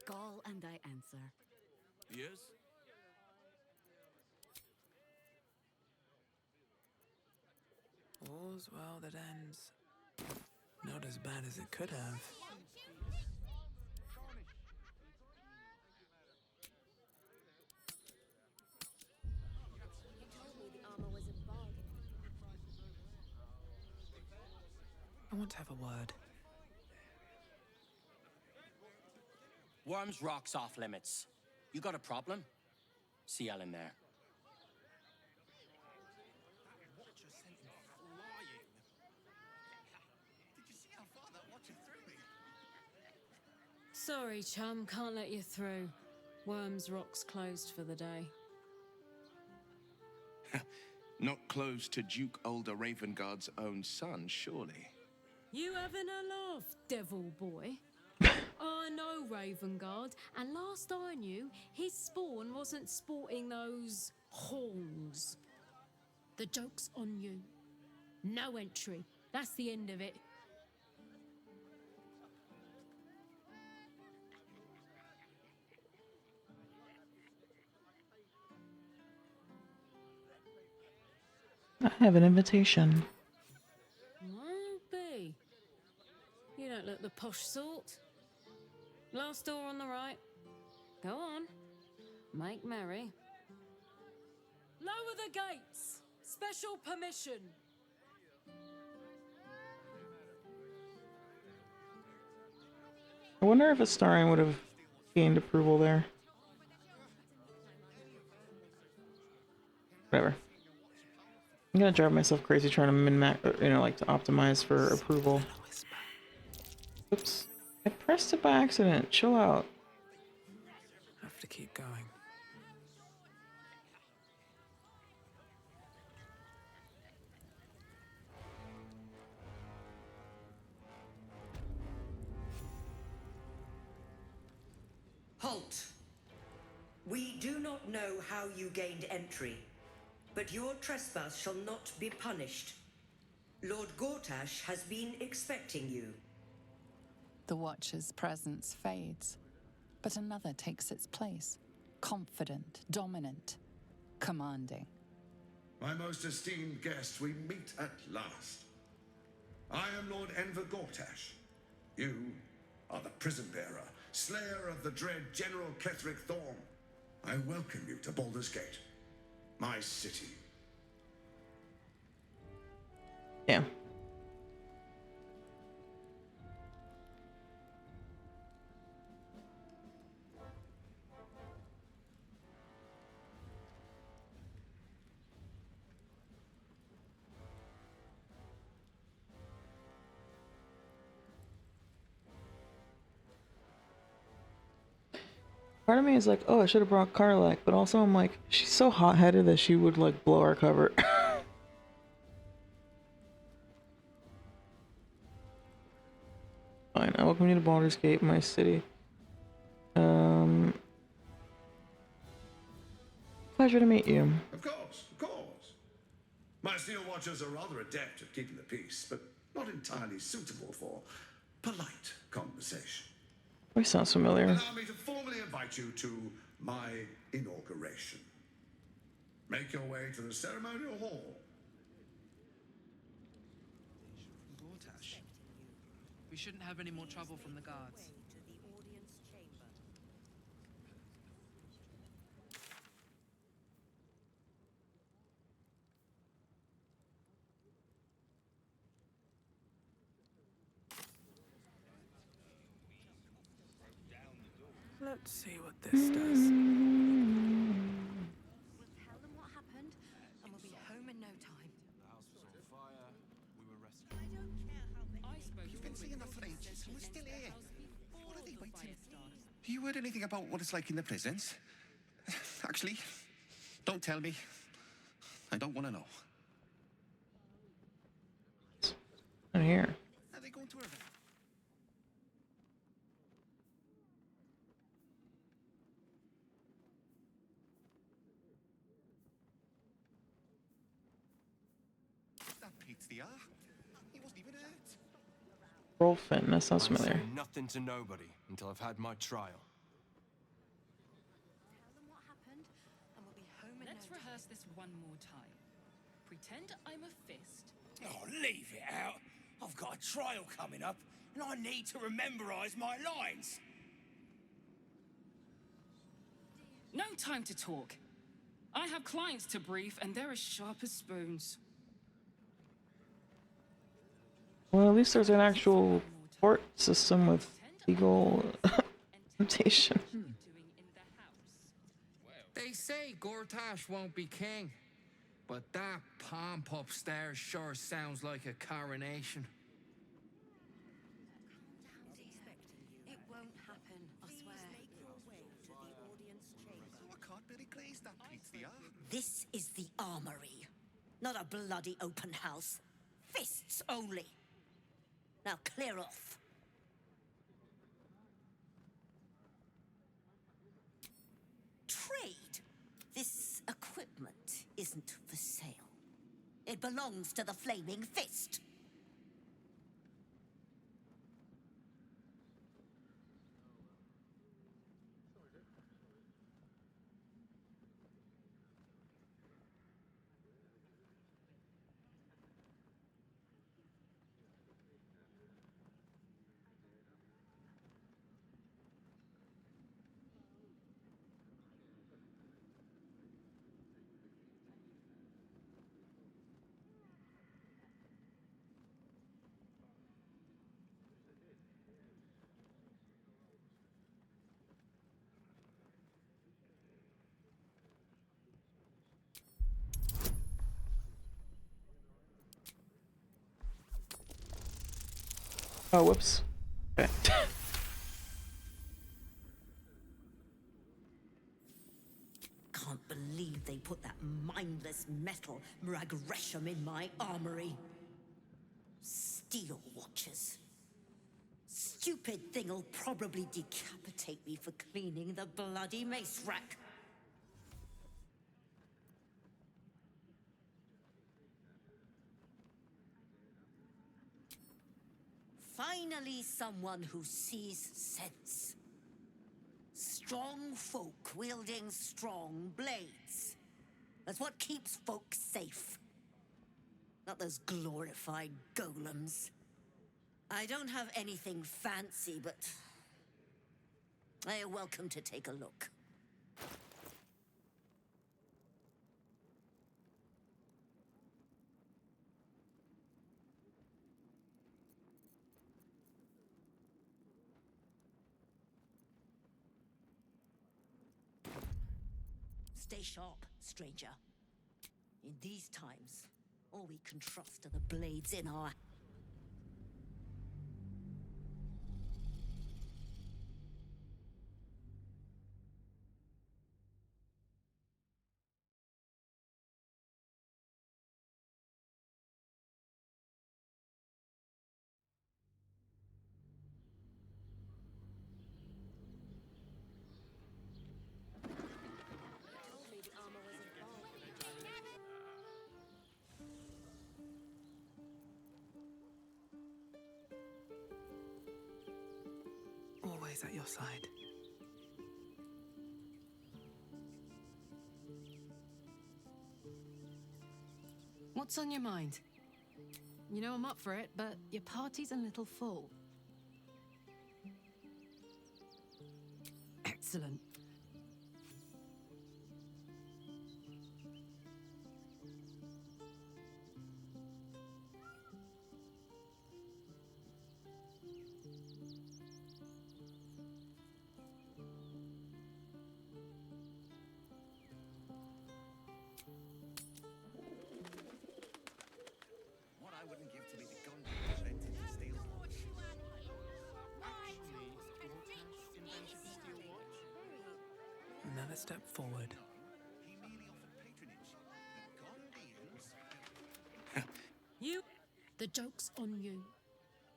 Call and I answer. Yes? All's well that ends. Not as bad as it could have. You told me the armor was a bargain. I want to have a word. Wyrm's rock's off limits. You got a problem? See Ellen there. Watcher sent him flying. Did you see how far that watcher threw me? Sorry, chum, can't let you through. Wyrm's Rock's closed for the day. Not close to Duke Older Ravengard's own son, surely. You having a laugh, devil boy? I know Ravengard, and last I knew, his spawn wasn't sporting those horns. The joke's on you. No entry. That's the end of it. I have an invitation. Might be. You don't look the posh sort. Last door on the right. Go on. Make merry. Lower the gates. Special permission. I wonder if a starring would have gained approval there. Whatever. I'm gonna drive myself crazy trying to min-max, like to optimize for approval. Oops. I pressed it by accident. Chill out. Have to keep going. Halt! We do not know how you gained entry, but your trespass shall not be punished. Lord Gortash has been expecting you. The Watcher's presence fades, but another takes its place. Confident, dominant, commanding. My most esteemed guest, we meet at last. I am Lord Enver Gortash. You are the prison bearer, slayer of the dread General Ketheric Thorn. I welcome you to Baldur's Gate, my city. Yeah. Part of me is like, oh, I should have brought Karlak, but also I'm like, she's so hot-headed that she would like blow our cover. Fine, I welcome you to Baldur's Gate, my city. Pleasure to meet you. Of course, of course. My steel watchers are rather adept at keeping the peace, but not entirely suitable for polite conversation. Voice sounds familiar. Allow me to formally invite you to my inauguration. Make your way to the ceremonial hall. Gortash. We shouldn't have any more trouble from the guards. Let's see what this does. We'll tell them what happened, and we'll be home in no time. The house was on fire. We were rescued. You've been seeing the flames, and we're still here. What are they waiting? Have you heard anything about what it's like in the prisons? Actually, don't tell me. I don't want to know. I'm here. Are they going to her? That beats the R. He wasn't even hurt. Rolfin, that sounds I'm familiar. saying nothing to nobody until I've had my trial. Tell them what happened, and we'll be home in Let's no time. rehearse this one more time. Pretend I'm a fist. Oh, leave it out. I've got a trial coming up, and I need to rememberize my lines. No time to talk. I have clients to brief, and they're as sharp as spoons. Well, at least there's an actual court system with legal notation. They say Gortash won't be king, but that pomp upstairs sure sounds like a coronation. It won't happen, I swear. This is the armory, not a bloody open house. Fists only. Now clear off. Trade. This equipment isn't for sale. It belongs to the Flaming Fist. Oh, whoops. Okay. Can't believe they put that mindless metal Mragresham in my armory. Steel watchers. Stupid thing'll probably decapitate me for cleaning the bloody mace rack. Finally, someone who sees sense. Strong folk wielding strong blades. That's what keeps folk safe. Not those glorified golems. I don't have anything fancy, but you're welcome to take a look. Stay sharp, stranger. In these times, all we can trust are the blades in our... always at your side. What's on your mind? You know I'm up for it, but your party's a little full. Excellent. What I wouldn't give to be the gun that invented the steel watch. Actually, Gortash invented the steel watch? Another step forward. He merely offered patronage. The Gondians... You? The joke's on you.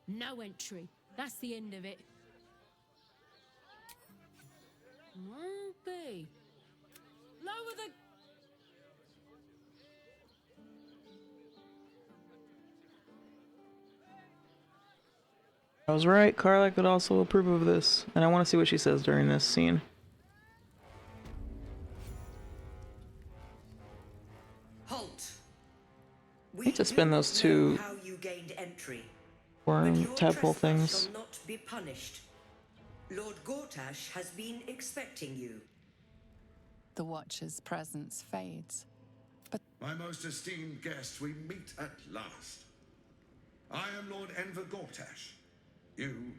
No entry. That's the end of it. Ruby. Lower the... I was right. Carla could also approve of this, and I want to see what she says during this scene. Halt. I need to spin those two How you gained entry. worm tadpole things. Shall not be punished. Lord Gortash has been expecting you. The Watcher's presence fades. My most esteemed guest, we meet at last. I am Lord Enver Gortash. You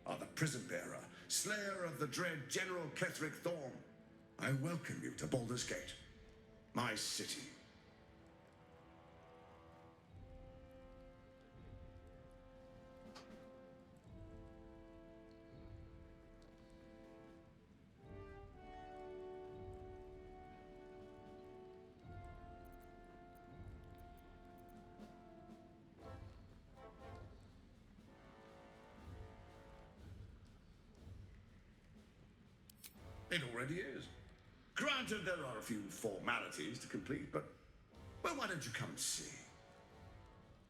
are the prison bearer, slayer of the dread General Ketheric Thorm. I welcome you to Baldur's Gate, my city. It already is. Granted, there are a few formalities to complete, but, well, why don't you come see?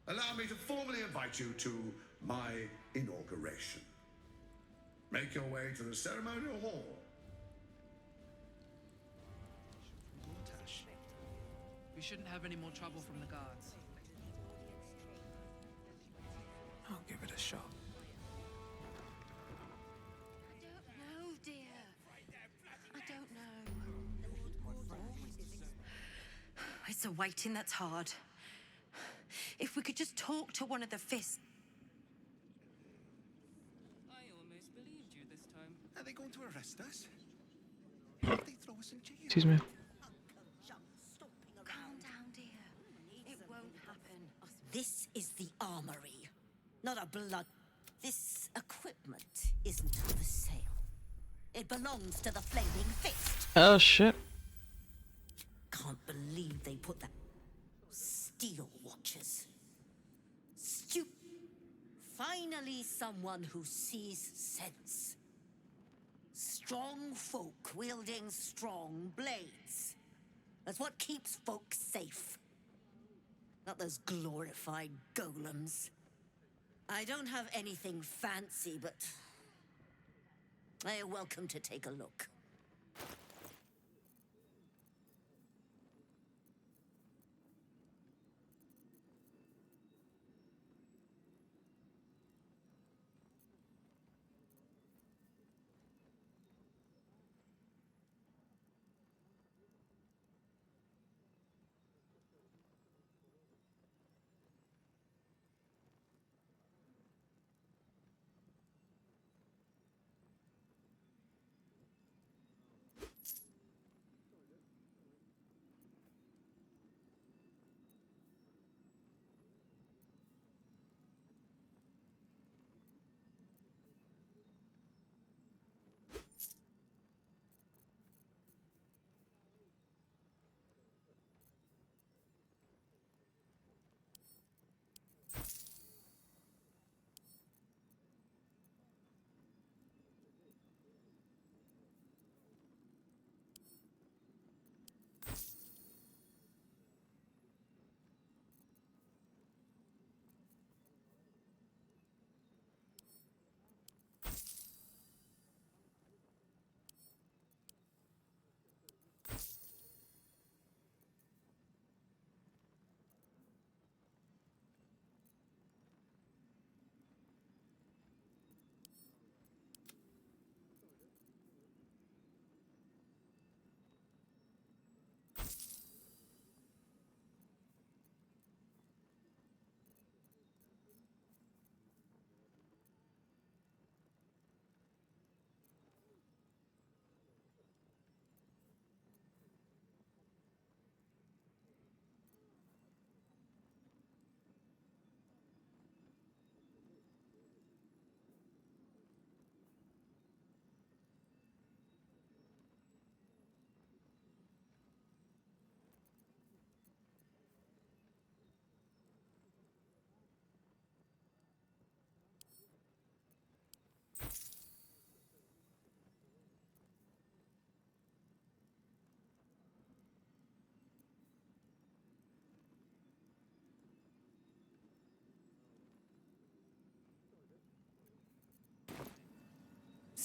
Allow me to formally invite you to my inauguration. Make your way to the ceremonial hall. Gortash. We shouldn't have any more trouble from the guards. I'll give it a shot. No, dear. I don't know. It's a waiting that's hard. If we could just talk to one of the fists. I almost believed you this time. Are they going to arrest us? Or they throw us in jail? Excuse me. Calm down, dear. It won't happen. This is the armory, not a blood. This equipment isn't for sale. It belongs to the Flaming Fist. Oh shit. Can't believe they put that. Steel Watchers. Finally, someone who sees sense. Strong folk wielding strong blades. That's what keeps folk safe. Not those glorified golems. I don't have anything fancy, but you're welcome to take a look.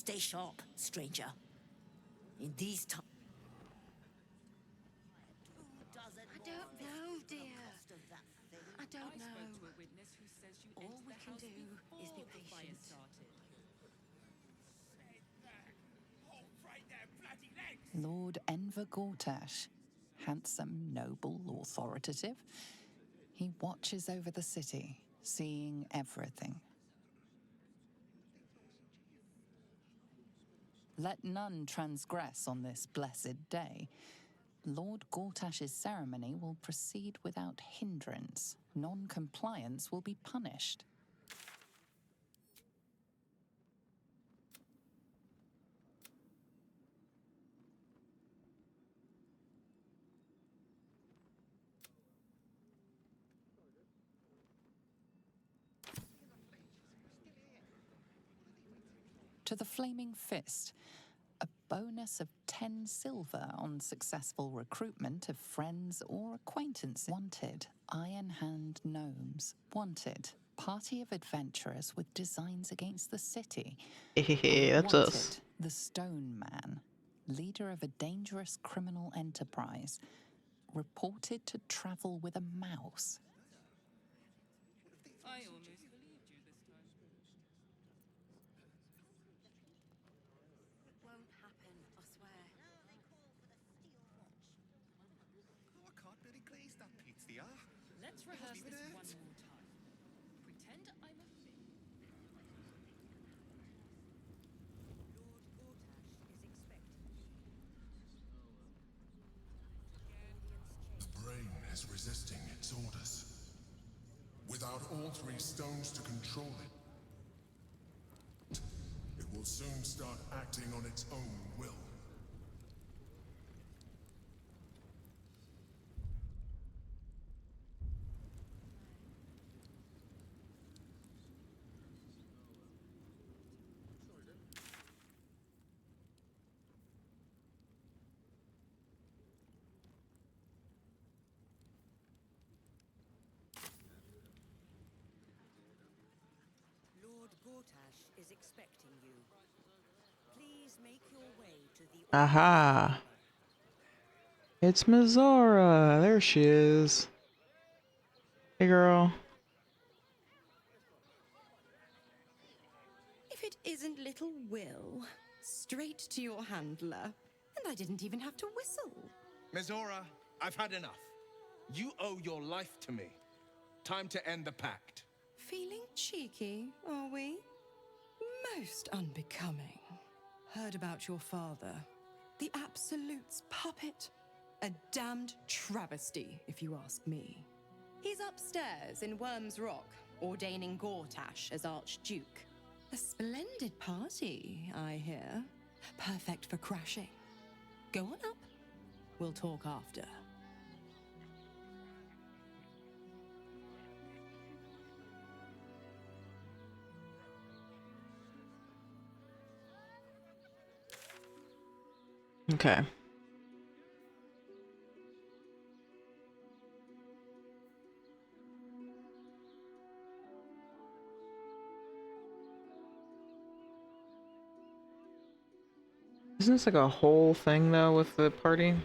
Stay sharp, stranger. In these times. I don't know, dear. I don't know. All we can do is be patient. Lord Enver Gortash, handsome, noble, authoritative. He watches over the city, seeing everything. Let none transgress on this blessed day. Lord Gortash's ceremony will proceed without hindrance. Non-compliance will be punished. To the Flaming Fist, a bonus of 10 silver on successful recruitment of friends or acquaintances. Wanted, Iron Hand Gnomes. Wanted, party of adventurers with designs against the city. That's Wanted, us. the Stone Man, leader of a dangerous criminal enterprise. Reported to travel with a mouse. I almost believed you this time. Won't happen, I swear. Oh, I can't really glaze that pizza. Let's rehearse this one more time. Pretend I'm a fish. Lord Gortash is expecting you. The brain is resisting its orders. Without all three stones to control it, it will soon start acting on its own will. Lord Gortash is expecting you. Please make your way to the Aha! It's Mizora! There she is. Hey girl. If it isn't little Will, straight to your handler. And I didn't even have to whistle. Mizora, I've had enough. You owe your life to me. Time to end the pact. Feeling cheeky, are we? Most unbecoming. Heard about your father. The Absolute's puppet. A damned travesty, if you ask me. He's upstairs in Wyrm's Rock, ordaining Gortash as Archduke. A splendid party, I hear. Perfect for crashing. Go on up. We'll talk after. Okay. Isn't this like a whole thing though with the party?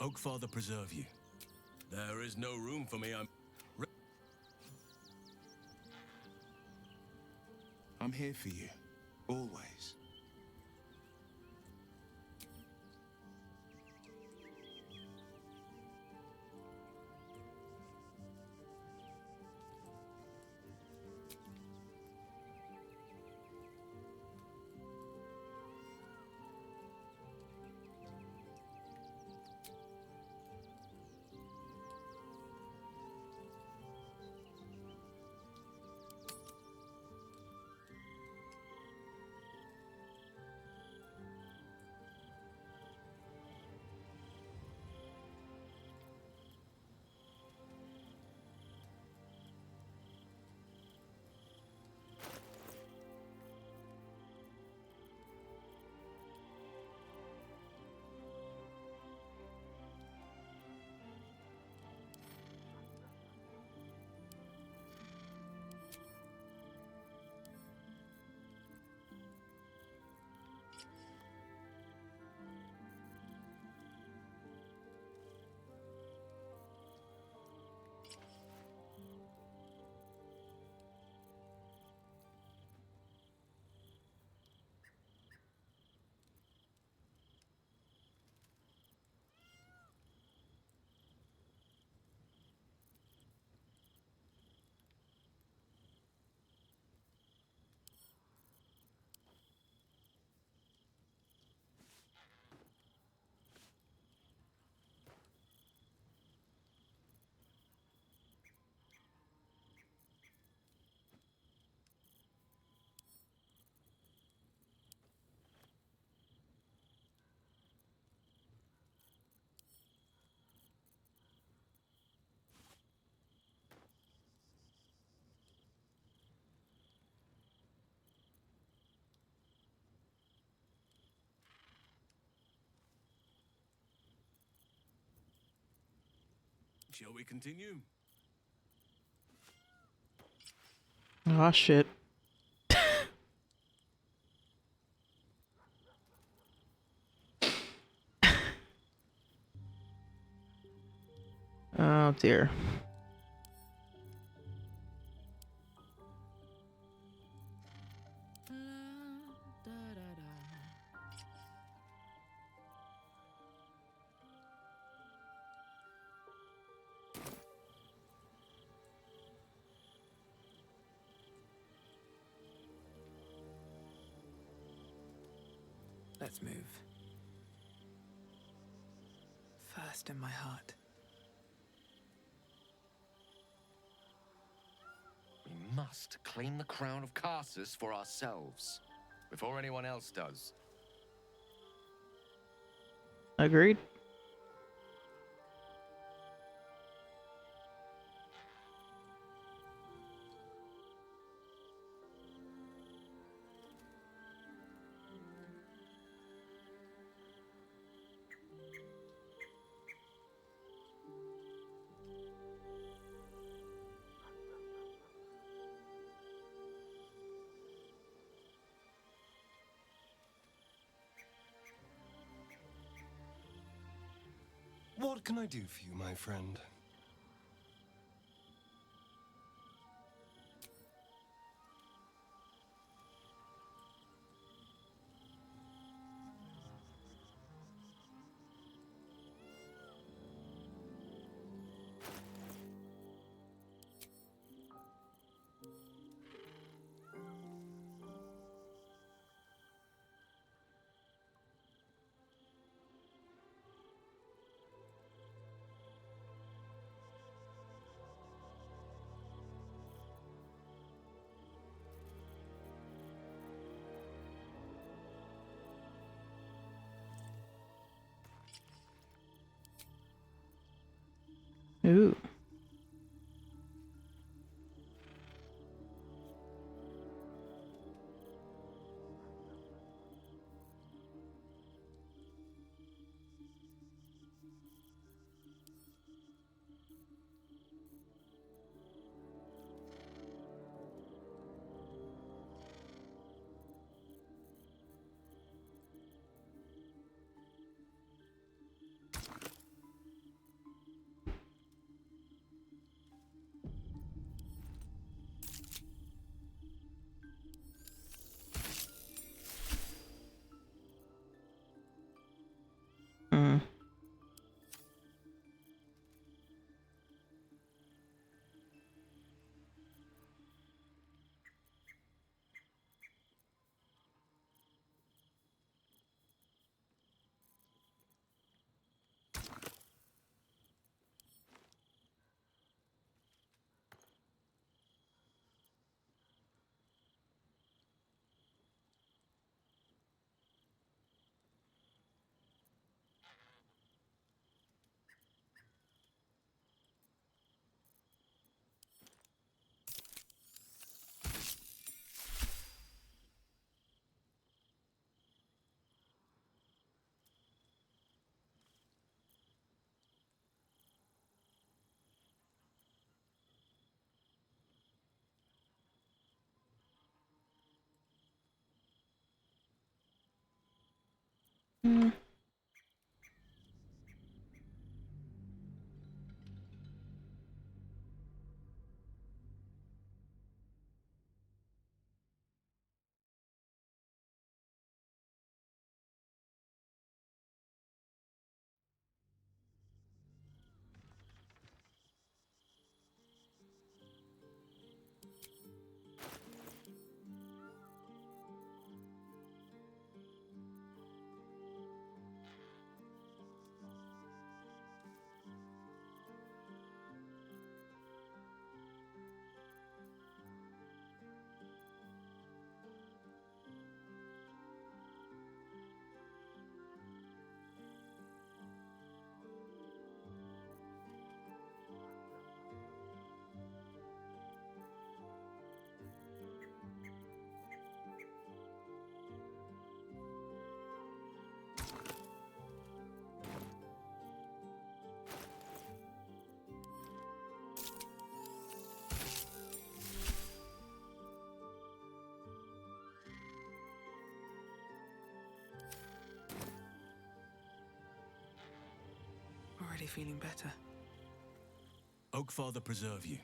Oakfather preserve you. There is no room for me. I'm here for you. Always. Shall we continue? Oh shit. Oh dear. Let's move. First in my heart. We must claim the crown of Carsus for ourselves, before anyone else does. Agreed. What can I do for you, my friend? Ooh. Mm. Mm. already feeling better. Oakfather preserve you.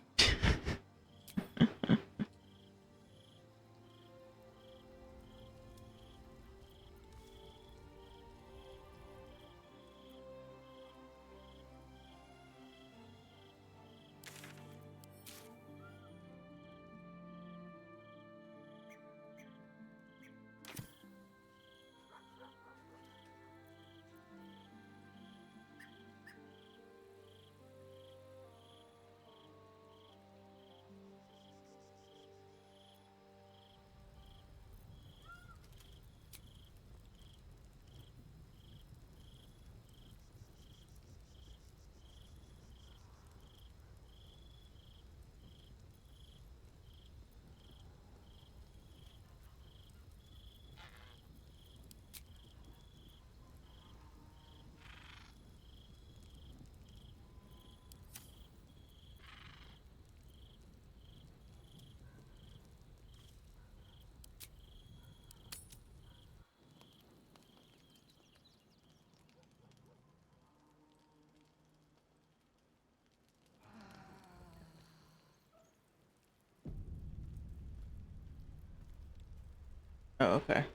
Oh, okay.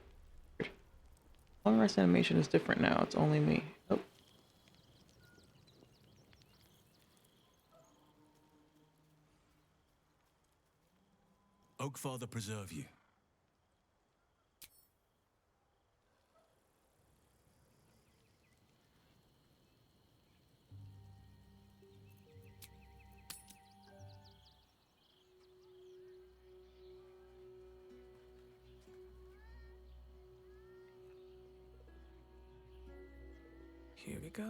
Long rest animation is different now. It's only me. Oh. Oakfather preserve you. Here we go.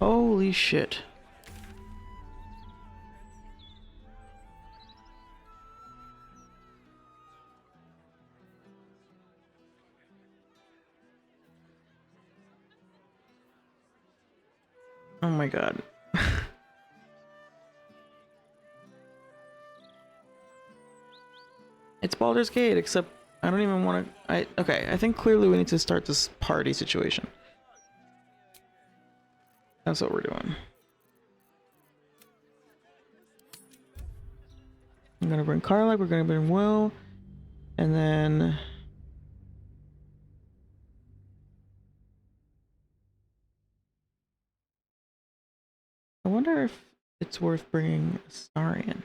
Holy shit. Oh my god. It's Baldur's Gate, except I don't even want to. Okay, I think clearly we need to start this party situation. That's what we're doing. I'm gonna bring Carla, we're gonna bring Will, and then I wonder if it's worth bringing Astarion.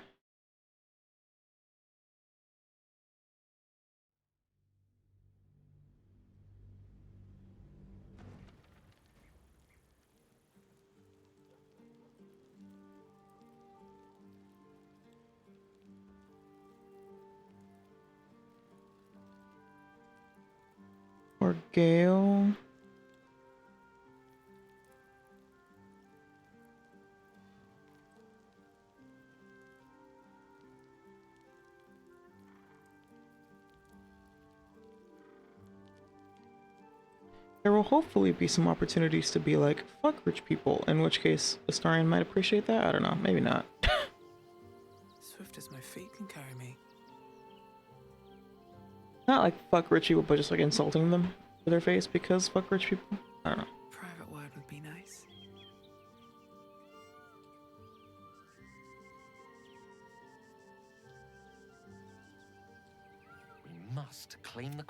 Or Gale. There will hopefully be some opportunities to be like, fuck rich people, in which case Astarion might appreciate that. I don't know, maybe not. Swift as my feet can carry me. Not like fuck rich people, but just like insulting them to their face because fuck rich people. I don't know. Private word would be nice. must claim the...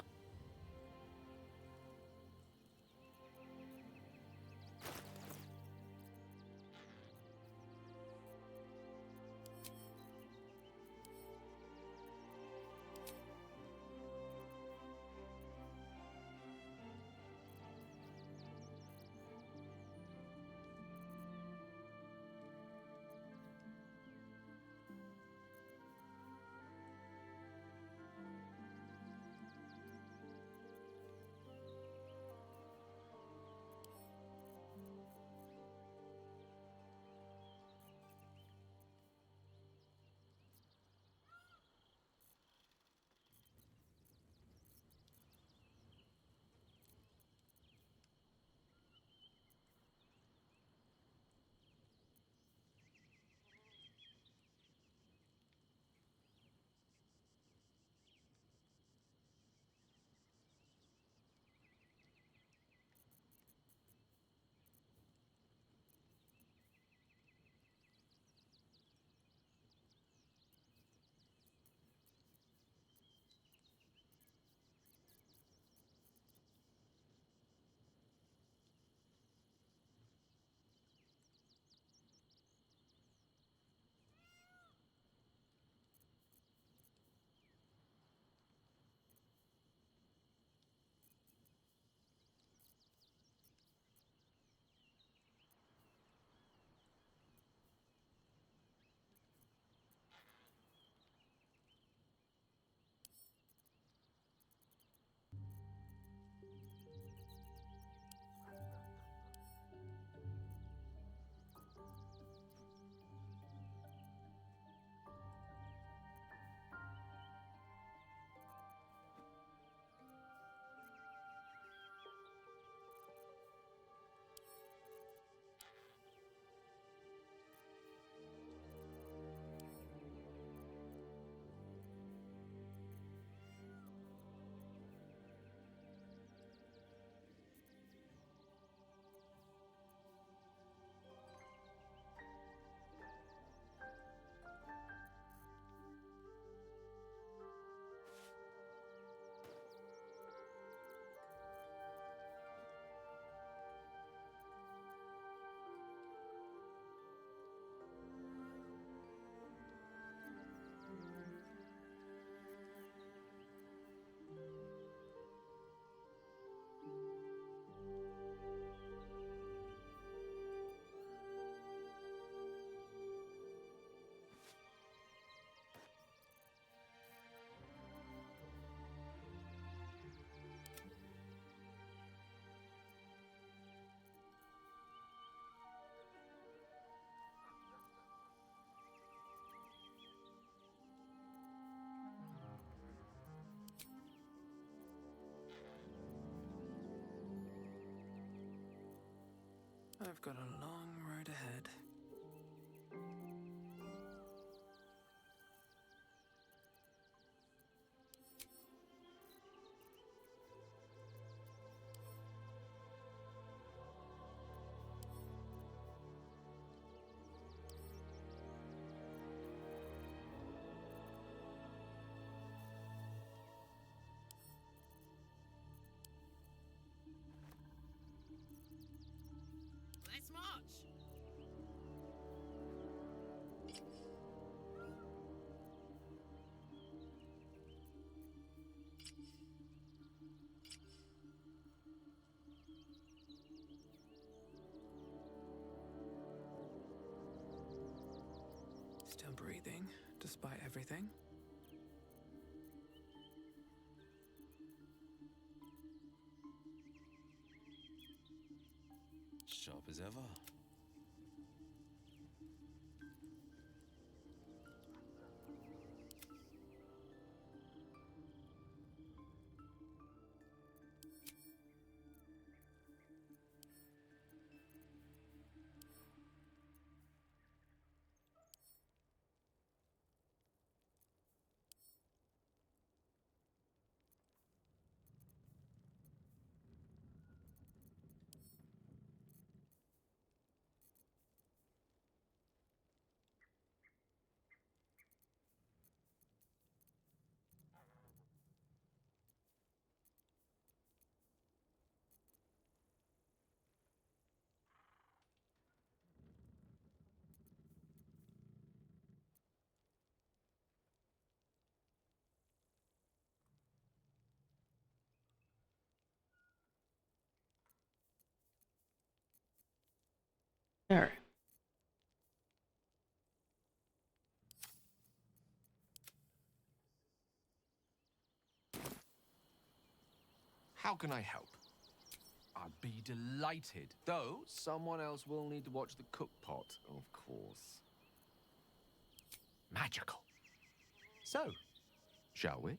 I've got a long road ahead. Let's march! Still breathing, despite everything. Sharp as ever. Alright. How can I help? I'd be delighted. Though, someone else will need to watch the cook pot, of course. Magical. So, shall we?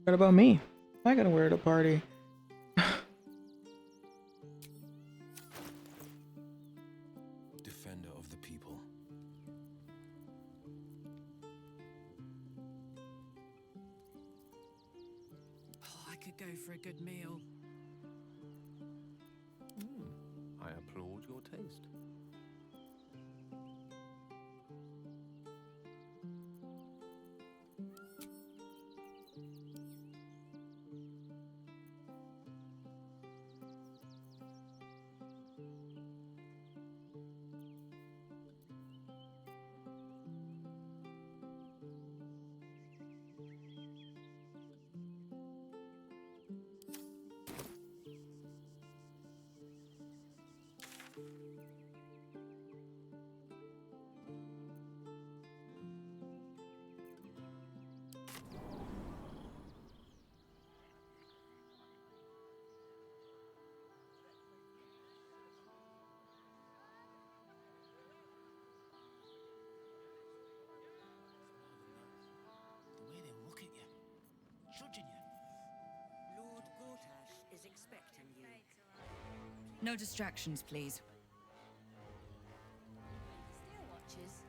What about me? I gotta wear it at a party. Defender of the people. Oh, I could go for a good meal. I applaud your taste. The way they look at you, judging you. Lord Gortash is expecting you. No distractions, please. Still watches.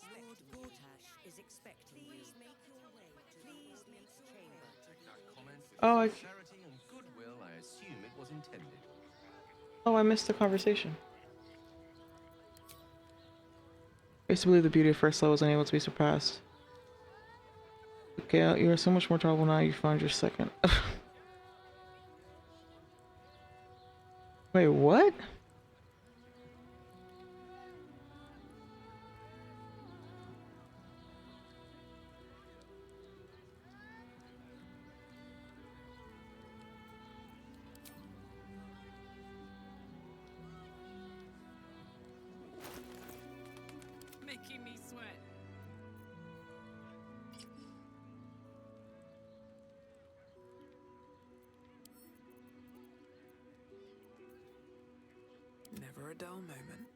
Lord Gortash is expecting you. Please make your way to the audience chamber. That comment with Oh, sincerity and goodwill, I assume it was intended. Oh, I missed the conversation. I used to believe the beauty of first love was unable to be surpassed. Okay, you are so much more trouble now. You found your second. Wait, what? Making me sweat. Never a dull moment.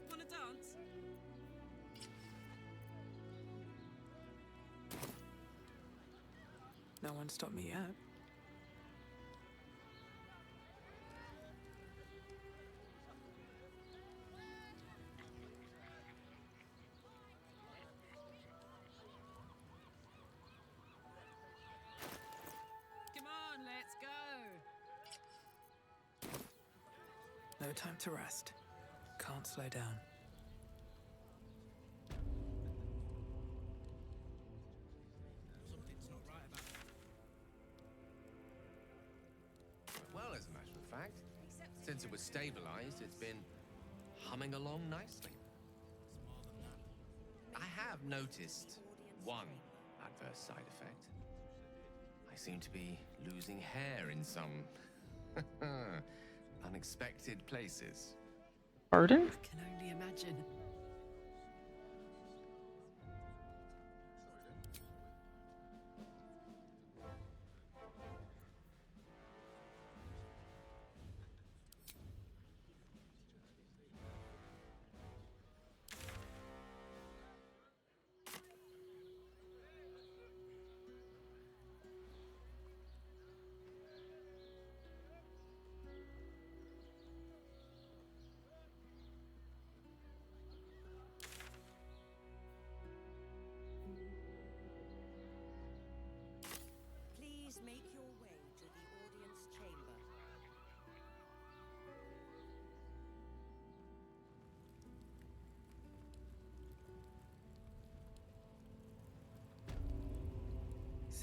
Wanna dance? No one stopped me yet. Come on, let's go. No time to rest. Can't slow down. Something's not right about Well, as a matter of fact, since it was stabilized, it's been humming along nicely. I have noticed one adverse side effect. I seem to be losing hair in some unexpected places. Pardon? I can only imagine.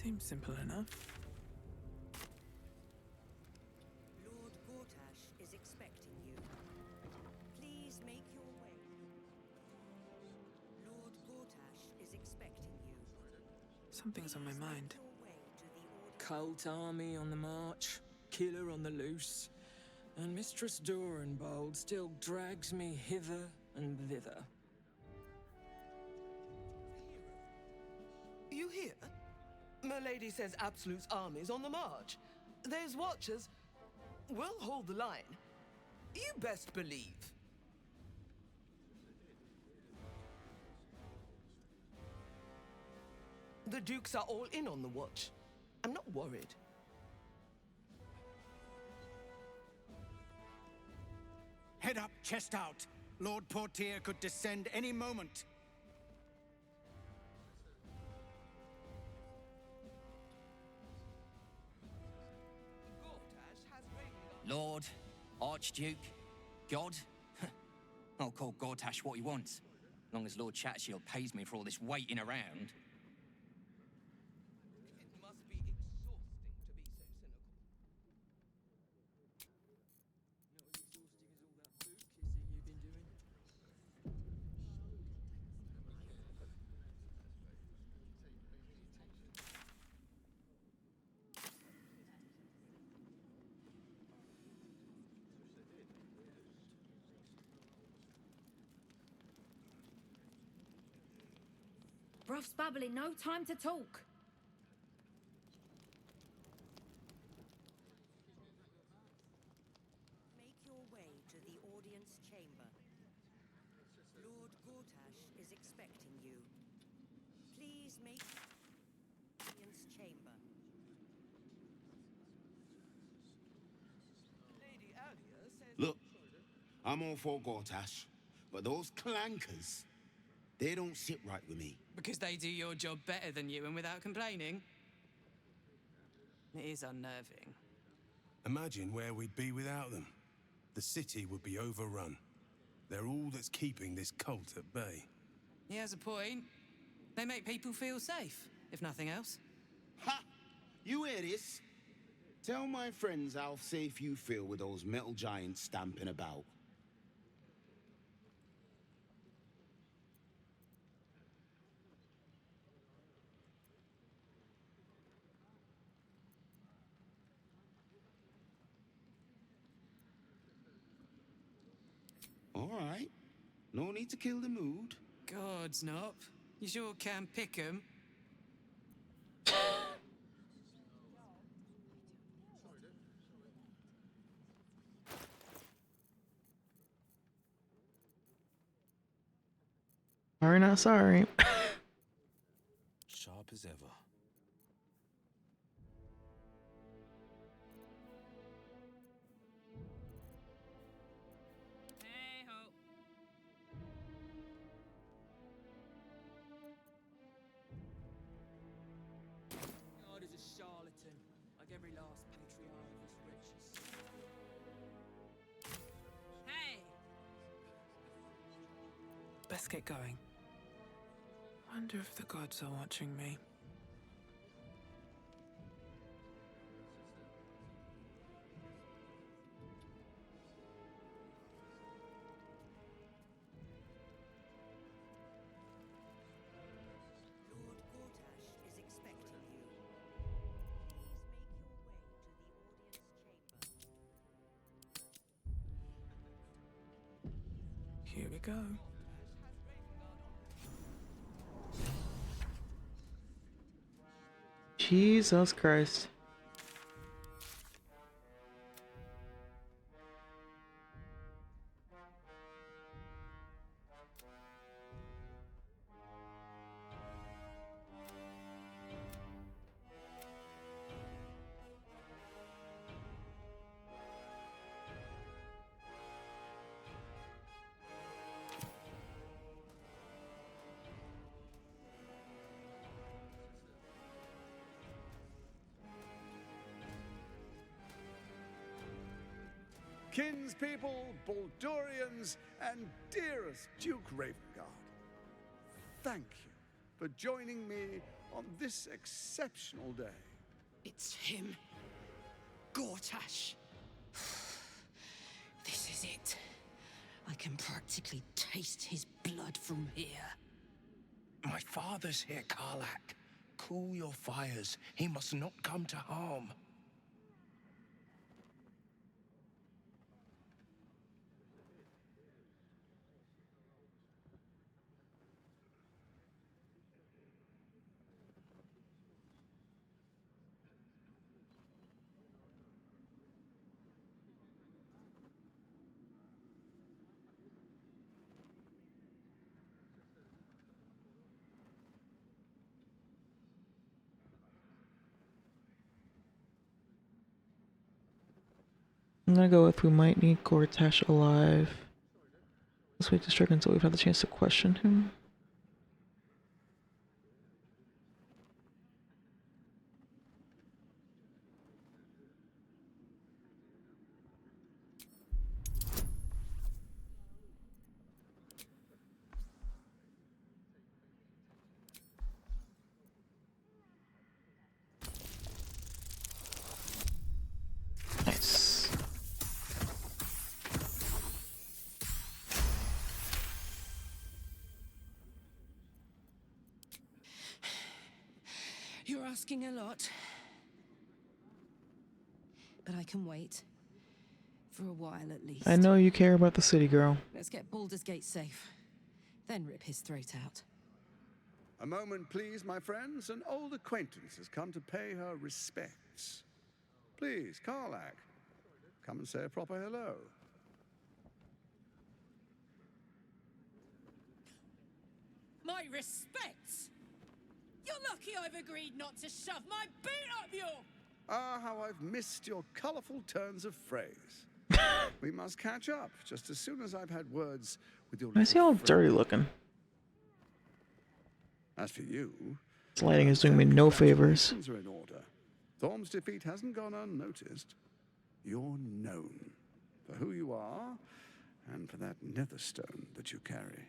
Seems simple enough. Lord Gortash is expecting you. Please make your way. Lord Gortash is expecting you. Something's on my mind. Cult army on the march, killer on the loose, and Mistress Dorenbold still drags me hither and thither. You hear? Milady says Absolute's army's on the march. Those watchers will hold the line. You best believe. The Dukes are all in on the watch. I'm not worried. Head up, chest out. Lord Portier could descend any moment. Lord, Archduke, God. I'll call Gortash what he wants. As long as Lord Chatshield pays me for all this waiting around. Bruff's babbling, no time to talk. Make your way to the audience chamber. Lord Gortash is expecting you. Please make audience chamber. Lady Alia says... Look, I'm all for Gortash, but those clankers, they don't sit right with me. Because they do your job better than you and without complaining? It is unnerving. Imagine where we'd be without them. The city would be overrun. They're all that's keeping this cult at bay. He has a point. They make people feel safe, if nothing else. Ha! You hear this? Tell my friends how safe you feel with those metal giants stamping about. All right. No need to kill the mood. Gods, Nop. You sure can pick 'em. Sorry, not sorry. Sharp as ever. Hey ho. God is a charlatan, like every last patriarch of his riches. Hey! Best get going. Wonder if the gods are watching me. Lord Gortash is expecting you. Please make your way to the audience chamber. Here we go. Jesus Christ. Kinspeople, Baldurians, and dearest Duke Ravengard, thank you for joining me on this exceptional day. It's him. Gortash. This is it. I can practically taste his blood from here. My father's here, Karlak. Cool your fires. He must not come to harm. I'm gonna go with we might need Gortash alive. Let's wait to strike until we've had the chance to question him. Nice. You're asking a lot. But I can wait. For a while at least. I know you care about the city, girl. Let's get Baldur's Gate safe. Then rip his throat out. A moment, please, my friends. An old acquaintance has come to pay her respects. Please, Karlak, come and say a proper hello. My respects! You're lucky I've agreed not to shove my boot up your... Ah, how I've missed your colourful turns of phrase. We must catch up just as soon as I've had words with your... Why is he all dirty looking? As for you... This lighting is doing me no favors. Are in order. Thorm's defeat hasn't gone unnoticed. You're known for who you are and for that netherstone that you carry.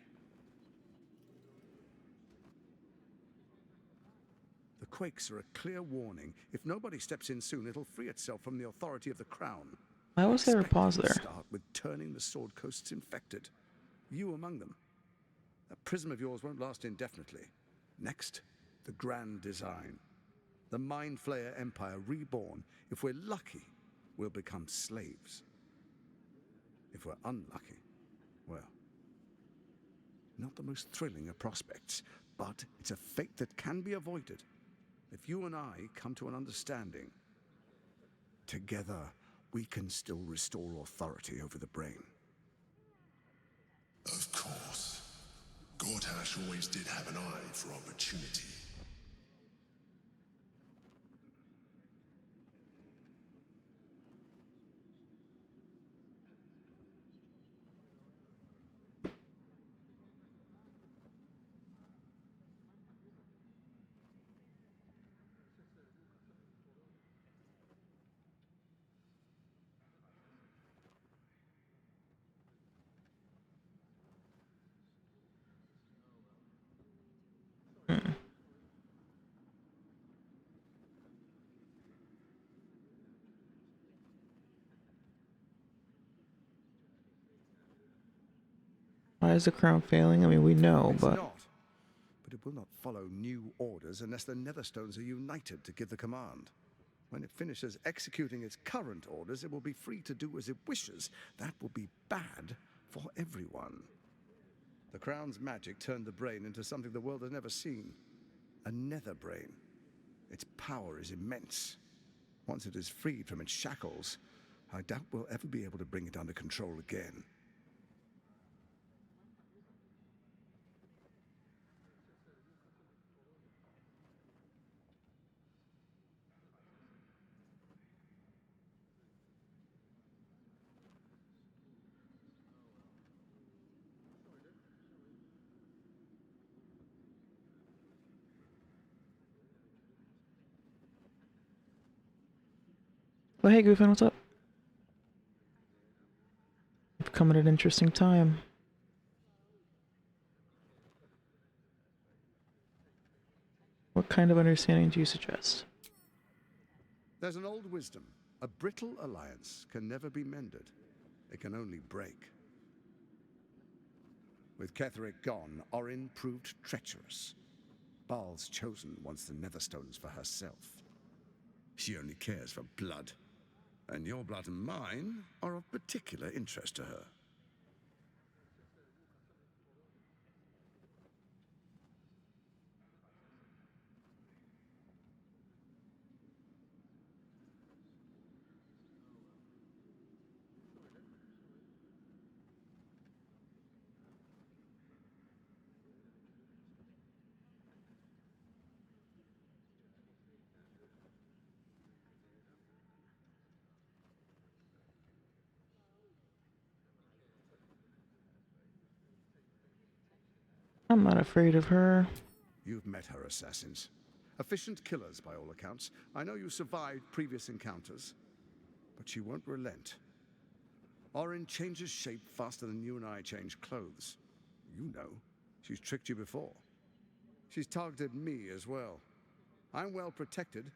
The quakes are a clear warning. If nobody steps in soon, it'll free itself from the authority of the crown. Why was there a pause there? Start with turning the Sword Coasts infected. You among them. That prism of yours won't last indefinitely. Next, the grand design. The Mind Flayer Empire reborn. If we're lucky, we'll become slaves. If we're unlucky, well, not the most thrilling of prospects, but it's a fate that can be avoided. If you and I come to an understanding, together we can still restore authority over the brain. Of course. Gortash always did have an eye for opportunity. Why is the crown failing? I mean, we know, It's but... not. But it will not follow new orders unless the Netherstones are united to give the command. When it finishes executing its current orders, it will be free to do as it wishes. That will be bad for everyone. The crown's magic turned the brain into something the world has never seen. A nether brain. Its power is immense. Once it is freed from its shackles, I doubt we'll ever be able to bring it under control again. Well, hey, Griffin, what's up? We've come at an interesting time. What kind of understanding do you suggest? There's an old wisdom. A brittle alliance can never be mended. It can only break. With Ketheric gone, Orin proved treacherous. Baal's chosen wants the Netherstones for herself. She only cares for blood. And your blood and mine are of particular interest to her. I'm not afraid of her. You've met her assassins. Efficient killers, by all accounts. I know you survived previous encounters, but she won't relent. Orin changes shape faster than you and I change clothes. You know, she's tricked you before. She's targeted me as well. I'm well protected,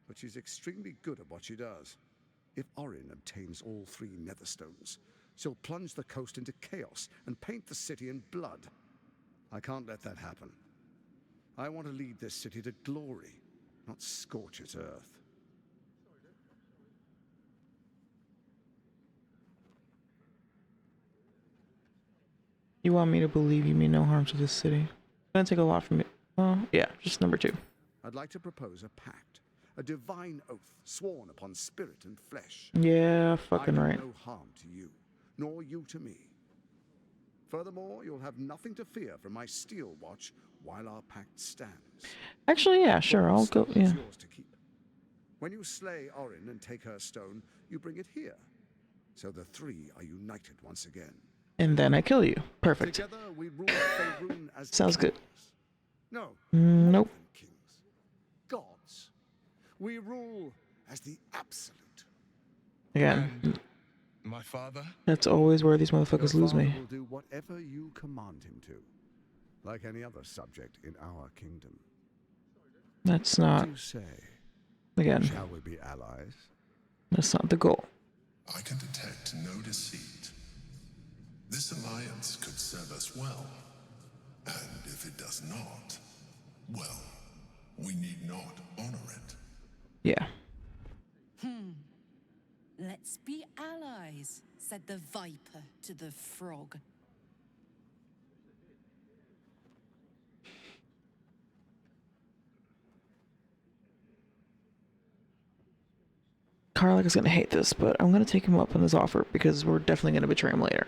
but she's extremely good at what she does. If Orin obtains all 3 Netherstones, she'll plunge the coast into chaos and paint the city in blood. I can't let that happen. I want to lead this city to glory, not scorch its earth. You want me to believe you mean no harm to this city? It's gonna take a lot from it. Well, yeah, just number 2. I'd like to propose a pact, a divine oath sworn upon spirit and flesh. Yeah, fucking I right. do no harm to you, nor you to me. Furthermore, you'll have nothing to fear from my steel watch while our pact stands. Actually, yeah, sure, I'll go, yeah. It's yours to keep. When you slay Orin and take her stone, you bring it here. So the 3 are united once again. And then I kill you. Perfect. Together we rule Faerun as Sounds good. kings. No. Nope. Kings. Gods. We rule as the absolute. Again. My father? That's always where these motherfuckers Your lose father me. will do whatever you command him to, like any other subject in our kingdom. That's What not. do you say? Again. Shall we be allies? That's not the goal. I can detect no deceit. This alliance could serve us well. And if it does not, well, we need not honor it. Yeah. Let's be allies, said the viper to the frog. Karlach is gonna hate this, but I'm gonna take him up on his offer because we're definitely gonna betray him later.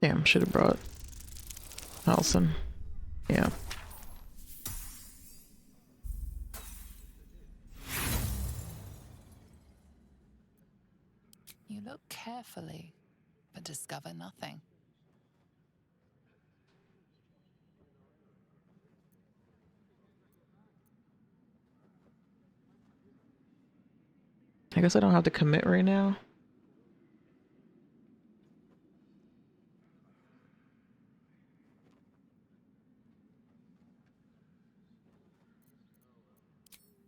Damn, should have brought Allison. Yeah. You look carefully, but discover nothing. I guess I don't have to commit right now.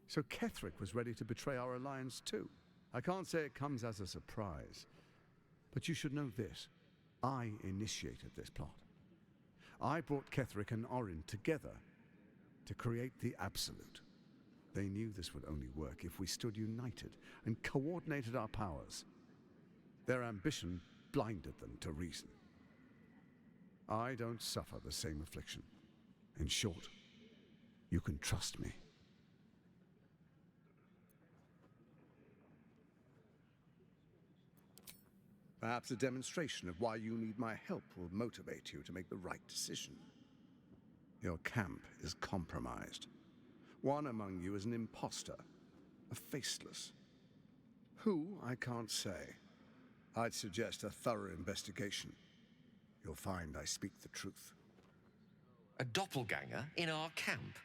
So Ketheric was ready to betray our alliance too. I can't say it comes as a surprise, but you should know this. I initiated this plot. I brought Ketheric and Orin together to create the Absolute. They knew this would only work if we stood united and coordinated our powers. Their ambition blinded them to reason. I don't suffer the same affliction. In short, you can trust me. Perhaps a demonstration of why you need my help will motivate you to make the right decision. Your camp is compromised. One among you is an imposter, a faceless. Who, I can't say. I'd suggest a thorough investigation. You'll find I speak the truth. A doppelganger in our camp?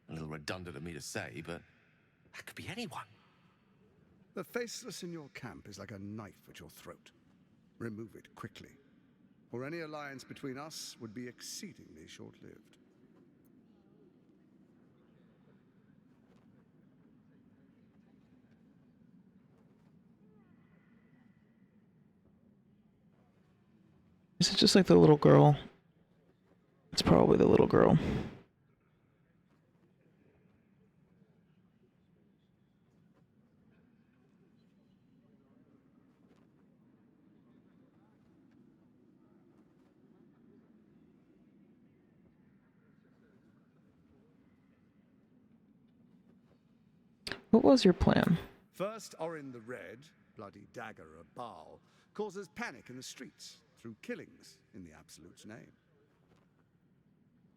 A little redundant of me to say, but that could be anyone. The faceless in your camp is like a knife at your throat. Remove it quickly, or any alliance between us would be exceedingly short-lived. Is it just like the little girl? It's probably the little girl. What was your plan? First, Orin the Red, bloody dagger of Baal, causes panic in the streets through killings in the Absolute's name.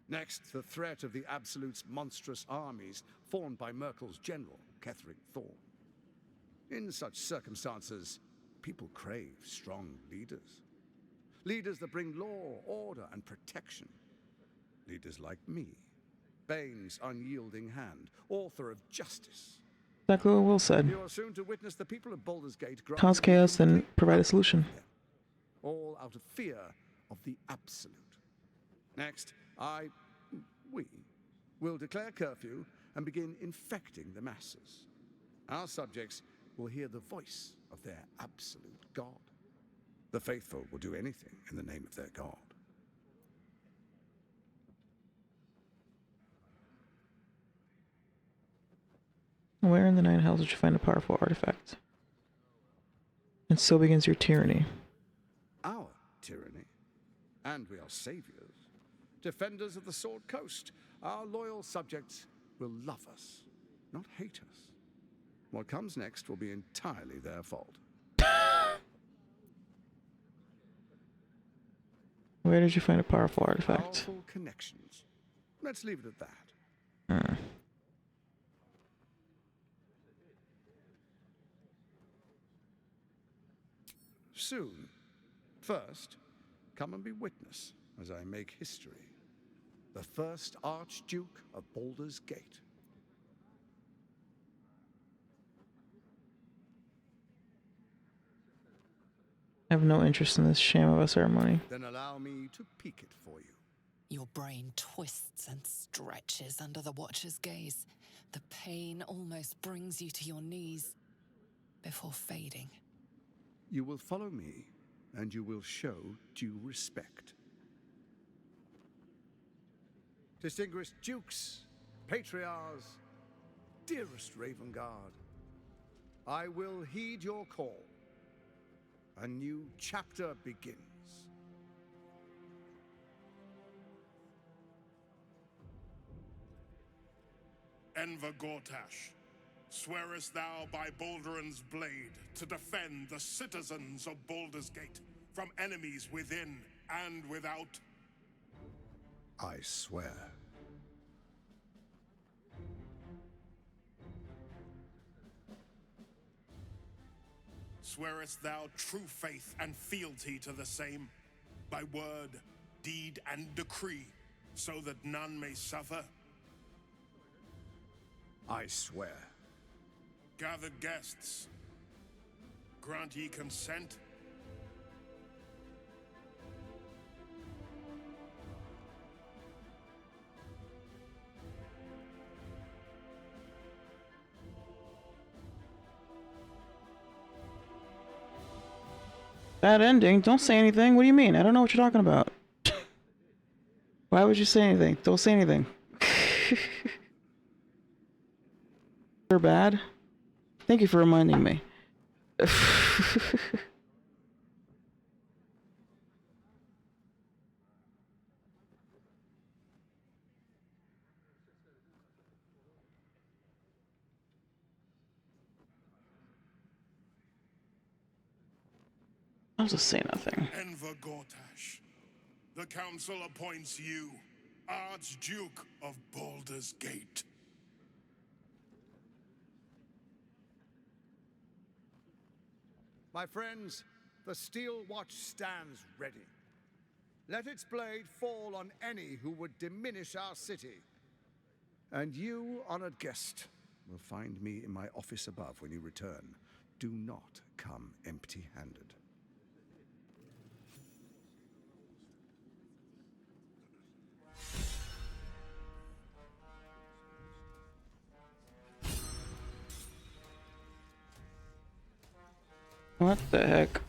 Next, the threat of the Absolute's monstrous armies formed by Merkel's general, Ketheric Thorn. In such circumstances, people crave strong leaders. Leaders that bring law, order, and protection. Leaders like me, Bane's unyielding hand, author of justice. Exactly what Will said. You are soon to witness the people of Baldur's Gate Cause chaos, then provide a solution. all out of fear of the Absolute. Next, we will declare curfew and begin infecting the masses. Our subjects will hear the voice of their absolute God. The faithful will do anything in the name of their God. Where in the Nine Hells did you find a powerful artifact? And so begins your tyranny. Our tyranny. And we are saviors. Defenders of the Sword Coast. Our loyal subjects will love us, not hate us. What comes next will be entirely their fault. Where did you find a powerful artifact? Powerful connections. Let's leave it at that. Soon. First, come and be witness as I make history. The first Archduke of Baldur's Gate. I have no interest in this sham of a ceremony. Then allow me to peek it for you. Your brain twists and stretches under the Watcher's gaze. The pain almost brings you to your knees before fading. You will follow me, and you will show due respect. Distinguished dukes, patriarchs, dearest Raven Guard, I will heed your call. A new chapter begins. Enver Gortash, swearest thou by Balduran's blade to defend the citizens of Baldur's Gate from enemies within and without? I swear. Swearest thou true faith and fealty to the same, by word, deed, and decree, so that none may suffer? I swear. Gathered guests, grant ye consent? Bad ending? Don't say anything. What do you mean? I don't know what you're talking about. Why would you say anything? Don't say anything. They're bad? Thank you for reminding me. I'll just say nothing. Enver Gortash, the council appoints you Archduke of Baldur's Gate. My friends, the steel watch stands ready. Let its blade fall on any who would diminish our city. And you, honored guest, will find me in my office above when you return. Do not come empty-handed. What the heck?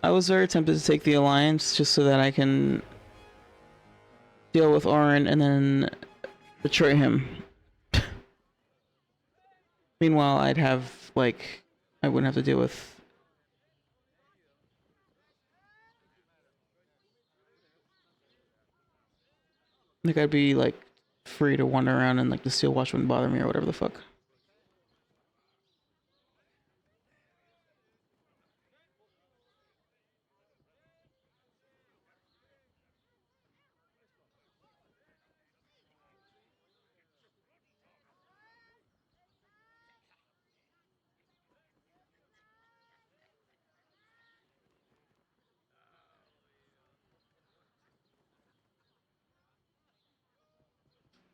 I was very tempted to take the Alliance just so that I can deal with Orin and then betray him. Meanwhile, I'd have, like, I wouldn't have to deal with... Like, I'd be, like, free to wander around and, like, the Steel Watch wouldn't bother me or whatever the fuck.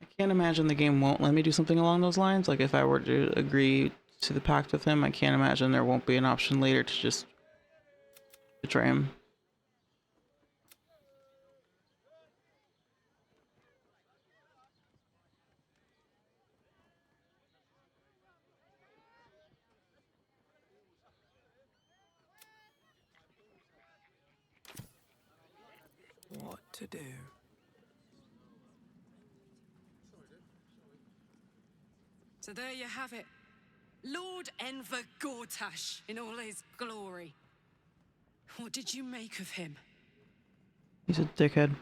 I can't imagine the game won't let me do something along those lines. Like, if I were to agree to the pact with him, I can't imagine there won't be an option later to just betray him. What to do? So there you have it. Lord Enver Gortash in all his glory. What did you make of him? He's a dickhead.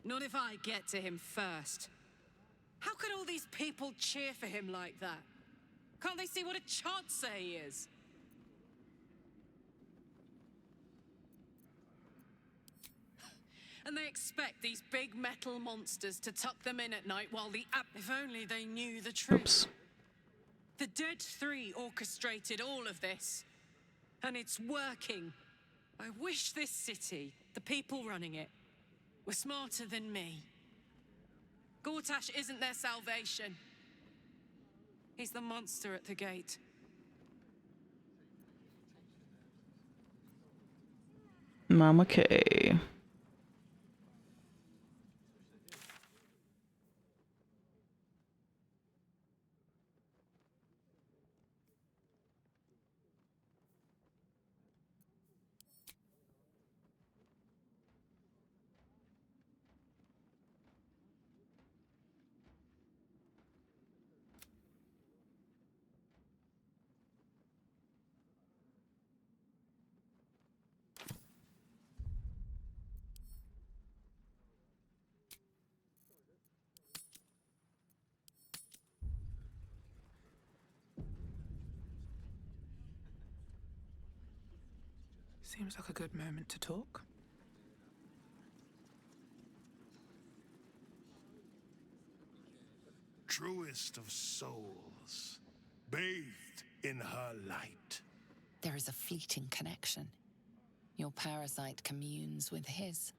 Not if I get to him first. How could all these people cheer for him like that? Can't they see what a chancer he is? And they expect these big metal monsters to tuck them in at night while the if only they knew the truth. Oops. The Dead Three orchestrated all of this. And it's working. I wish this city, the people running it, were smarter than me. Gortash isn't their salvation. He's the monster at the gate. Mama K. Seems like a good moment to talk. Truest of souls, bathed in her light. There is a fleeting connection. Your parasite communes with his,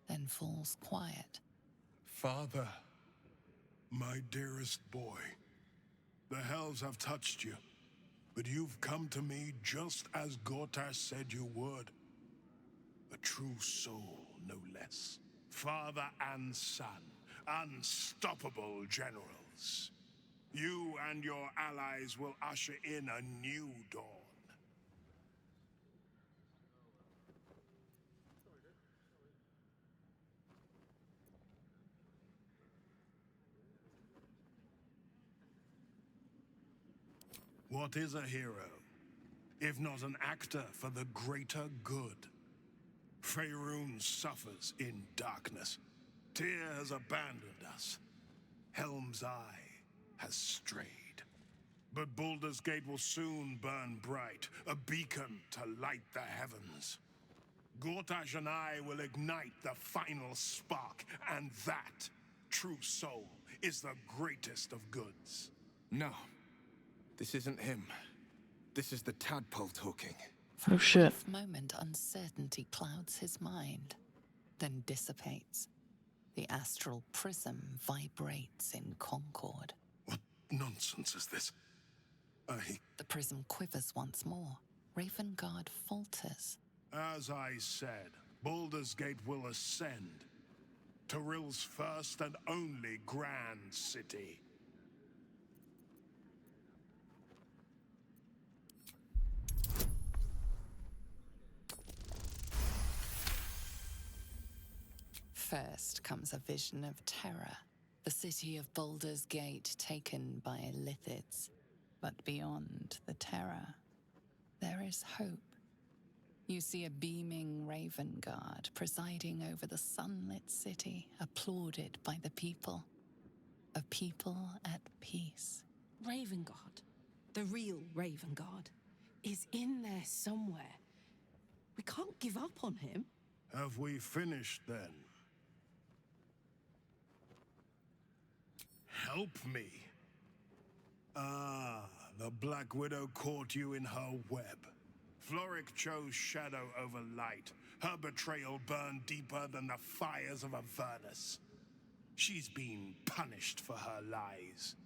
then falls quiet. Father, my dearest boy, the hells have touched you, but you've come to me just as Gortash said you would. A true soul, no less. Father and son, unstoppable generals. You and your allies will usher in a new dawn. What is a hero, if not an actor for the greater good? Faerun suffers in darkness. Tyr has abandoned us. Helm's Eye has strayed. But Baldur's Gate will soon burn bright, a beacon to light the heavens. Gortash and I will ignite the final spark, and that, true soul, is the greatest of goods. No. This isn't him. This is the tadpole talking. For Oh, shit. a brief moment, uncertainty clouds his mind, then dissipates. The astral prism vibrates in concord. What nonsense is this? The prism quivers once more. Ravengard falters. As I said, Baldur's Gate will ascend. Tyrill's first and only grand city. First comes a vision of terror. The city of Baldur's Gate taken by Lithids. But beyond the terror, there is hope. You see a beaming Ravengard presiding over the sunlit city, applauded by the people. A people at peace. Ravengard, the real Ravengard, is in there somewhere. We can't give up on him. Have we finished then? Help me. Ah, the Black Widow caught you in her web. Floric chose shadow over light. Her betrayal burned deeper than the fires of Avernus. She's been punished for her lies.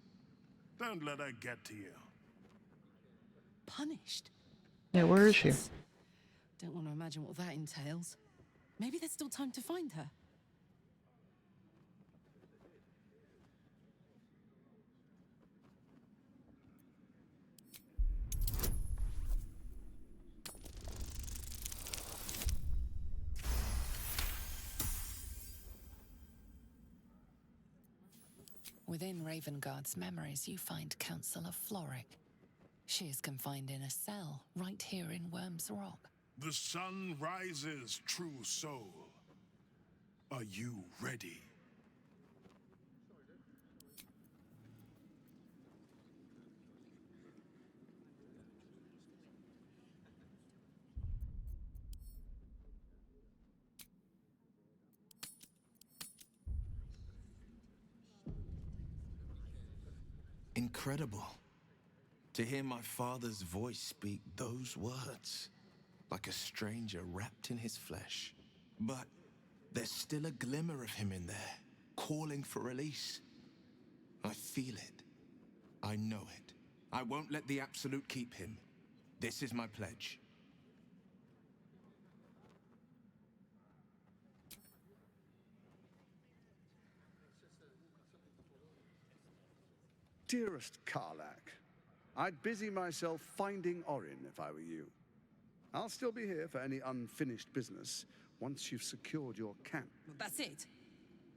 Don't let her get to you. Punished? Yeah, where is she? Don't want to imagine what that entails. Maybe there's still time to find her. Within Ravengard's memories, you find Councillor Floric. She is confined in a cell right here in Wyrm's Rock. The sun rises, true soul. Are you ready? Incredible. To hear my father's voice speak those words, like a stranger wrapped in his flesh. But there's still a glimmer of him in there, calling for release. I feel it. I know it. I won't let the Absolute keep him. This is my pledge. Dearest Karlach, I'd busy myself finding Orin if I were you. I'll still be here for any unfinished business once you've secured your camp. That's it?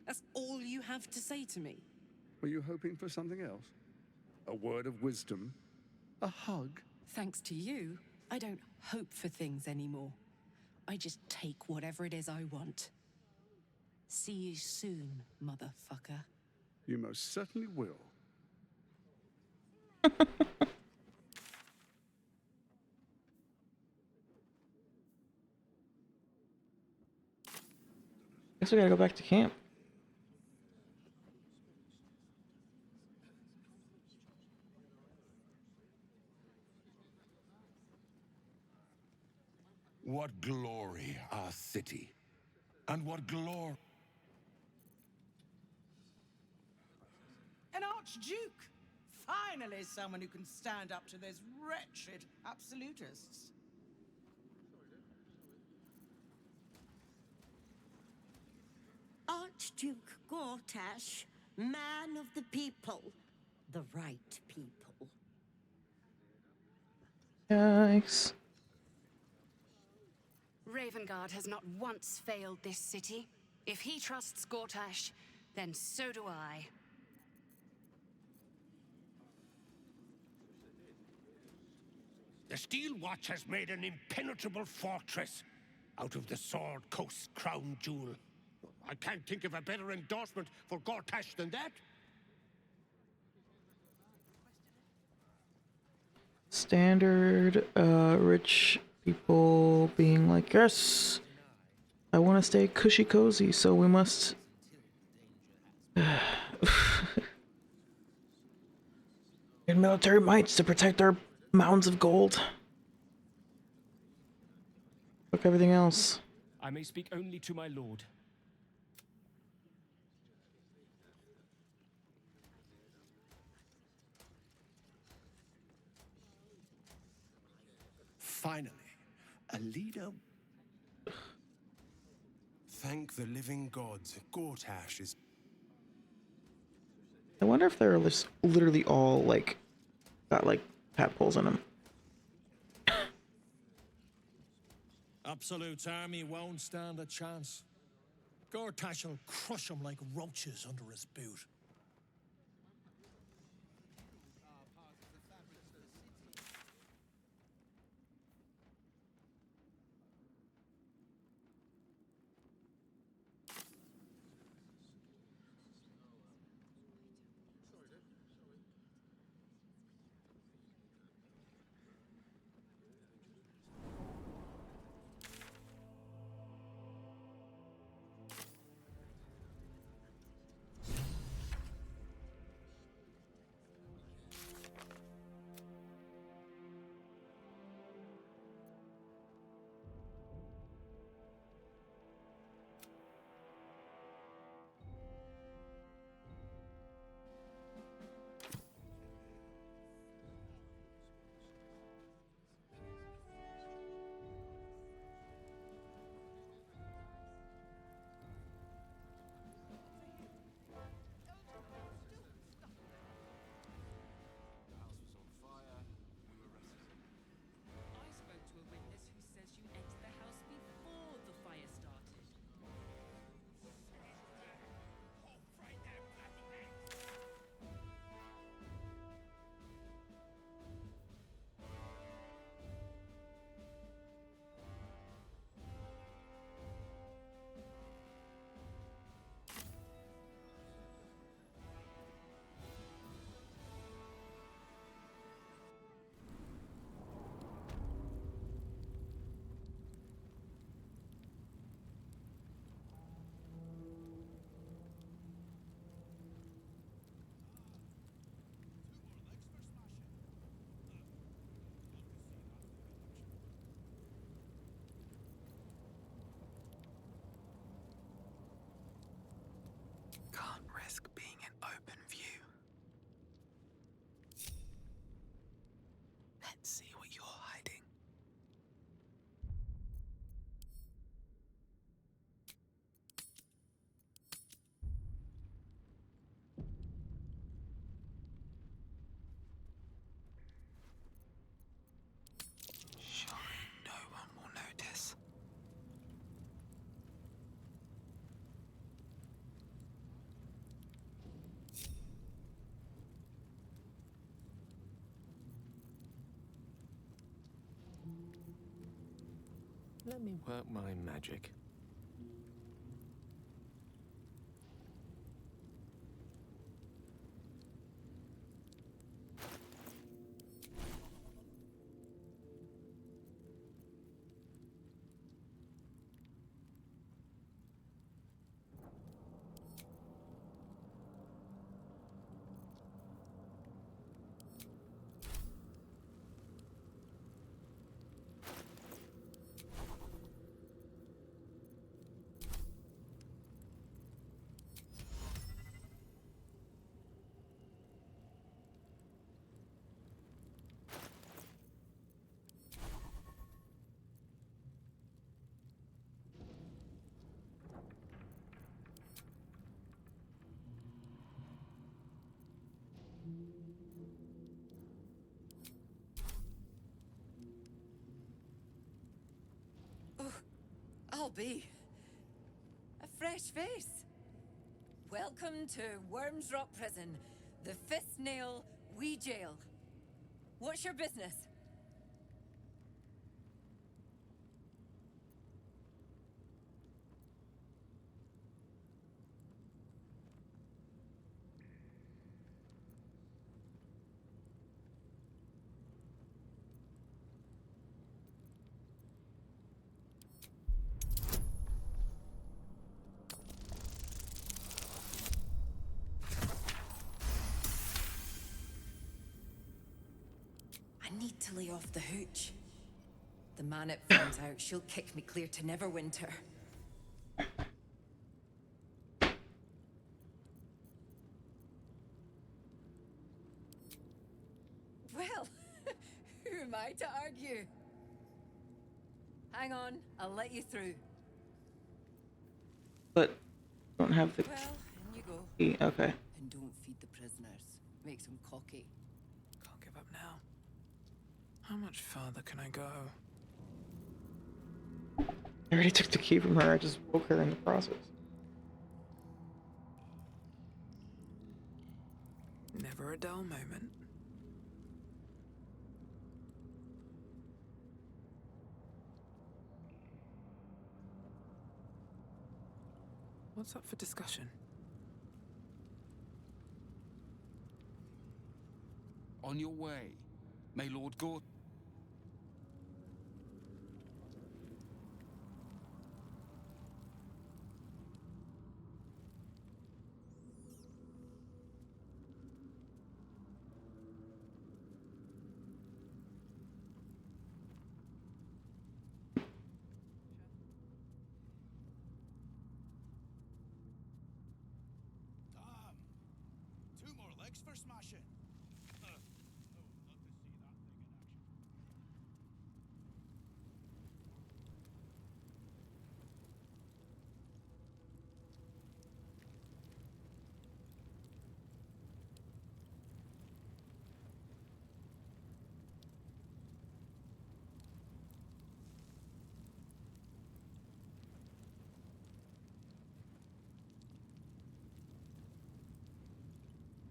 That's all you have to say to me? Were you hoping for something else? A word of wisdom? A hug? Thanks to you, I don't hope for things anymore. I just take whatever it is I want. See you soon, motherfucker. You most certainly will. Guess we gotta go back to camp. What glory our city, and what glory... An Archduke! Finally someone who can stand up to those wretched absolutists. Archduke Gortash, man of the people. The right people. Yikes. Ravengard has not once failed this city. If he trusts Gortash, then so do I. The Steel Watch has made an impenetrable fortress out of the Sword Coast crown jewel. I can't think of a better endorsement for Gortash than that. Standard, rich people being like, yes, I want to stay cushy cozy, so we must... Get military mights to protect our mounds of gold. Fuck everything else. I may speak only to my lord. Finally, a leader. Thank the living gods. Gortash is... I wonder if they're just literally all, like, got, like, tadpoles in them. Absolute's army won't stand a chance. Gortash will crush them like roaches under his boot. Can't risk being in open view. Let's see what you're hiding. Surely no one will notice. Let me work my magic. be. A fresh face. Welcome to Wyrm's Rock Prison, the Fifth Nail Wee Jail. What's your business? I need to lay off the hooch. The minute finds out, she'll kick me clear to Neverwinter. Well, who am I to argue? Hang on, I'll let you through. But don't have the Well, in you go. key. Okay. And don't feed the prisoners. Makes them cocky. Can't give up now. How much further can I go? I already took the key from her. I just woke her in the process. Never a dull moment. What's up for discussion? On your way. May Lord Goth... Damn! 2 more legs for smashing.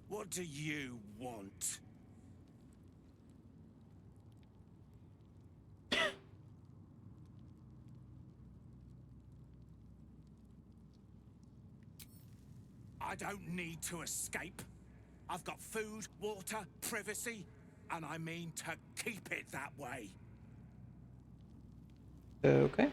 What do you want? I don't need to escape. I've got food, water, privacy, and I mean to keep it that way. Okay.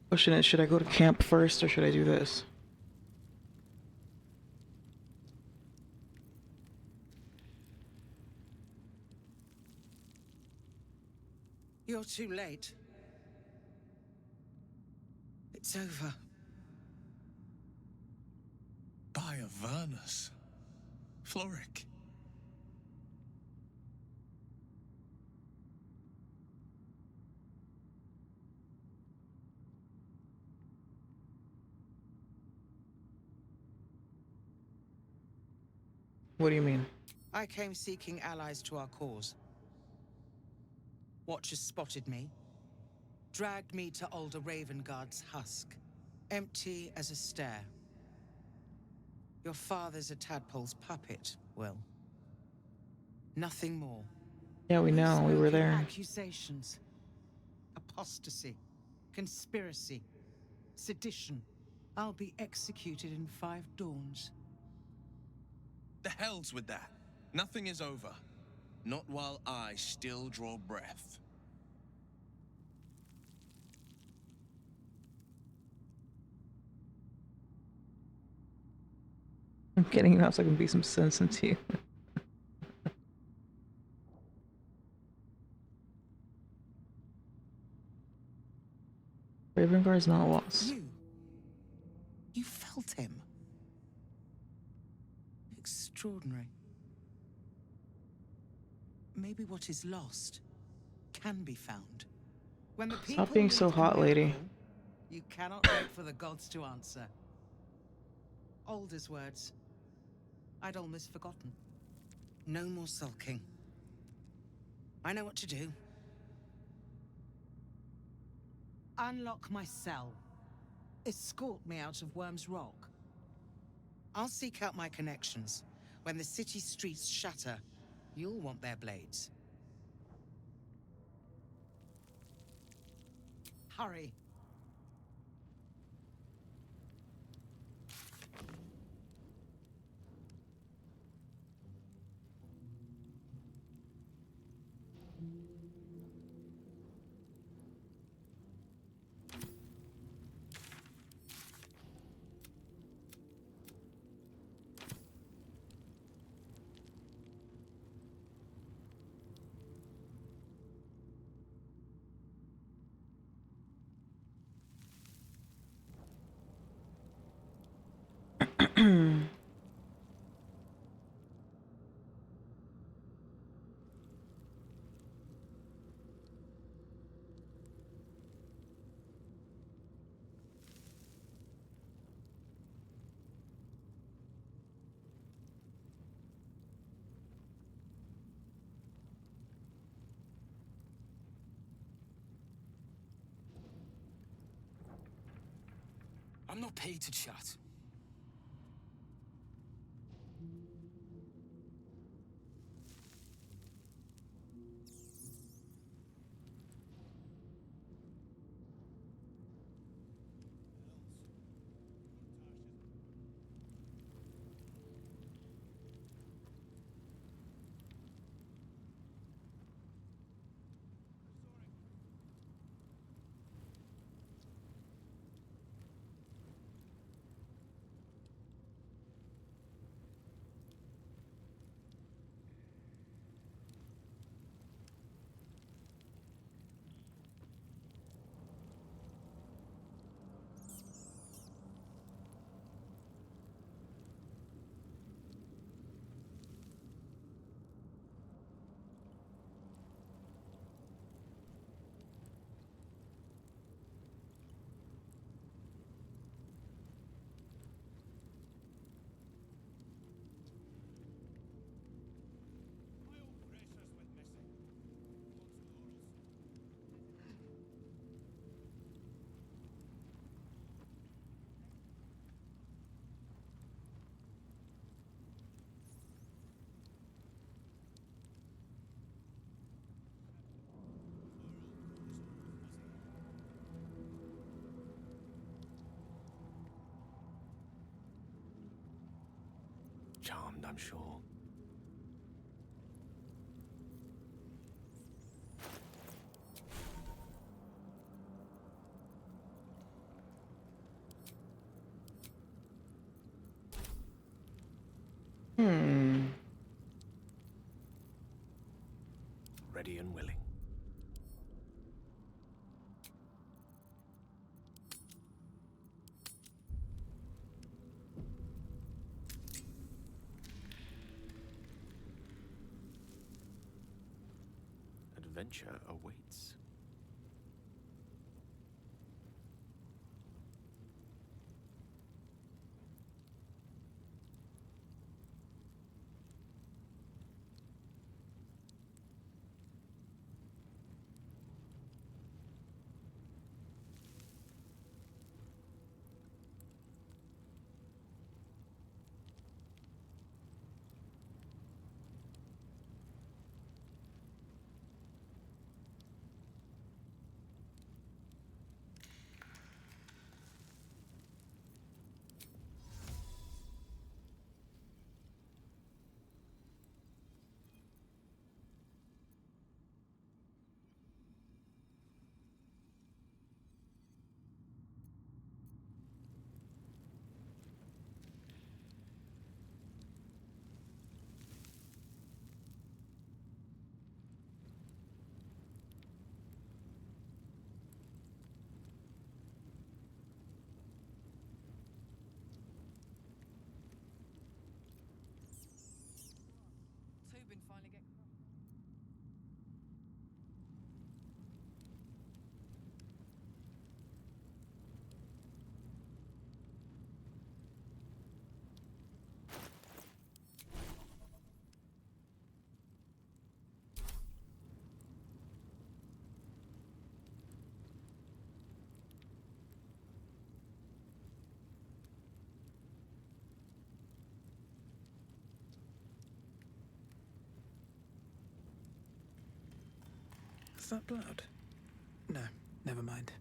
Question is, should I go to camp first or should I do this? You're too late. It's over. By Avernus. Floric. What do you mean? I came seeking allies to our cause. Watchers spotted me, dragged me to Alder Ravengard's husk, empty as a stair. Your father's a tadpole's puppet, Will. Nothing more. Yeah, we know. We were there. Accusations. Apostasy. Conspiracy. Sedition. I'll be executed in 5 dawns. The hell's with that. Nothing is over. Not while I still draw breath. I'm getting you out so I can be some sense into you. Ravengard's not lost. You felt him. Extraordinary. Maybe what is lost can be found. When the Stop people being need so a hot, lady. miracle, you cannot wait for the gods to answer. Old as words. I'd almost forgotten. No more sulking. I know what to do. Unlock my cell. Escort me out of Wyrm's Rock. I'll seek out my connections. When the city streets shatter, you'll want their blades. Hurry. I'm not paid to chat. Charmed, I'm sure. Ready and willing. Adventure awaits. Was that blood? No, never mind.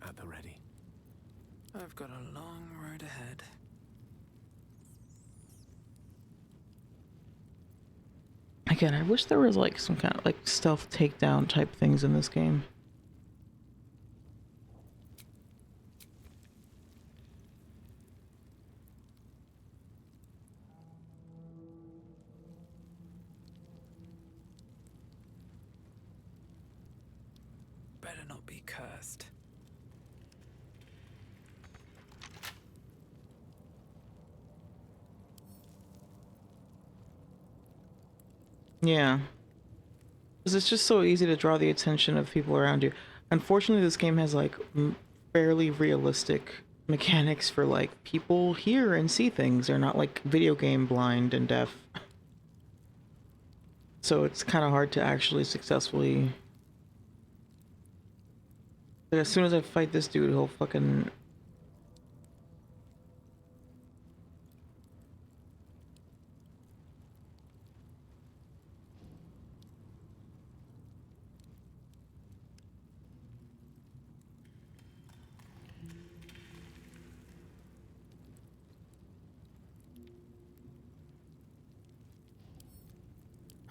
At the ready. I've got a long road ahead. Again, I wish there was like some kind of like stealth takedown type things in this game. Better not be cursed. Yeah. Because it's just so easy to draw the attention of people around you. Unfortunately, this game has like fairly realistic mechanics for like people hear and see things. They're not like video game blind and deaf. So it's kind of hard to actually successfully... Like, as soon as I fight this dude, he'll fucking...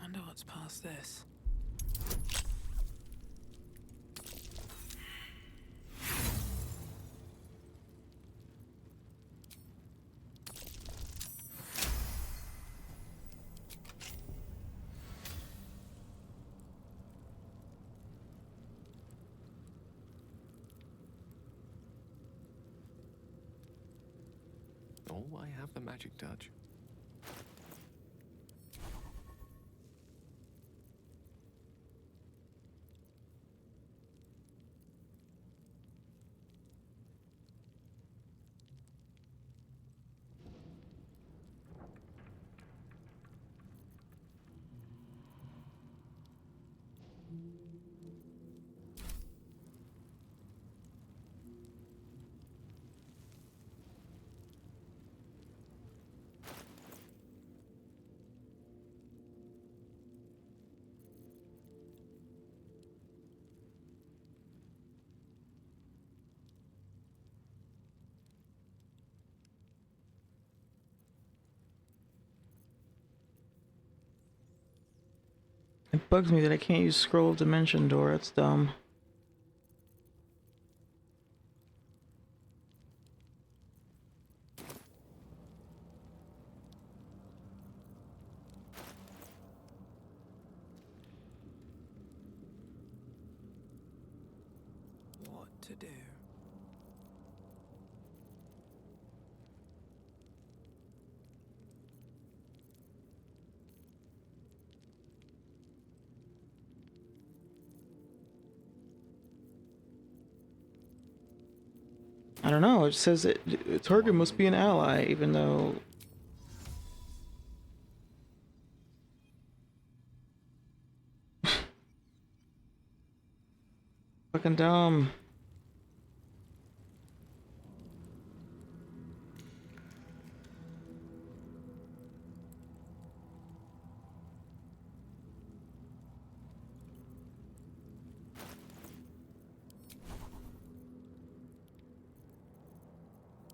Wonder what's past this. Oh, I have the magic touch. It bugs me that I can't use Scroll of Dimension Door. That's dumb. What to do? I don't know, it says that the target must be an ally, even though... Fucking dumb.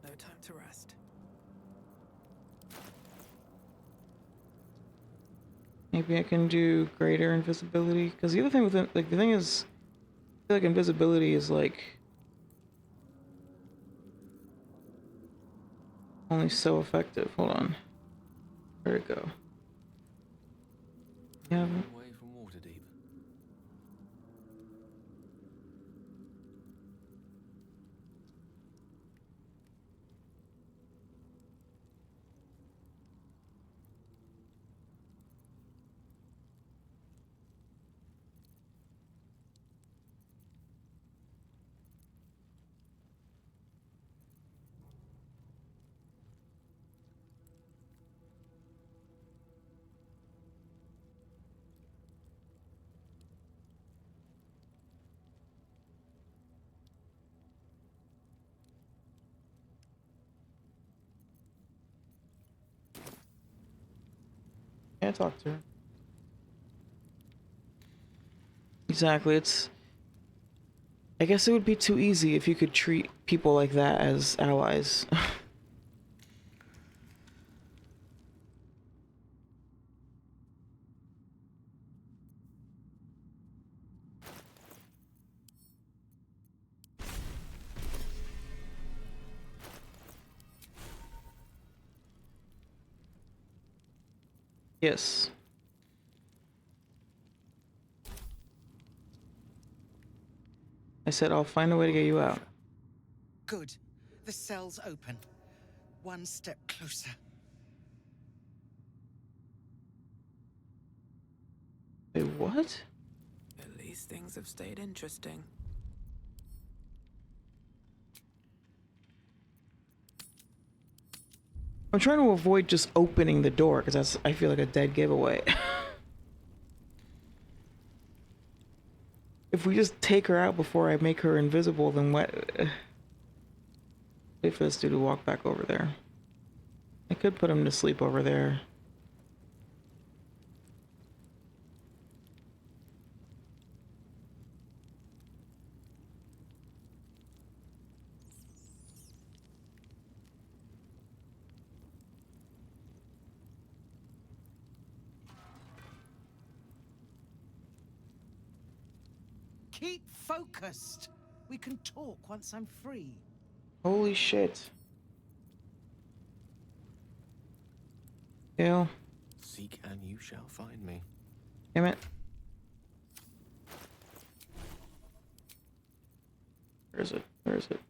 No time to rest. Maybe I can do greater invisibility, because the other thing with it, like, the thing is, I feel like invisibility is like only so effective. Hold on, where'd it go? Yeah. Away from Waterdeep. I talked to her. Exactly. I guess it would be too easy if you could treat people like that as allies. Yes. I said I'll find a way to get you out. Good. The cell's open. One step closer. Wait, what? At least things have stayed interesting. I'm trying to avoid just opening the door because I feel like a dead giveaway. If we just take her out before I make her invisible, then what? Wait for this dude to walk back over there. I could put him to sleep over there. Keep focused. We can talk once I'm free. Holy shit. Gale. Seek and you shall find me. Damn it. Where is it? Where is it?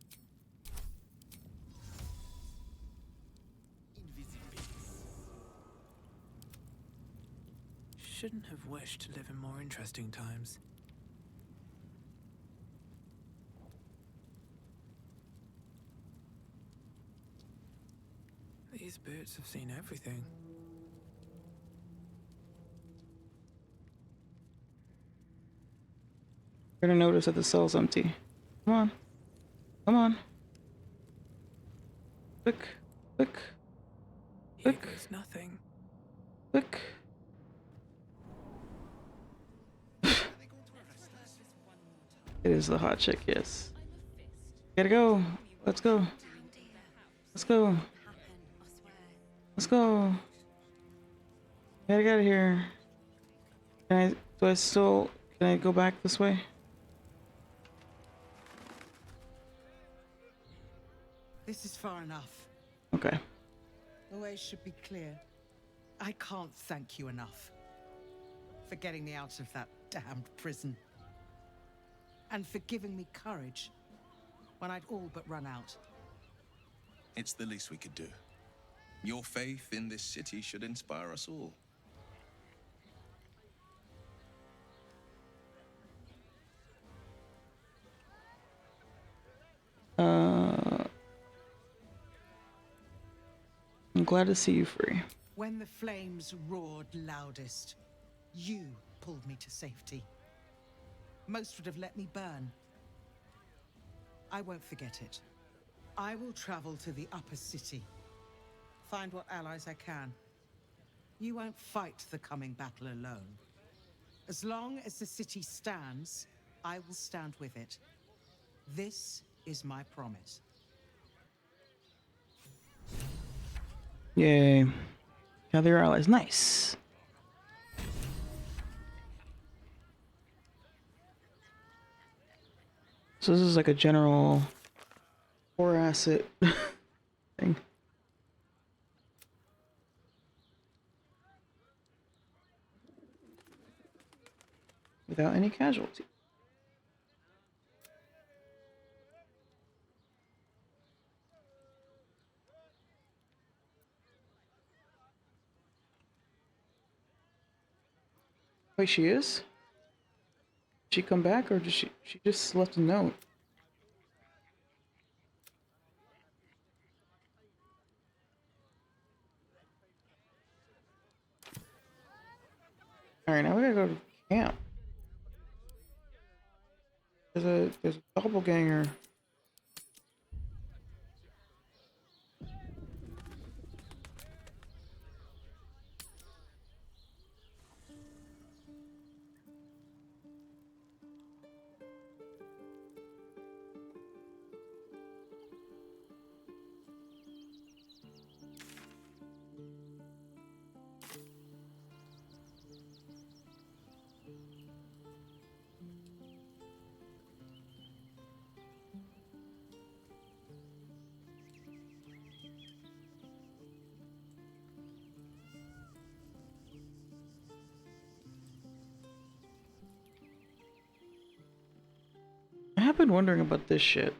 Shouldn't have wished to live in more interesting times. These birds have seen everything. You're gonna notice that the cell's empty. Come on. Come on. Quick. Quick. Quick. There's nothing. Quick. It is the hot chick, yes. Gotta go. Let's go. Let's go. Let's go. Gotta get out of here. Can I go back this way? This is far enough. Okay. The way should be clear. I can't thank you enough for getting me out of that damned prison. And for giving me courage when I'd all but run out. It's the least we could do. Your faith in this city should inspire us all. I'm glad to see you free. When the flames roared loudest, you pulled me to safety. Most would have let me burn. I won't forget it. I will travel to the upper city. Find what allies I can. You won't fight the coming battle alone. As long as the city stands, I will stand with it. This is my promise. Yay. Gather your allies. Nice. So this is like a general 4 asset thing. Without any casualty. Wait, she is? Did she come back or did she just left a note? Alright, now we gotta go to camp. There's a doppelganger. been wondering about this shit.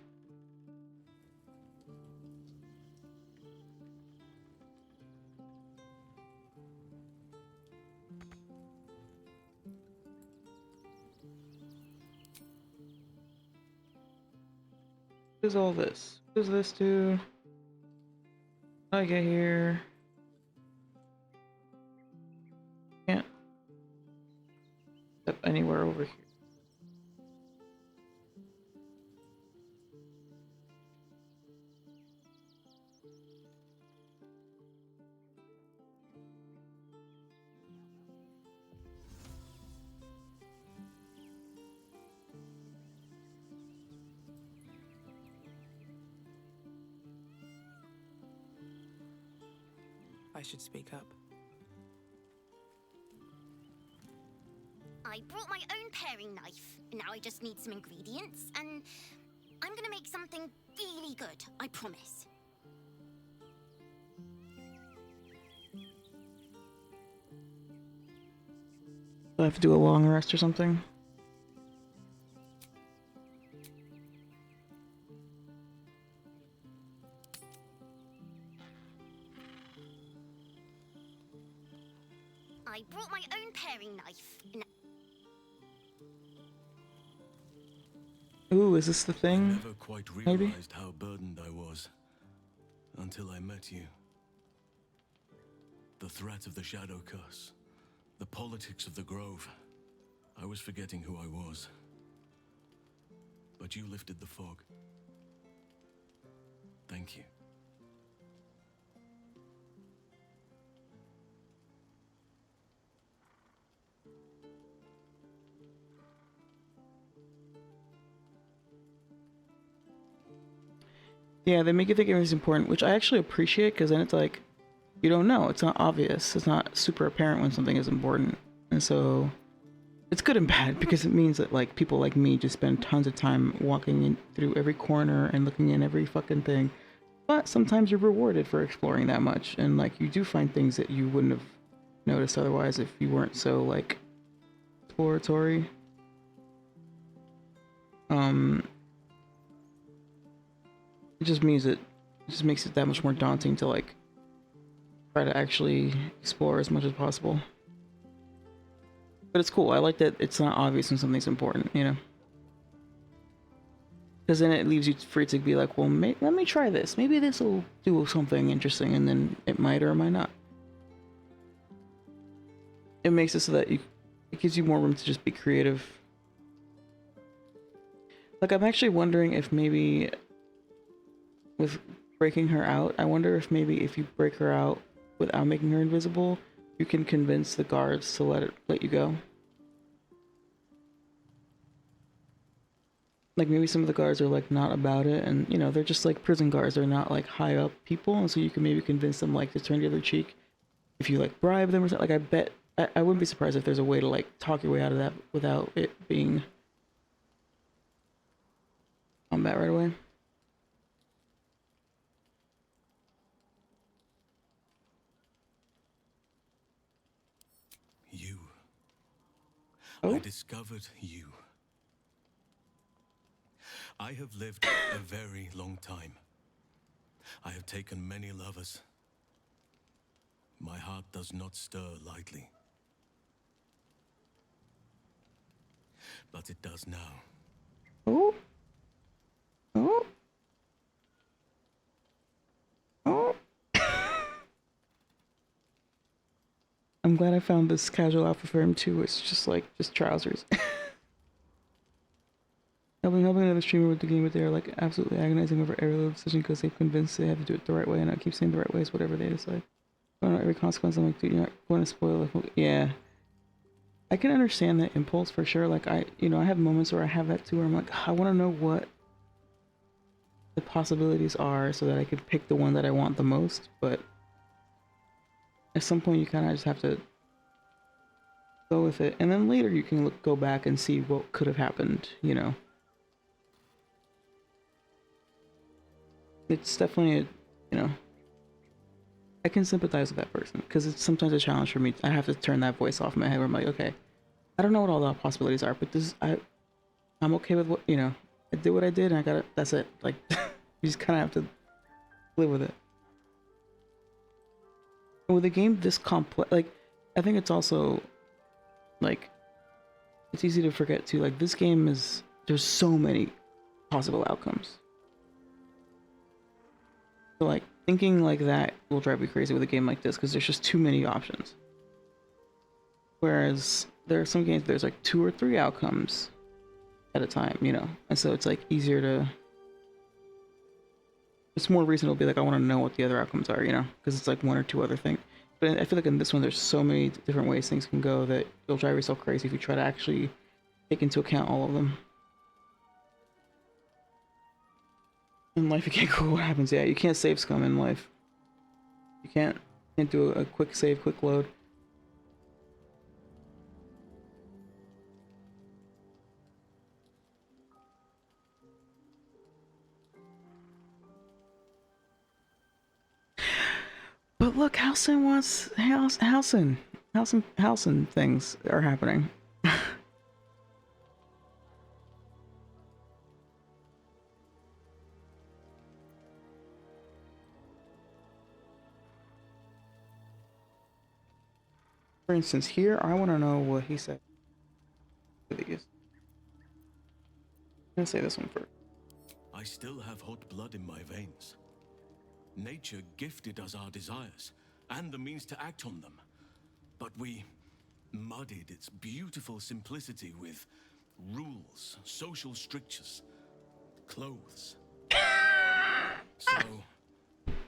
What is all this? What does this do? How do I get here? Can't step anywhere over here. I should speak up. I brought my own paring knife. Now I just need some ingredients, and I'm gonna make something really good, I promise. Do I have to do a long rest or something? I brought my own paring knife. Ooh, is this the thing? I never quite Maybe? realized how burdened I was until I met you. The threat of the Shadow Curse, the politics of the Grove. I was forgetting who I was. But you lifted the fog. Thank you. Yeah, they make you think everything's important, which I actually appreciate, because then it's like, you don't know. It's not obvious. It's not super apparent when something is important. And so, it's good and bad, because it means that, like, people like me just spend tons of time walking in through every corner and looking in every fucking thing. But sometimes you're rewarded for exploring that much, and, like, you do find things that you wouldn't have noticed otherwise if you weren't so, like, exploratory. It just means that it just makes it that much more daunting to, like, try to actually explore as much as possible. But it's cool. I like that it's not obvious when something's important, you know? Because then it leaves you free to be like, well, let me try this. Maybe this will do something interesting, and then it might or it might not. It makes it so that it gives you more room to just be creative. Like, I'm actually wondering if maybe with breaking her out, I wonder if maybe if you break her out without making her invisible, you can convince the guards to let you go. Like, maybe some of the guards are, like, not about it, and, you know, they're just, like, prison guards. They're not, like, high up people, and so you can maybe convince them, like, to turn the other cheek if you, like, bribe them or something. Like, I bet, I wouldn't be surprised if there's a way to, like, talk your way out of that without it being combat right away. I discovered you. I have lived a very long time. I have taken many lovers. My heart does not stir lightly. But it does now. Oh. Oh. Oh. I'm glad I found this casual outfit for him too. It's just like, just trousers. I've been helping another streamer with the game, but they're like absolutely agonizing over every little decision because they've convinced they have to do it the right way, and I keep saying the right way is whatever they decide. I don't know every consequence. I'm like, dude, you're not going to spoil it. Yeah. I can understand that impulse for sure. Like, I have moments where I have that too, where I'm like, I want to know what the possibilities are so that I can pick the one that I want the most, but at some point you kind of just have to go with it, and then later you can go back and see what could have happened, you know. It's definitely I can sympathize with that person, because it's sometimes a challenge for me. I have to turn that voice off in my head where I'm like, okay, I don't know what all the possibilities are, but I'm okay with what, I did what I did and I got it. That's it. Like, you just kind of have to live with it. And with a game this complex, like, I think it's also, like, it's easy to forget too. Like, this game is, there's so many possible outcomes. So, like, thinking like that will drive me crazy with a game like this because there's just too many options. Whereas there are some games there's like 2 or 3 outcomes at a time, you know, and so it's like easier to. It's more reasonable to be like, I want to know what the other outcomes are, you know, because it's like 1 or 2 other things. But I feel like in this one, there's so many different ways things can go that you'll drive yourself crazy if you try to actually take into account all of them. In life, you can't go what happens. Yeah, you can't save scum in life. You can't do a quick save, quick load. But look, Halson things are happening. For instance, here, I want to know what he said. I'm gonna say this one first. I still have hot blood in my veins. Nature gifted us our desires and the means to act on them. But we muddied its beautiful simplicity with rules, social strictures, clothes. So,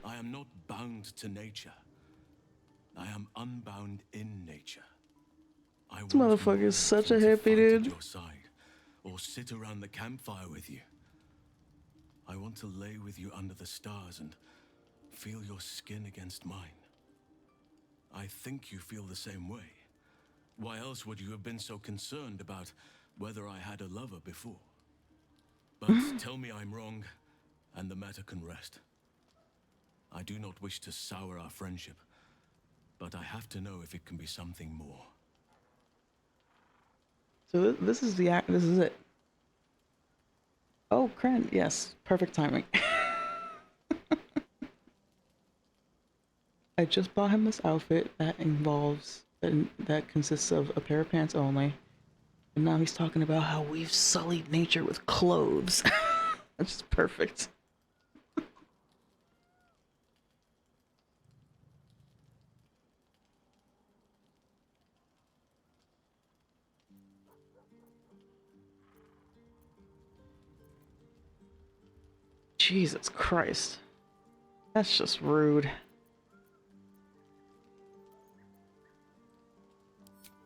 I am not bound to nature. I am unbound in nature. This motherfucker is such a hippie, dude. Your side, or sit around the campfire with you. I want to lay with you under the stars and feel your skin against mine. I think you feel the same way. Why else would you have been so concerned about whether I had a lover before? But tell me I'm wrong, and the matter can rest. I do not wish to sour our friendship, but I have to know if it can be something more. So this is this is it. Oh, Kren, yes, perfect timing. I just bought him this outfit that that consists of a pair of pants only. And now he's talking about how we've sullied nature with clothes. That's just perfect. Jesus Christ. That's just rude.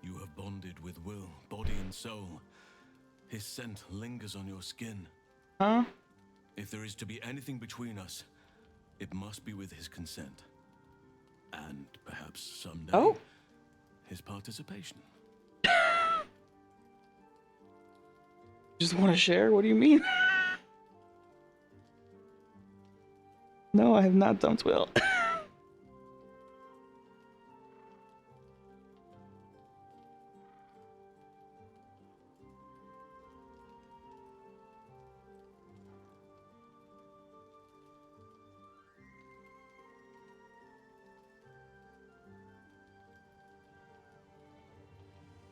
You have bonded with Will, body and soul. His scent lingers on your skin. Huh? If there is to be anything between us, it must be with his consent. And perhaps someday, his participation. Just want to share? What do you mean? No, I have not dumped Will.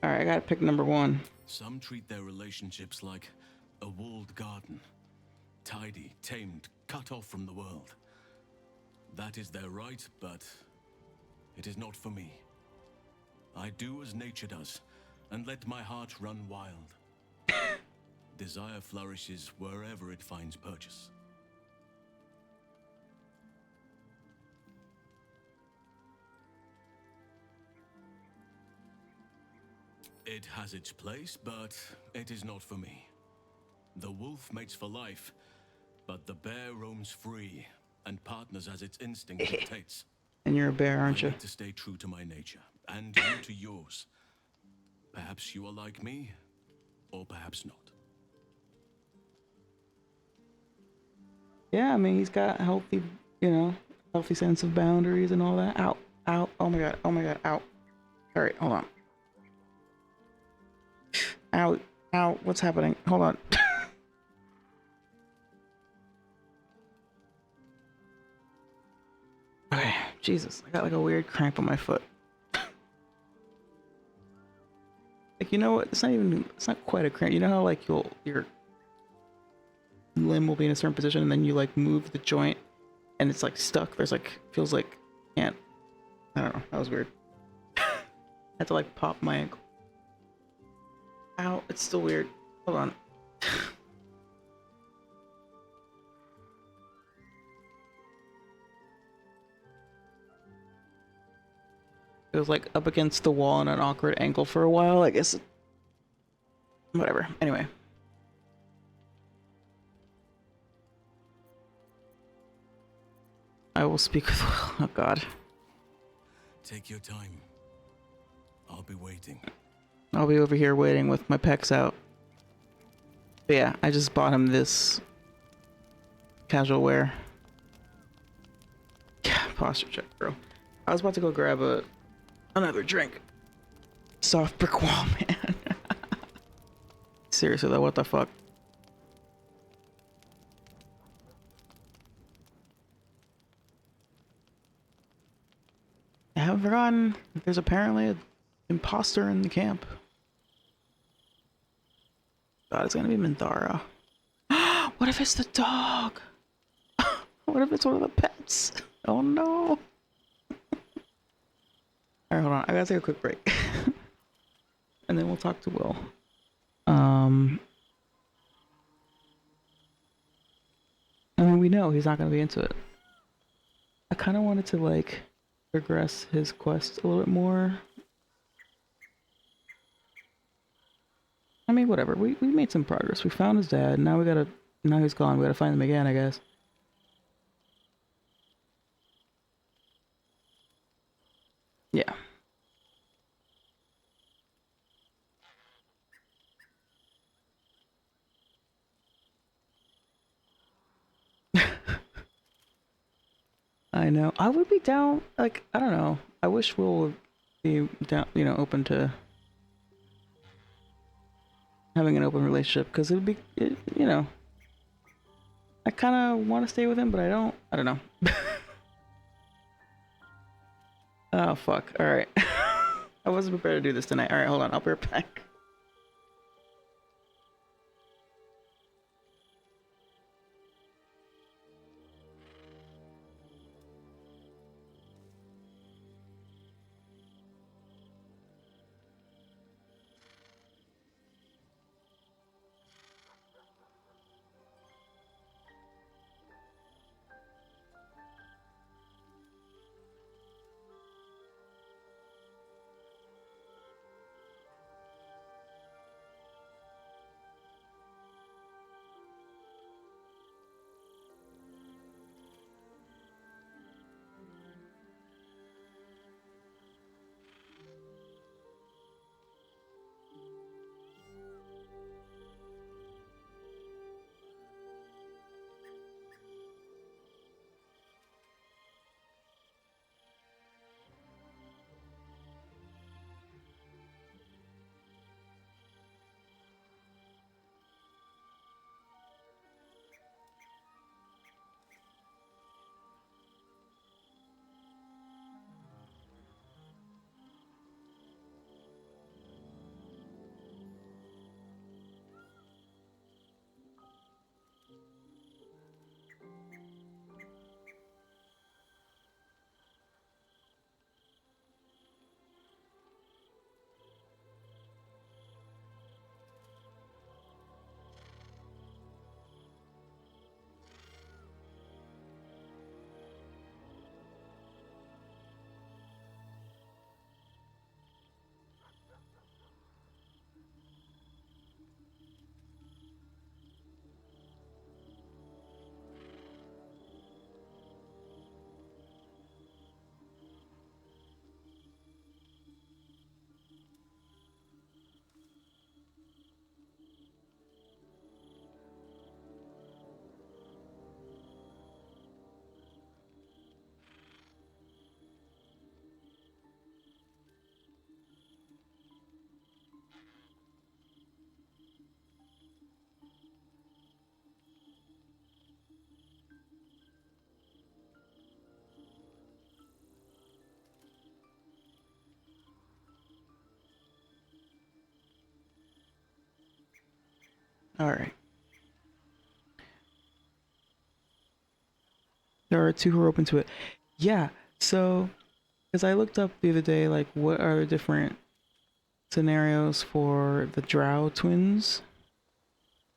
Alright, I gotta pick number 1. Some treat their relationships like a walled garden. Tidy, tamed, cut off from the world. That is their right, but it is not for me. I do as nature does, and let my heart run wild. Desire flourishes wherever it finds purchase. It has its place, but it is not for me. The wolf mates for life, but the bear roams free and partners as its instinct dictates. And you're a bear, aren't you? I need to stay true to my nature, and you to yours. Perhaps you are like me, or perhaps not. Yeah, I mean, he's got healthy, you know, healthy sense of boundaries and all that. Ow, ow, oh my god, ow. Alright, hold on. Ow, ow, what's happening? Hold on. Jesus, I got like a weird cramp on my foot. Like, you know what? It's not quite a cramp. You know how like your limb will be in a certain position and then you like move the joint and it's like stuck. There's like, feels like, can't, I don't know. That was weird. I had to like pop my ankle. Ow, it's still weird. Hold on. It was like up against the wall in an awkward angle for a while, I guess. Whatever. Anyway. I will speak with Will. Oh god. Take your time. I'll be waiting. I'll be over here waiting with my pecs out. But yeah, I just bought him this casual wear. Yeah, posture check, bro. I was about to go grab another drink. Soft brick wall, man. Seriously though, what the fuck? I haven't forgotten. There's apparently an imposter in the camp. God, it's gonna be Minthara. What if it's the dog? What if it's one of the pets? Oh no. Alright, hold on. I gotta take a quick break. And then we'll talk to Will. I mean, we know he's not gonna be into it. I kind of wanted to, like, progress his quest a little bit more. I mean, whatever. We made some progress. We found his dad. Now he's gone. We gotta find him again, I guess. Yeah. I know. I would be down, like, I don't know. I wish Will would be down, open to having an open relationship, because it would be, I kind of want to stay with him, but I don't know. Oh, fuck. Alright. I wasn't prepared to do this tonight. Alright, hold on. I'll be right back. All right. There are two who are open to it. Yeah. So, because I looked up the other day, like, what are the different scenarios for the Drow twins,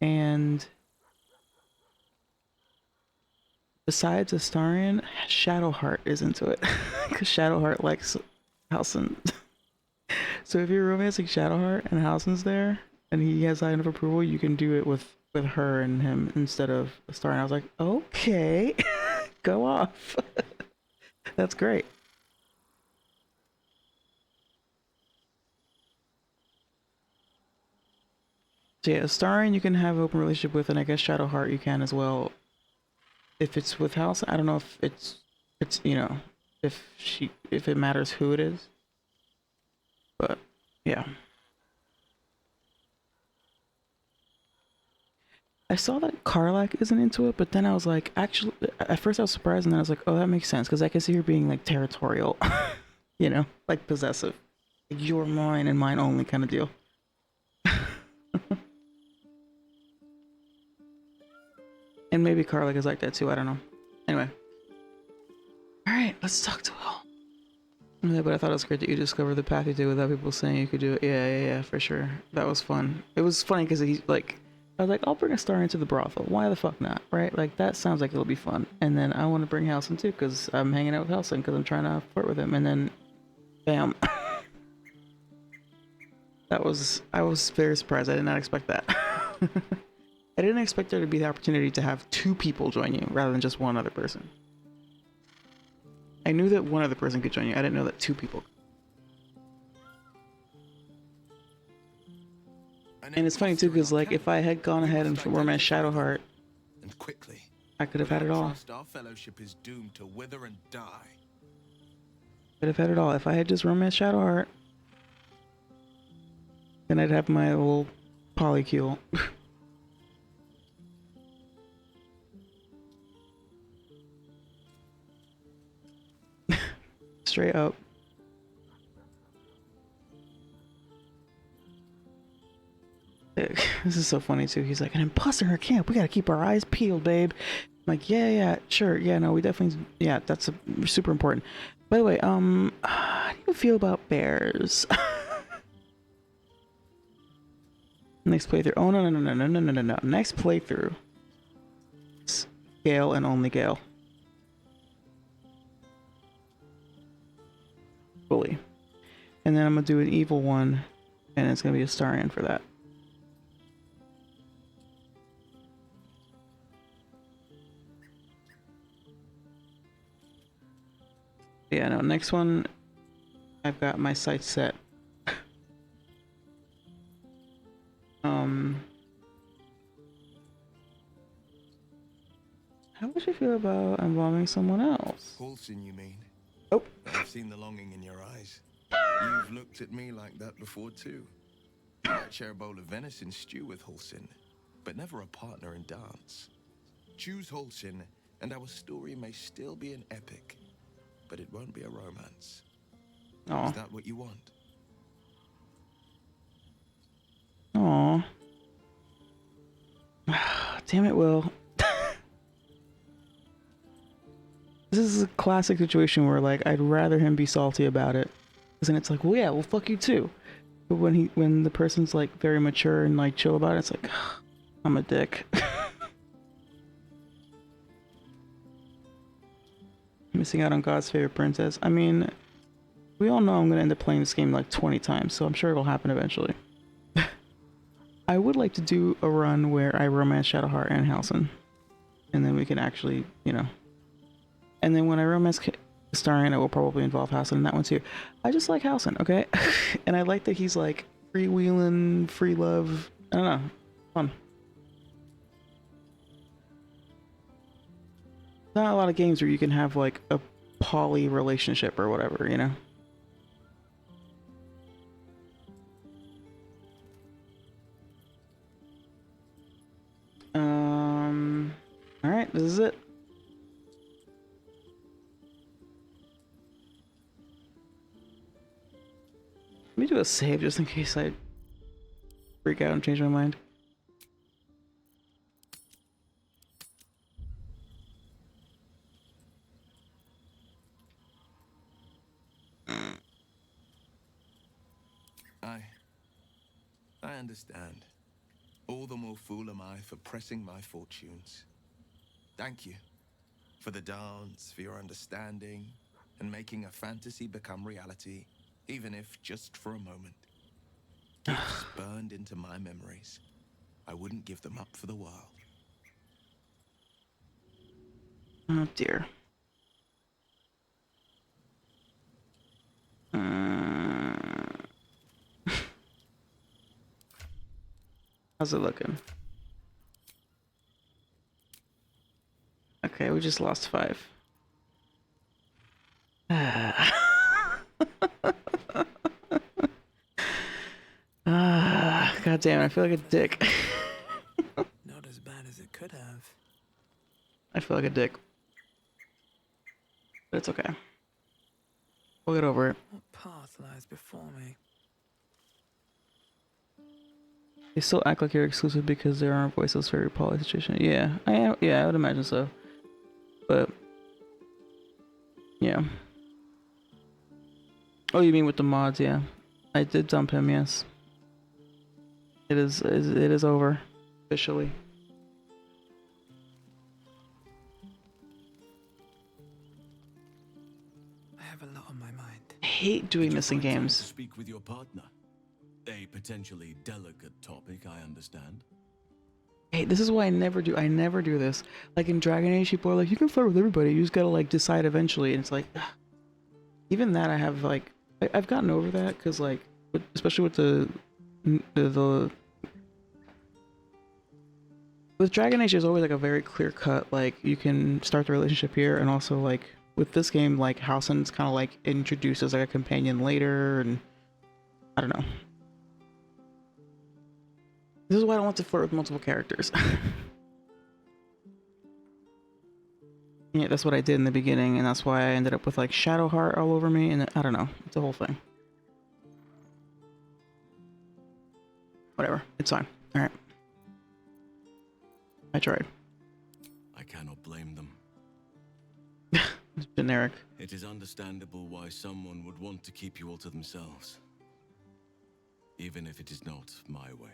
and besides Astarion, Shadowheart is into it because Shadowheart likes Halsin. So if you're romancing Shadowheart and Halsin's there, and he has sign of approval, you can do it with her and him instead of Astarion. I was like, okay, go off. That's great. So yeah, Astarion you can have an open relationship with, and I guess Shadowheart you can as well. If it's with House, I don't know if it's you know, if it matters who it is. But yeah. I saw that Karlak isn't into it, but then I was like, actually, at first I was surprised, and then I was like, oh, that makes sense, because I can see her being like territorial, you know, like possessive. Like, you're mine and mine only kind of deal. And maybe Karlak is like that too, I don't know. Anyway. Alright, let's talk to Will. Yeah, but I thought it was great that you discovered the path you did without people saying you could do it. Yeah, for sure. That was fun. It was funny because he's like, I was like, I'll bring a star into the brothel. Why the fuck not, right? Like, that sounds like it'll be fun. And then I want to bring Halsin too because I'm hanging out with Halsin because I'm trying to flirt with him. And then, bam. I was very surprised. I did not expect that. I didn't expect there to be the opportunity to have two people join you rather than just one other person. I knew that one other person could join you. I didn't know that two people. And it's funny too, because like if I had gone ahead and romance Shadowheart, and quickly, I could have had it all. Our fellowship is doomed to wither and die. Could have had it all if I had just romanced Shadowheart. Then I'd have my little polycule. Straight up. This is so funny too. He's like, an imposter in her camp. We gotta keep our eyes peeled, babe. I'm like, yeah, sure. Yeah, no, we definitely, yeah, that's super important. By the way, how do you feel about bears? Next playthrough. Oh, no. Next playthrough. It's Gale and only Gale. Fully. And then I'm gonna do an evil one, and it's gonna be Astarion for that. Yeah, no, next one, I've got my sights set. How would you feel about involving someone else? Halsin, you mean? Oh. I've seen the longing in your eyes. You've looked at me like that before too. You might share a bowl of venison stew with Halsin, but never a partner in dance. Choose Halsin, and our story may still be an epic, but it won't be a romance. Aww. Is that what you want? Aww. Damn it, Will. This is a classic situation where, like, I'd rather him be salty about it. Because then it's like, well, yeah, well, fuck you too. But when the person's, like, very mature and, like, chill about it, it's like, I'm a dick. Missing out on God's favorite princess. I mean, we all know I'm gonna end up playing this game, like, 20 times, so I'm sure it'll happen eventually. I would like to do a run where I romance Shadowheart and Halsin. And then we can actually, you know... And then when I romance Astarion, it will probably involve Halsin in that one too. I just like Halsin, okay? And I like that he's like freewheeling, free love. I don't know. Fun. Not a lot of games where you can have like a poly relationship or whatever, you know? Alright, this is it. Let me do a save just in case I freak out and change my mind. understand. All the more fool am I for pressing my fortunes. Thank you. For the dance, for your understanding, and making a fantasy become reality, even if just for a moment. Gifts burned into my memories. I wouldn't give them up for the world. Oh dear. How's it looking? Okay, we just lost 5. God damn it, I feel like a dick. Not as bad as it could have. I feel like a dick. But it's okay. We'll get over it. What path lies before me? They still act like you're exclusive because there aren't voices for your poly situation. Yeah, I am. Yeah, I would imagine so. But yeah. Oh, you mean with the mods? Yeah, I did dump him. Yes. It is over officially. I have a lot on my mind. I hate doing missing Time to games. speak with your partner. A potentially delicate topic, I understand. Hey, this is why I never do this. Like in Dragon Age, people are like, you can flirt with everybody. You just gotta like decide eventually. And it's like, even that I have like, I've gotten over that because like, especially with the with Dragon Age, there's always like a very clear cut, like you can start the relationship here, and also like with this game, like Halsin's kind of like introduced as like a companion later, and I don't know. This is why I don't want to flirt with multiple characters. Yeah, that's what I did in the beginning, and that's why I ended up with like Shadowheart all over me, and I don't know, it's a whole thing. Whatever, it's fine. All right. I tried. I cannot blame them. It's generic. It is understandable why someone would want to keep you all to themselves. Even if it is not my way.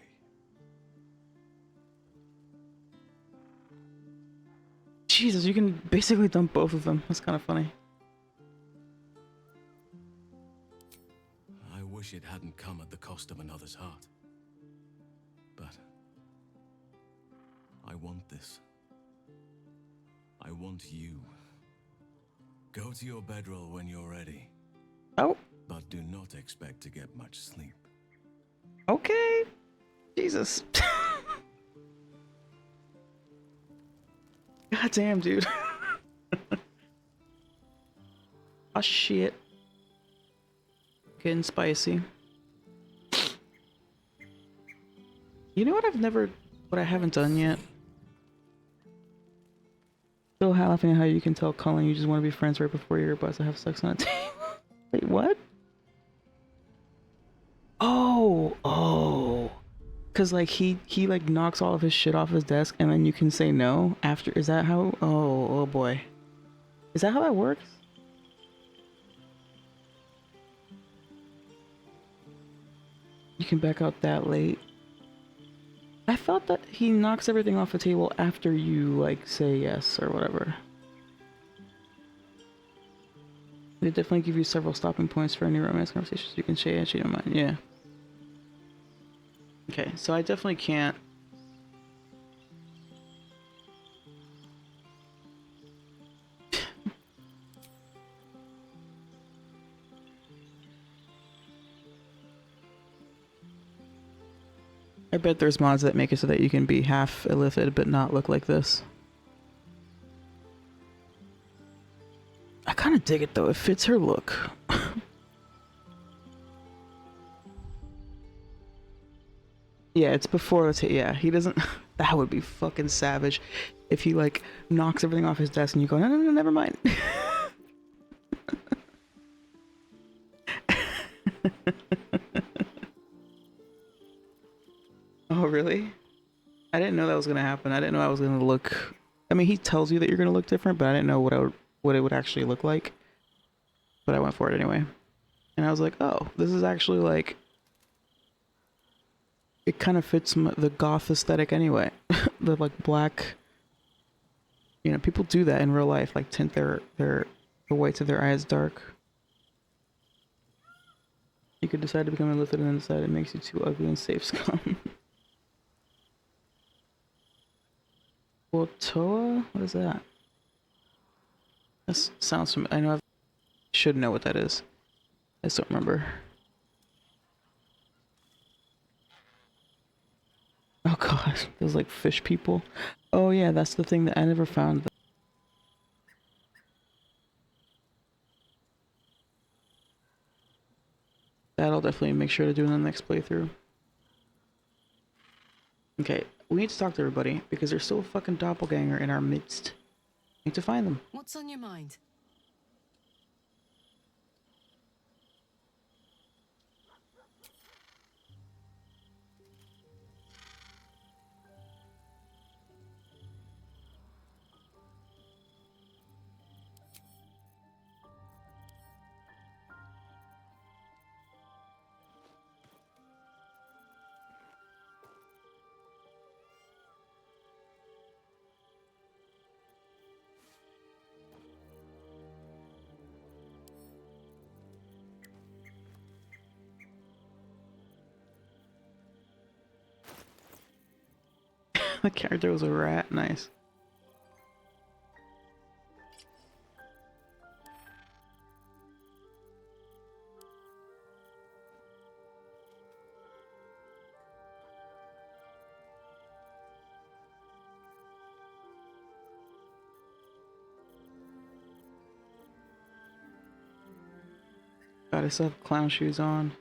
Jesus, you can basically dump both of them. That's kind of funny. I wish it hadn't come at the cost of another's heart. But I want this. I want you. Go to your bedroll when you're ready. Oh. But do not expect to get much sleep. Okay. Jesus. God damn, dude. Oh shit. Getting spicy. You know what what I haven't done yet? Still laughing at how you can tell Cullen you just want to be friends right before you're about to have sex on a table. Wait, what? Oh. Cause like he like knocks all of his shit off his desk and then you can say no after. Is that how? Oh boy. Is that how that works? You can back out that late. I thought that he knocks everything off the table after you like say yes or whatever. They definitely give you several stopping points for any romance conversations you can share and change your mind. Yeah. Okay, so I definitely can't. I bet there's mods that make it so that you can be half illithid but not look like this. I kind of dig it though, it fits her look. Yeah, it's before yeah, he doesn't. That would be fucking savage if he like knocks everything off his desk and you go, no, never mind. Oh, really? I didn't know that was gonna happen. I didn't know I was gonna look. I mean, he tells you that you're gonna look different, but I didn't know what it would actually look like. But I went for it anyway, and I was like, oh, this is actually like it kind of fits the goth aesthetic anyway. The like black, you know, people do that in real life, like tint the whites of their eyes dark. You could decide to become illithid and then decide it makes you too ugly and safe scum. Well, Toa? What is that? That sounds familiar. I know I should know what that is. I just don't remember. Oh god, those like fish people. Oh yeah, that's the thing that I never found. That'll definitely make sure to do in the next playthrough. Okay, we need to talk to everybody because there's still a fucking doppelganger in our midst. We need to find them. What's on your mind? The character was a rat. Nice. God, I still have clown shoes on.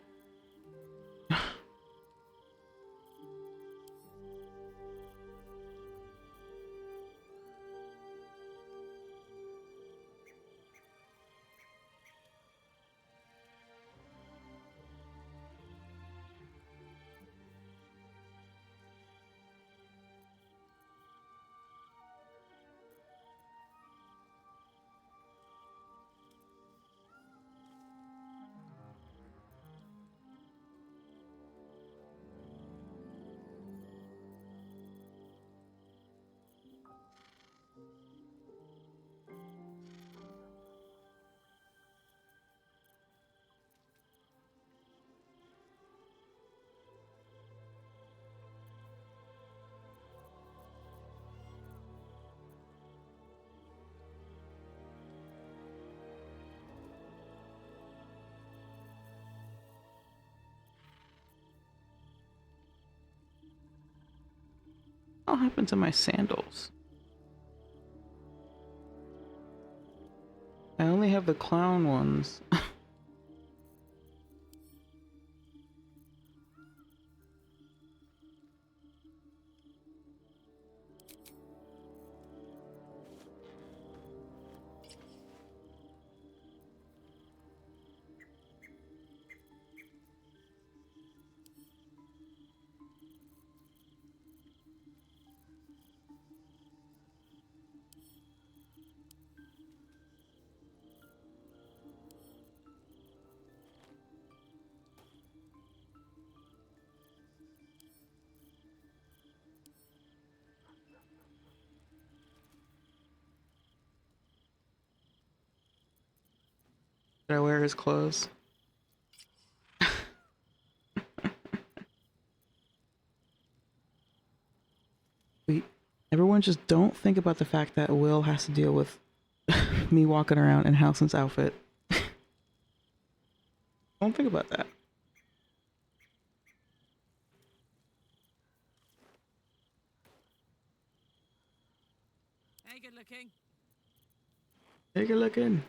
What happened to my sandals? I only have the clown ones. Did I wear his clothes? Everyone just don't think about the fact that Will has to deal with me walking around in Halsin's outfit. Don't think about that. Hey, good looking. Hey, good looking.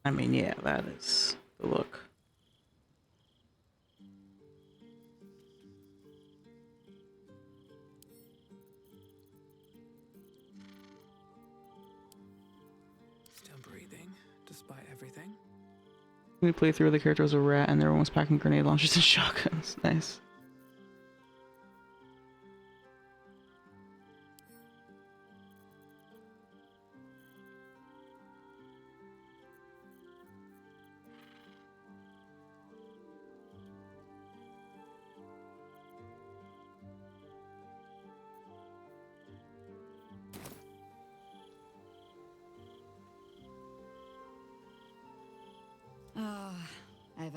I mean, yeah, that is the look. Still breathing, despite everything. We play through the character as a rat and everyone was packing grenade launchers and shotguns. Nice.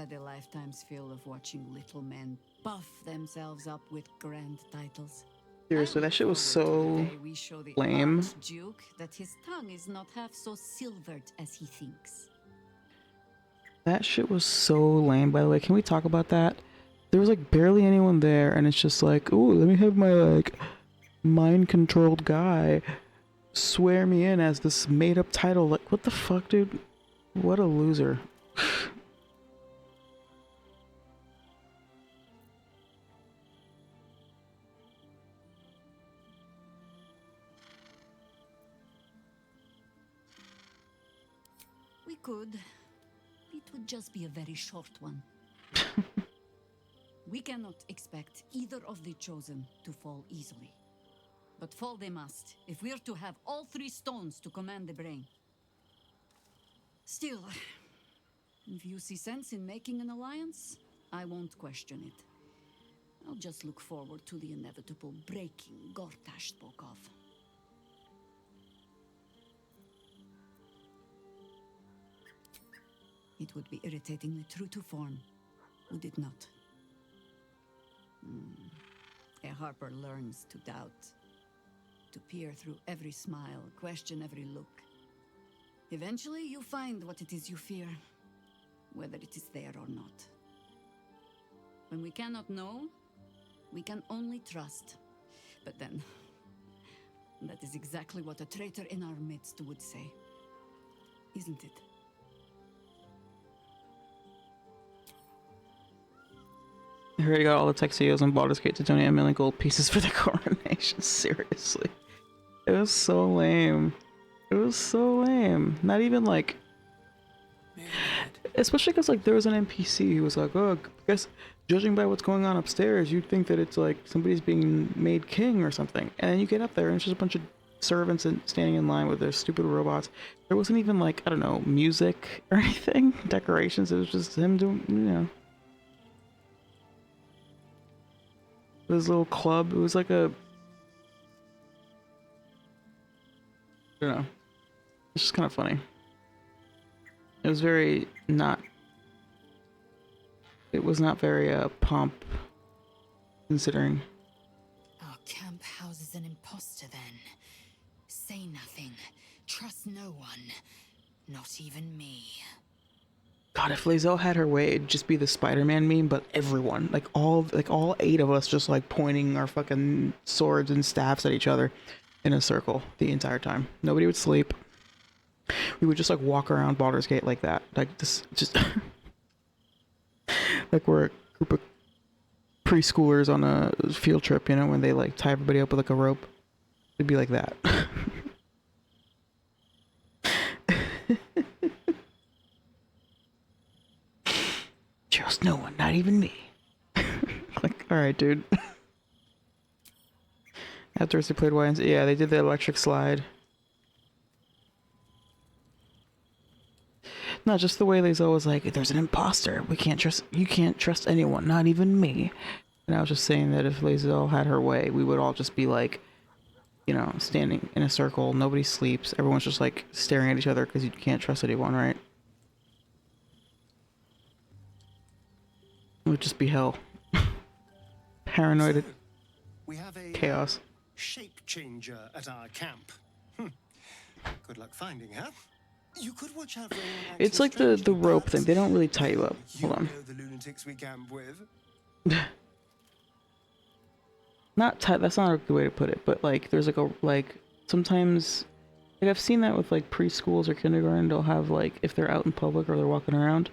had a lifetime's fill of watching little men buff themselves up with grand titles. Seriously, that shit was so We show the lame. Archduke that his tongue is not half so silvered as he thinks. That shit was so lame, by the way. Can we talk about that? There was like barely anyone there, and it's just like, ooh, let me have my like mind-controlled guy swear me in as this made-up title. Like, what the fuck, dude? What a loser. We could. It would just be a very short one. We cannot expect either of the chosen to fall easily. But fall they must, if we're to have all three stones to command the brain. Still, if you see sense in making an alliance, I won't question it. I'll just look forward to the inevitable breaking Gortash spoke of. It would be irritatingly true to form, would it not? A harper learns to doubt, to peer through every smile, question every look. Eventually, you find what it is you fear, whether it is there or not. When we cannot know, we can only trust. But then, that is exactly what a traitor in our midst would say, isn't it? I already got all the tuxedos and Baldur's Gate to donate 1 million gold pieces for the coronation. Seriously. It was so lame. It was so lame. Not even like... Especially because like there was an NPC who was like, oh, I guess judging by what's going on upstairs, you'd think that it's like somebody's being made king or something. And then you get up there and it's just a bunch of servants standing in line with their stupid robots. There wasn't even like, I don't know, music or anything, decorations. It was just him doing, you know. This little club. It was like a... I don't know. It's just kind of funny. It was very not... It was not very pomp, considering. Our camp houses an imposter then. Say nothing. Trust no one. Not even me. God, if Lae'zel had her way, it'd just be the Spider-Man meme, but everyone, like all 8 of us just like pointing our fucking swords and staffs at each other in a circle the entire time. Nobody would sleep. We would just like walk around Baldur's Gate like that. Like this, just like we're a group of preschoolers on a field trip, you know, when they like tie everybody up with like a rope. It'd be like that. Trust no one, not even me. Like, alright, dude. Afterwards they played YNC. Yeah, they did the electric slide. Not just the way Lae'zel was like, there's an imposter. You can't trust anyone, not even me. And I was just saying that if Lae'zel had her way, we would all just be like, you know, standing in a circle, nobody sleeps, everyone's just like staring at each other because you can't trust anyone, right? It would just be hell. Paranoid We have a chaos. shape changer at our camp. Good luck finding her. You could watch out for anyone acting It's like the rope thing. They don't really tie you up. Hold on. know the lunatics we camp with. Not tie. That's not a good way to put it. But like, there's like sometimes, like I've seen that with like preschools or kindergarten. They'll have like if they're out in public or they're walking around.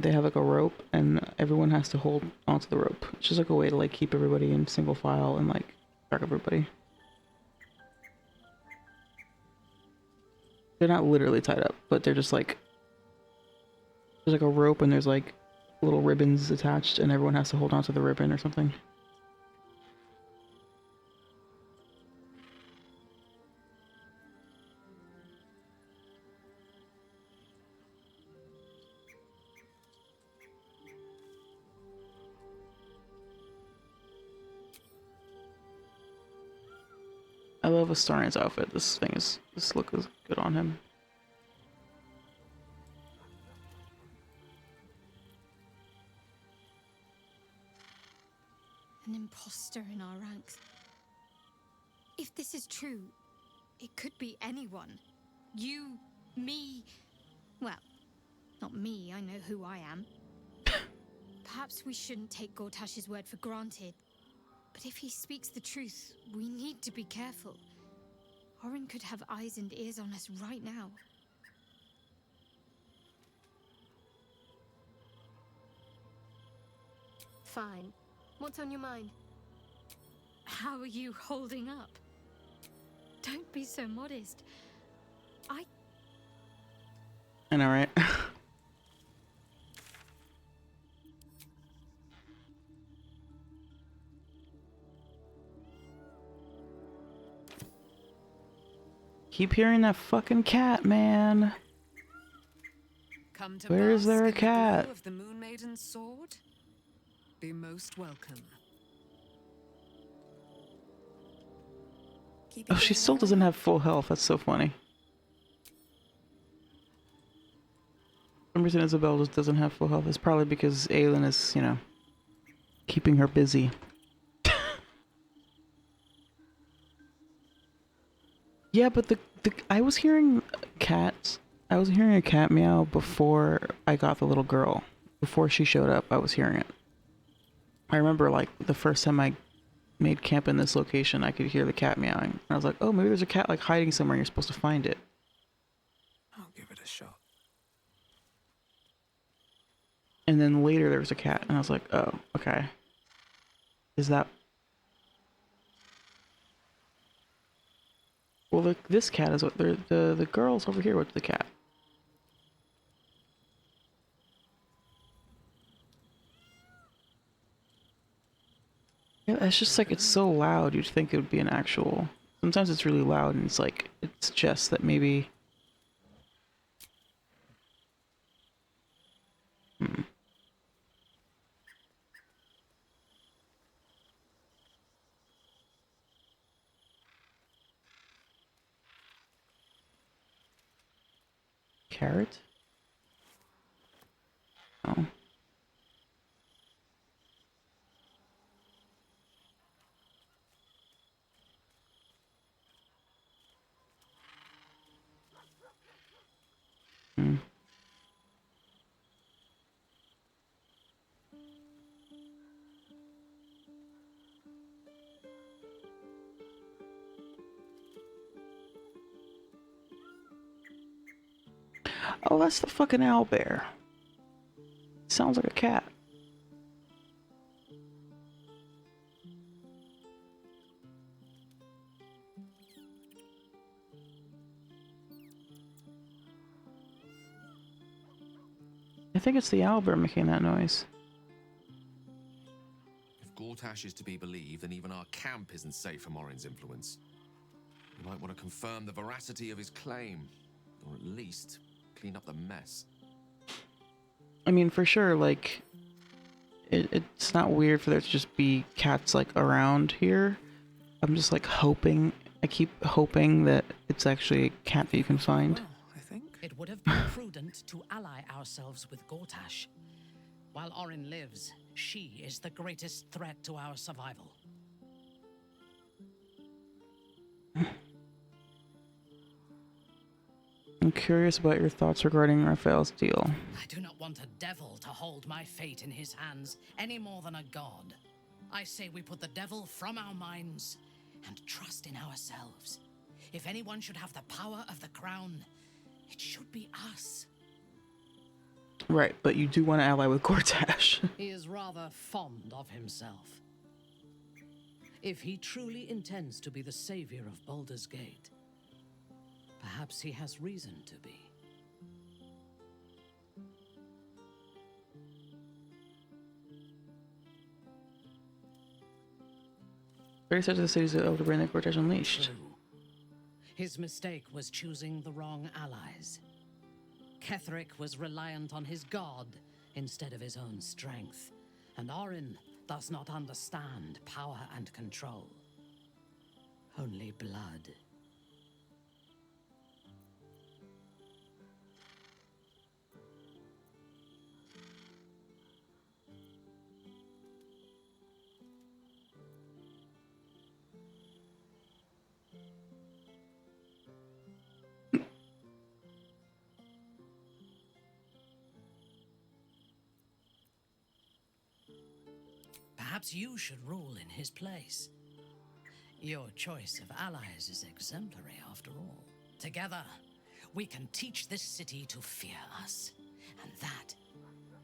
They have like a rope and everyone has to hold onto the rope. It's just like a way to like keep everybody in single file and like track everybody. They're not literally tied up, but they're just like, there's like a rope and there's like little ribbons attached and everyone has to hold onto the ribbon or something. I love Astarian's outfit. This look is good on him. An imposter in our ranks. If this is true, it could be anyone. You, me. Well, not me, I know who I am. Perhaps we shouldn't take Gortash's word for granted. But if he speaks the truth, we need to be careful. Orin could have eyes and ears on us right now. Fine. What's on your mind? How are you holding up? Don't be so modest. I know, right? Keep hearing that fucking cat, man. Come to Where is there a bask in the cat? glow of the Moon Maiden's sword? Be most welcome. Oh, she still doesn't have full health. That's so funny. For some reason Isabel just doesn't have full health. It's probably because Aelin is, you know, keeping her busy. Yeah, but the I was hearing cats. I was hearing a cat meow before I got the little girl. Before she showed up, I was hearing it. I remember, like, the first time I made camp in this location, I could hear the cat meowing. And I was like, oh, maybe there's a cat, like, hiding somewhere and you're supposed to find it. I'll give it a shot. And then later there was a cat, and I was like, oh, okay. Is that... Well, look, this cat is what... The girl's over here with the cat. Yeah, it's just like, it's so loud, you'd think it would be an actual... Sometimes it's really loud, and it's like, it suggests that maybe... Carrot? Oh. Hmm. Oh, that's the fucking owlbear. Sounds like a cat. I think it's the owlbear making that noise. If Gortash is to be believed, then even our camp isn't safe from Orin's influence. You might want to confirm the veracity of his claim, or at least clean up the mess. I mean, for sure, like, it's not weird for there to just be cats, like, around here. I'm just, like, hoping, I keep hoping that it's actually a cat that you can find. It would have been prudent to ally ourselves with Gortash. While Orin lives, she is the greatest threat to our survival. I'm curious about your thoughts regarding Raphael's deal. I do not want a devil to hold my fate in his hands any more than a god. I say we put the devil from our minds and trust in ourselves. If anyone should have the power of the crown, it should be us. Right, but you do want to ally with Gortash. He is rather fond of himself. If he truly intends to be the savior of Baldur's Gate, perhaps he has reason to be. Very such of the cities able to bring the Gortash Unleashed. True. His mistake was choosing the wrong allies. Ketheric was reliant on his god instead of his own strength, and Orin does not understand power and control. Only blood. Perhaps you should rule in his place. Your choice of allies is exemplary, after all. Together, we can teach this city to fear us. And that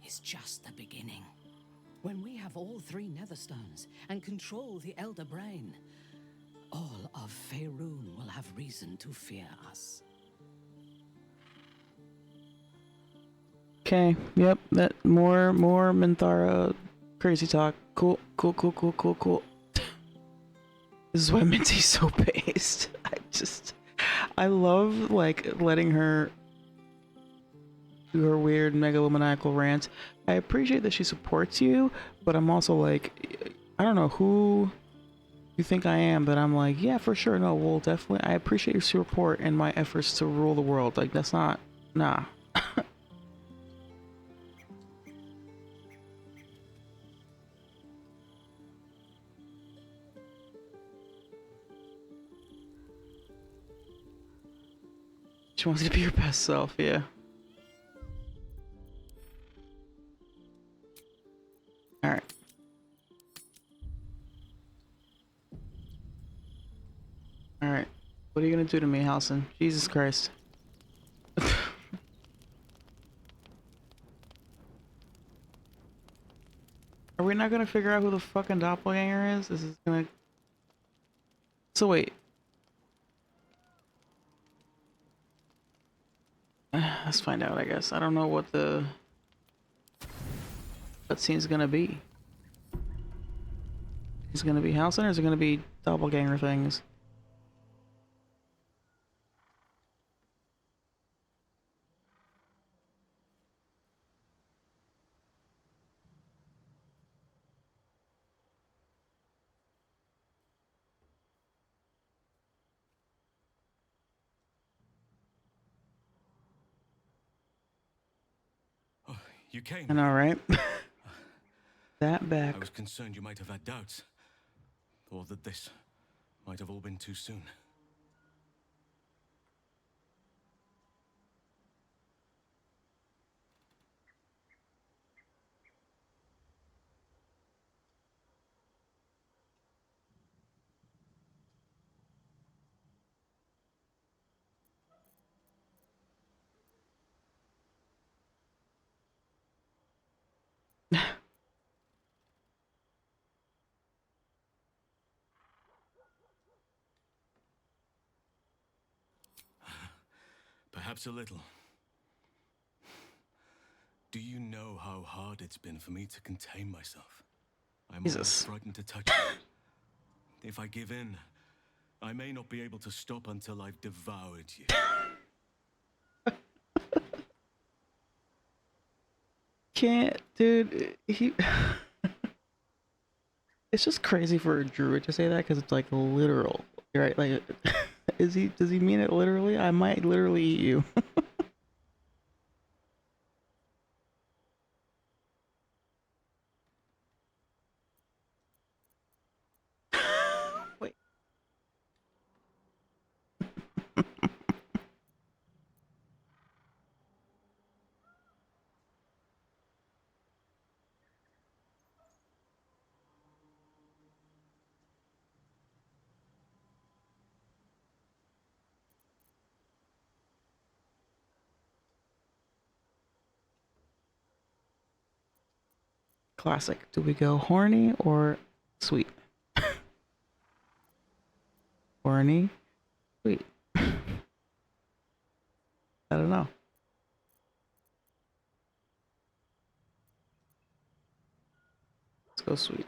is just the beginning. When we have all 3 Netherstones and control the Elder Brain, all of Faerun will have reason to fear us. Okay, yep, that more Minthara crazy talk. Cool. This is why Minty's so based. I love, like, letting her do her weird megalomaniacal rants. I appreciate that she supports you, but I'm also like, I don't know who you think I am, but I'm like, yeah, for sure, no, well, definitely, I appreciate your support and my efforts to rule the world. Like, that's not, nah. She wants you to be your best self, yeah. Alright. Alright. What are you gonna do to me, Halson? Jesus Christ. Are we not gonna figure out who the fucking doppelganger is? This is gonna... So wait. Let's find out, I guess. I don't know what the... What scene's gonna be. Is it gonna be Halson or is it gonna be doppelganger things? You came. I know, right? That back. I was concerned you might have had doubts, or that this might have all been too soon. Perhaps a little. Do you know how hard it's been for me to contain myself? I'm almost frightened to touch you. If I give in, I may not be able to stop until I've devoured you. Can't, dude. He... It's just crazy for a druid to say that because it's like literal, right? Like, does he mean it literally? I might literally eat you. Wait. Classic. Do we go horny or sweet? Horny, sweet. I don't know. Let's go sweet.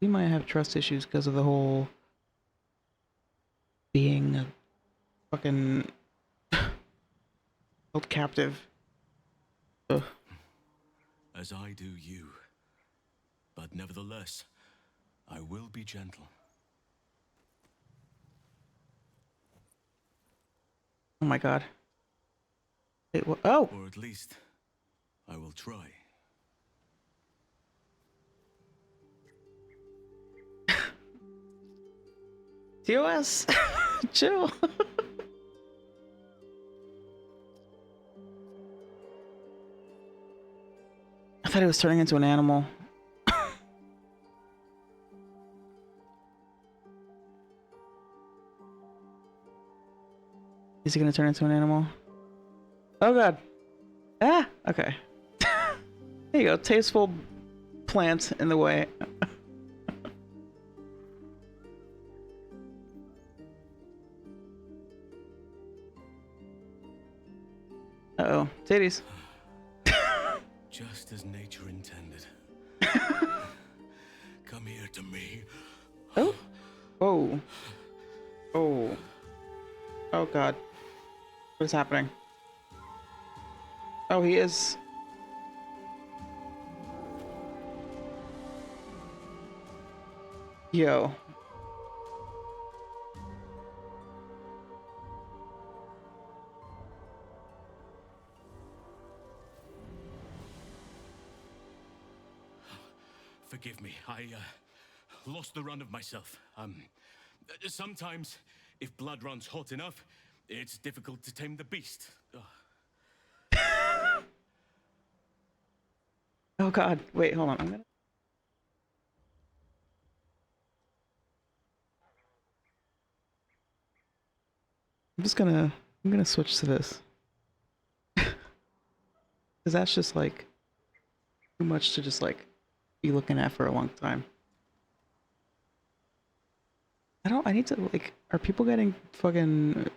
We might have trust issues because of the whole being a fucking held captive. Ugh. As I do you. But nevertheless, I will be gentle. Oh my god. Oh! Or at least, I will try. TOS! Chill. I thought he was turning into an animal. Is he gonna turn into an animal? Oh god. Ah! Okay. There you go. Tasteful plant in the way. Uh-oh. Titties. Just as nature intended. Come here to me. Oh. Oh. Oh. Oh god. What is happening? Oh, he is. Yo. Forgive me, I lost the run of myself. Sometimes, if blood runs hot enough, it's difficult to tame the beast. Oh god. Wait, hold on. I'm gonna switch to this. Cause that's just like too much to just like be looking at for a long time. I need to like, are people getting fucking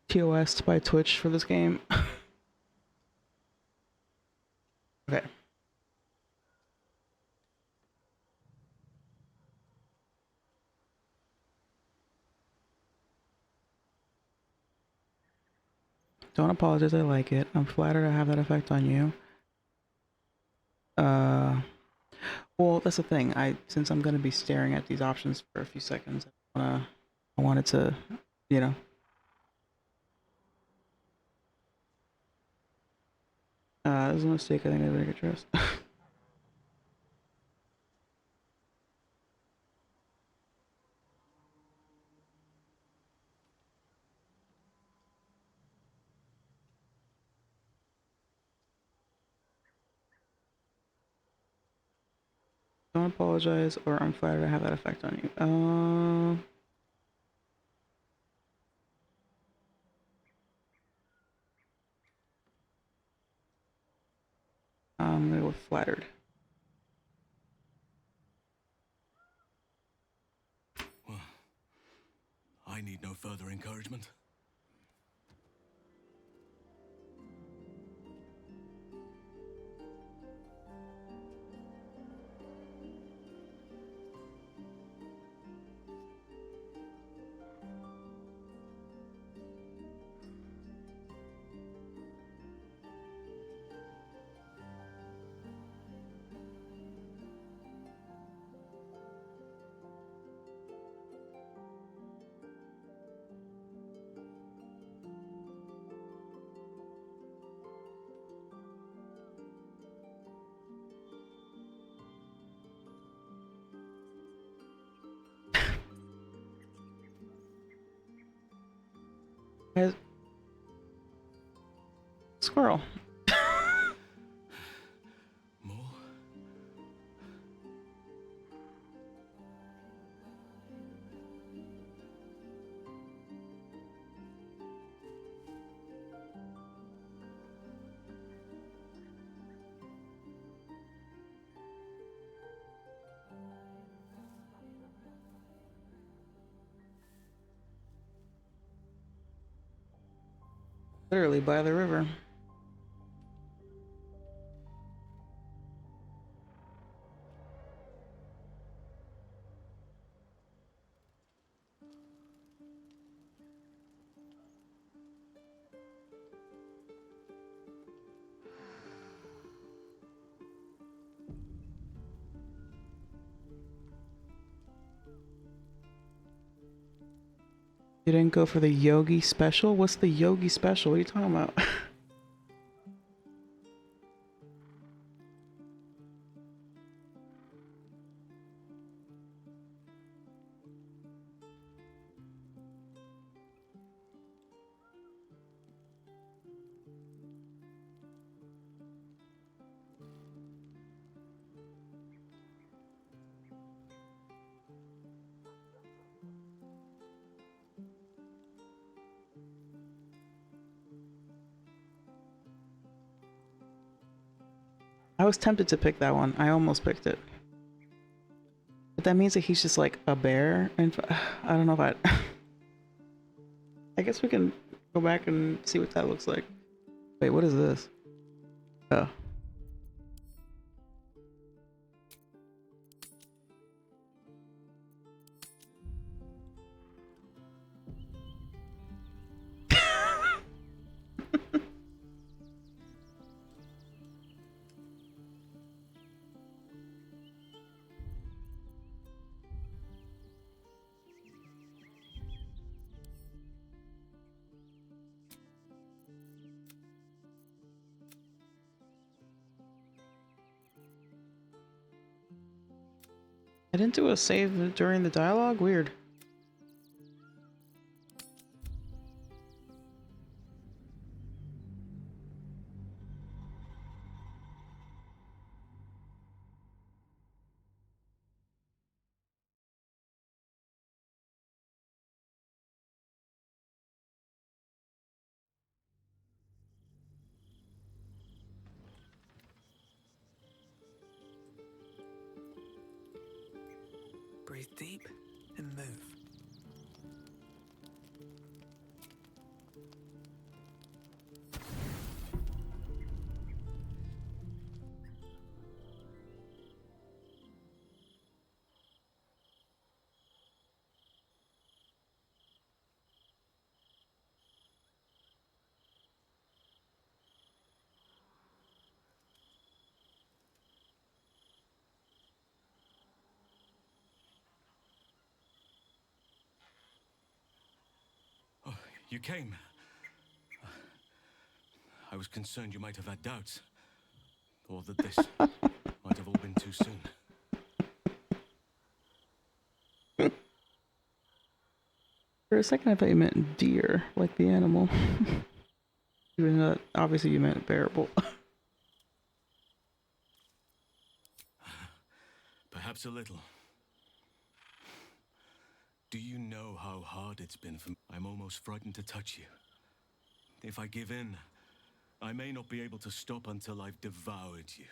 TOS'd by Twitch for this game? Okay. Don't apologize, I like it. I'm flattered I have that effect on you. Well, that's the thing. Since I'm gonna be staring at these options for a few seconds, I wanted to, you know. There's a mistake. I think I better get dressed. Don't apologize, or I'm flattered I have that effect on you. I'm gonna go with flattered. Well, I need no further encouragement. Squirrel. Literally by the river. You didn't go for the yogi special? What's the yogi special? What are you talking about? was tempted to pick that one. I almost picked it. But that means that he's just like a bear, and I don't know if I... I guess we can go back and see what that looks like. Wait, what is this? Oh. I didn't do a save during the dialogue? Weird. Breathe deep and move. Oh, you came. I was concerned you might have had doubts. Or that this might have all been too soon. For a second I thought you meant deer, like the animal. Even though obviously you meant bearable. Perhaps a little. Do you know how hard it's been for me? I'm almost frightened to touch you. If I give in, I may not be able to stop until I've devoured you.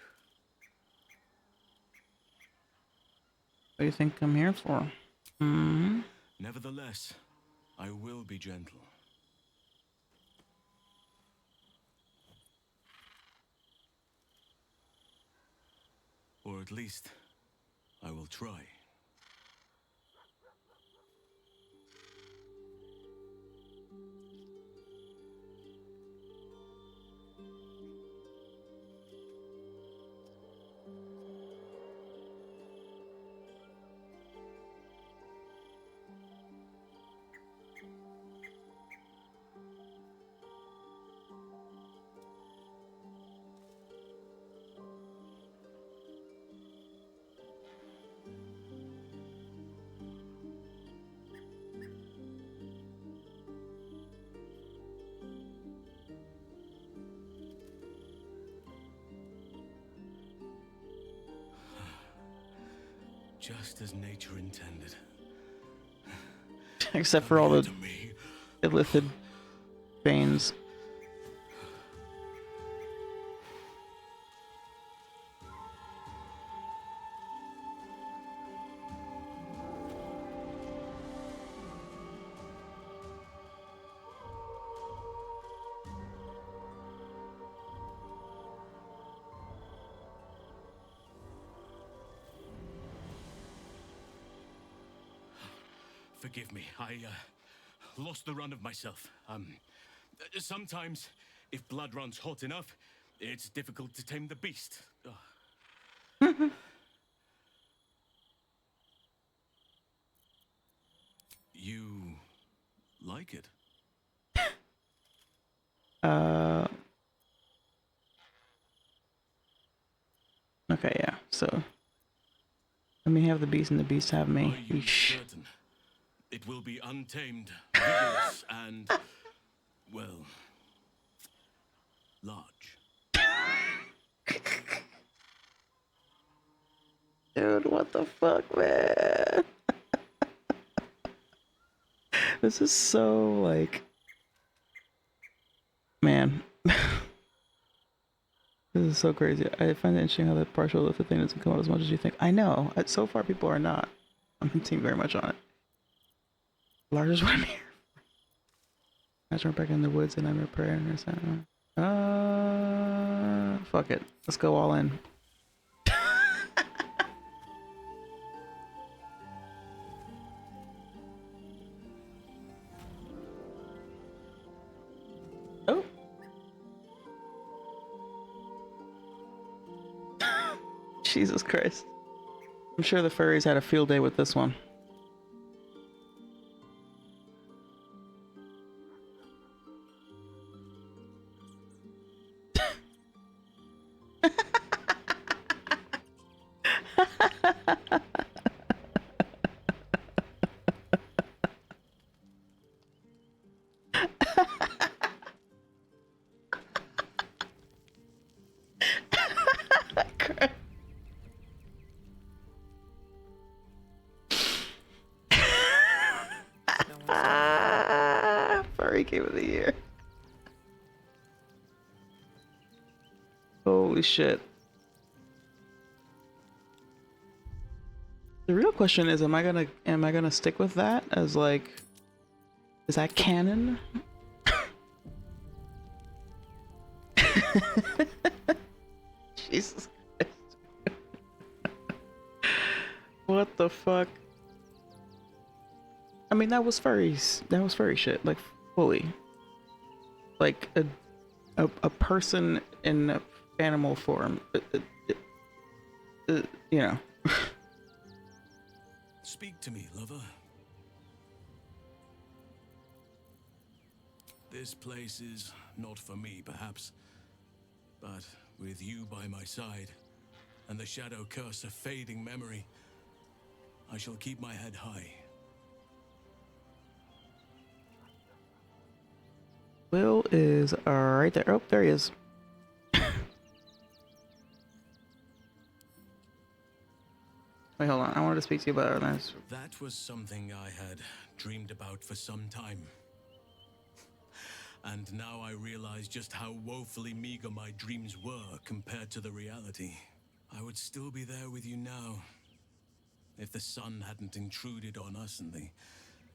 What do you think I'm here for? Hmm? Nevertheless, I will be gentle. Or at least, I will try. Just as nature intended. Except for all the illithid veins. Forgive me, I lost the run of myself. Sometimes, if blood runs hot enough, it's difficult to tame the beast. You like it? Okay, yeah, so let me have the beast and the beast have me. Are you certain? It will be untamed, vigorous, and, well, large. Dude, what the fuck, man? This is so, like... Man. This is so crazy. I find it interesting how the partial lifted thing doesn't come out as much as you think. I know. So far, people are not on the team very much on it. Largest one here. Imagine we're back in the woods and I'm a prayer and something. Fuck it. Let's go all in. Oh. Jesus Christ. I'm sure the furries had a field day with this one. Furry game of the year. Holy shit. The real question is, am I gonna stick with that as like, is that canon? Jesus Christ. What the fuck? I mean, that was furries. That was furry shit, like fully. Like a person in animal form. You know. Speak to me, lover. This place is not for me, perhaps. But with you by my side, and the shadow curse of fading memory, I shall keep my head high. Will is right there. Oh, there he is. Wait, hold on. I wanted to speak to you about it. That was something I had dreamed about for some time. And now I realize just how woefully meager my dreams were compared to the reality. I would still be there with you now, if the sun hadn't intruded on us and the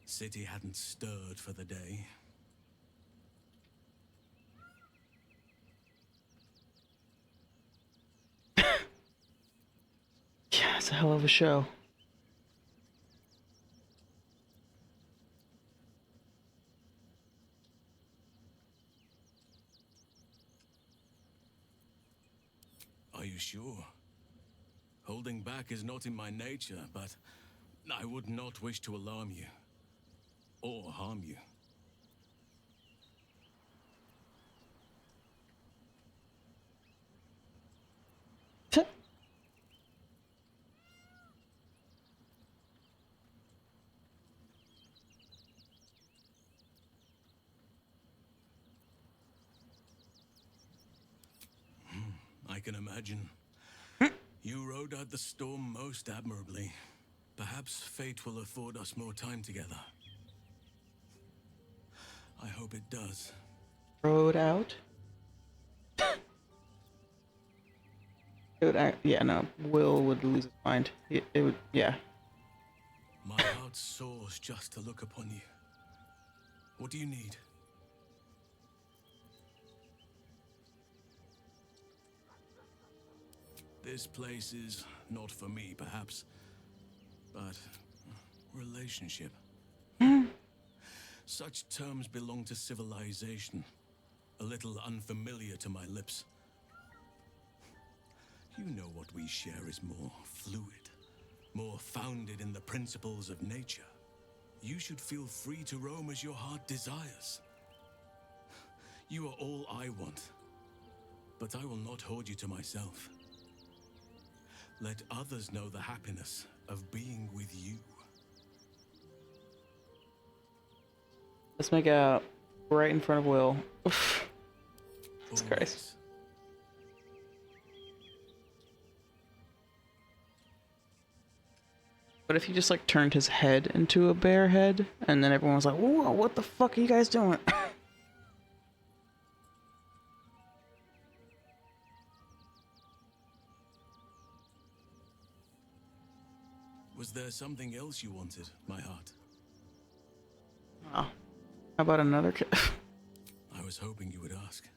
city hadn't stirred for the day. Yeah, it's a hell of a show. Are you sure? Holding back is not in my nature, but I would not wish to alarm you or harm you. I can imagine. You rode out the storm most admirably. Perhaps fate will afford us more time together. I hope it does. Rode out. Yeah, no. Will would lose his mind. It would, yeah. My heart soars just to look upon you. What do you need? This place is not for me, perhaps, but relationship. Such terms belong to civilization, a little unfamiliar to my lips. You know what we share is more fluid, more founded in the principles of nature. You should feel free to roam as your heart desires. You are all I want, but I will not hold you to myself. Let others know the happiness of being with you. Let's make out right in front of Will. Jesus Christ. But if he just like turned his head into a bear head, and then everyone was like, "Whoa, what the fuck are you guys doing?" something else you wanted, my heart? Oh. How about another kid? I was hoping you would ask.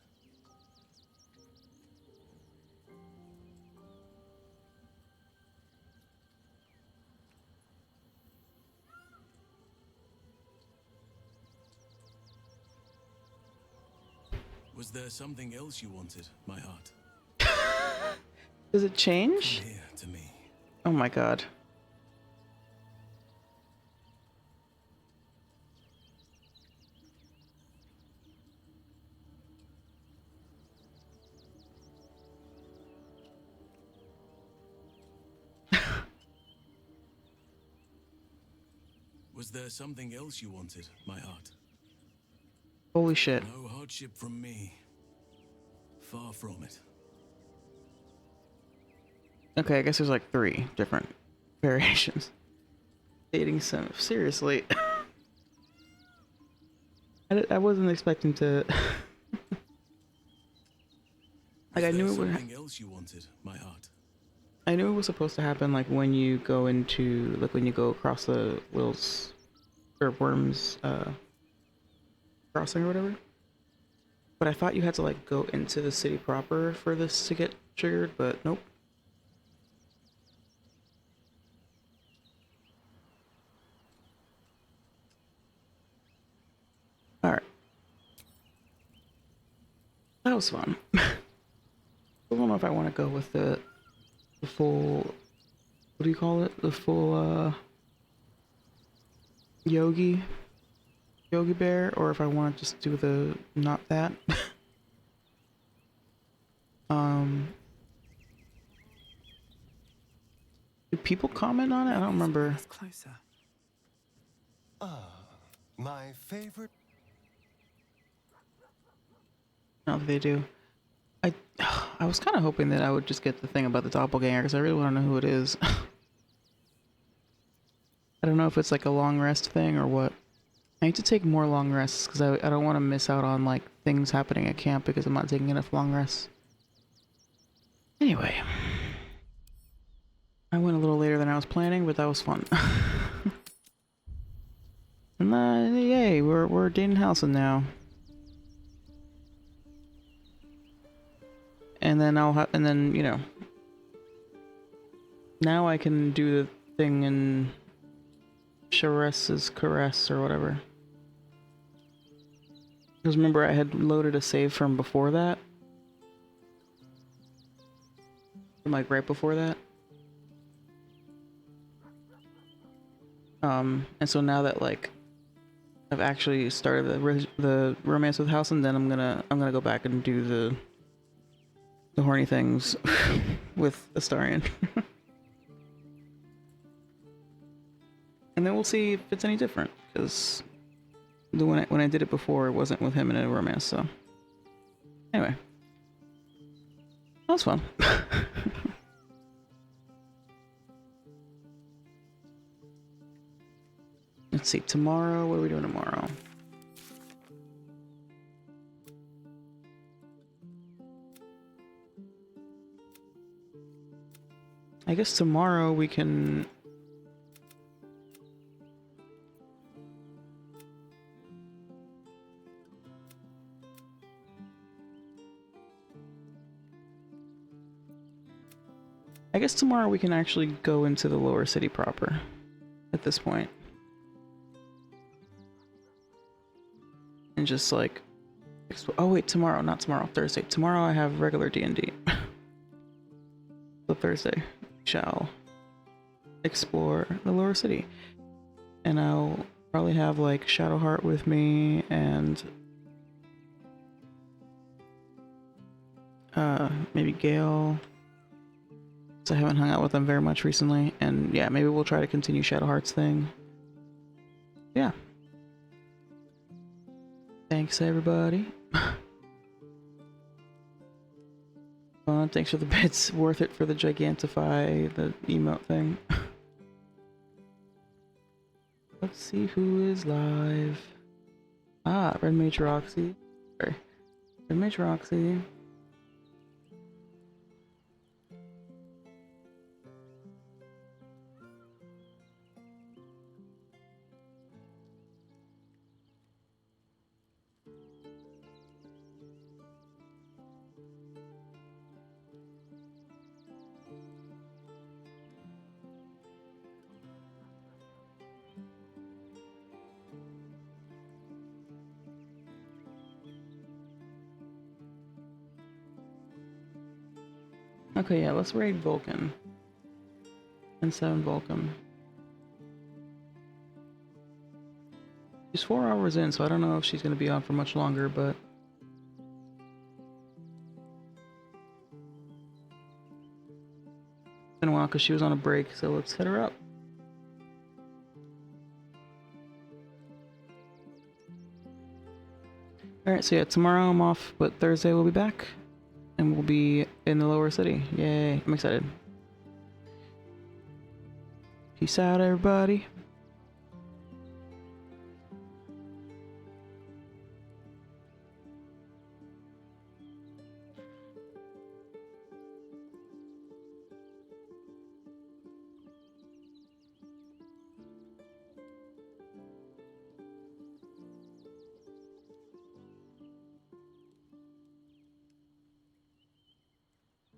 Was there something else you wanted, my heart? Does it change? Come here to me. Oh my god. Was there something else you wanted, my heart? Holy shit. No hardship from me. Far from it. Okay, I guess there's like 3 different variations. Dating sim. Seriously. I wasn't expecting to. Like I knew it would. Something else you wanted, my heart. I knew it was supposed to happen like when you go into when you go across the Will's or Wyrm's crossing or whatever. But I thought you had to like go into the city proper for this to get triggered, but nope. Alright. That was fun. I don't know if I want to go with the full, what do you call it? The full Yogi Bear, or if I want to just do the not that. Did people comment on it? I don't remember. Closer. My favorite. No, they do. I was kind of hoping that I would just get the thing about the doppelganger because I really want to know who it is. I don't know if it's like a long rest thing or what. I need to take more long rests because I don't want to miss out on like things happening at camp because I'm not taking enough long rests. Anyway, I went a little later than I was planning, but that was fun. And yay, we're dating Halson now. And then you know, now I can do the thing in Shares's Caress or whatever. Because remember I had loaded a save from before that? From like right before that? And so now that like I've actually started the romance with Halson, then I'm gonna go back and do the horny things with Astarion. And then we'll see if it's any different, because when I did it before, it wasn't with him in a romance, so. Anyway. That was fun. Let's see, tomorrow, what are we doing tomorrow? I guess tomorrow we can... I guess tomorrow we can actually go into the lower city proper at this point. And just like... Oh wait, tomorrow, not tomorrow, Thursday. Tomorrow I have regular D&D. So Thursday, shall explore the lower city. And I'll probably have like Shadowheart with me and maybe Gale. So I haven't hung out with them very much recently. And yeah, maybe we'll try to continue Shadowheart's thing. Yeah. Thanks everybody. Thanks for the bits. Worth it for the Gigantify, the emote thing. Let's see who is live. Ah, Red Mage Roxy. Sorry. Red Mage Roxy. Okay, yeah, let's raid Vulcan. And 7 Vulcan. She's 4 hours in, so I don't know if she's gonna be on for much longer, but... It's been a while because she was on a break, so let's hit her up. Alright, so yeah, tomorrow I'm off, but Thursday we'll be back. And we'll be in the lower city. Yay, I'm excited. Peace out, everybody.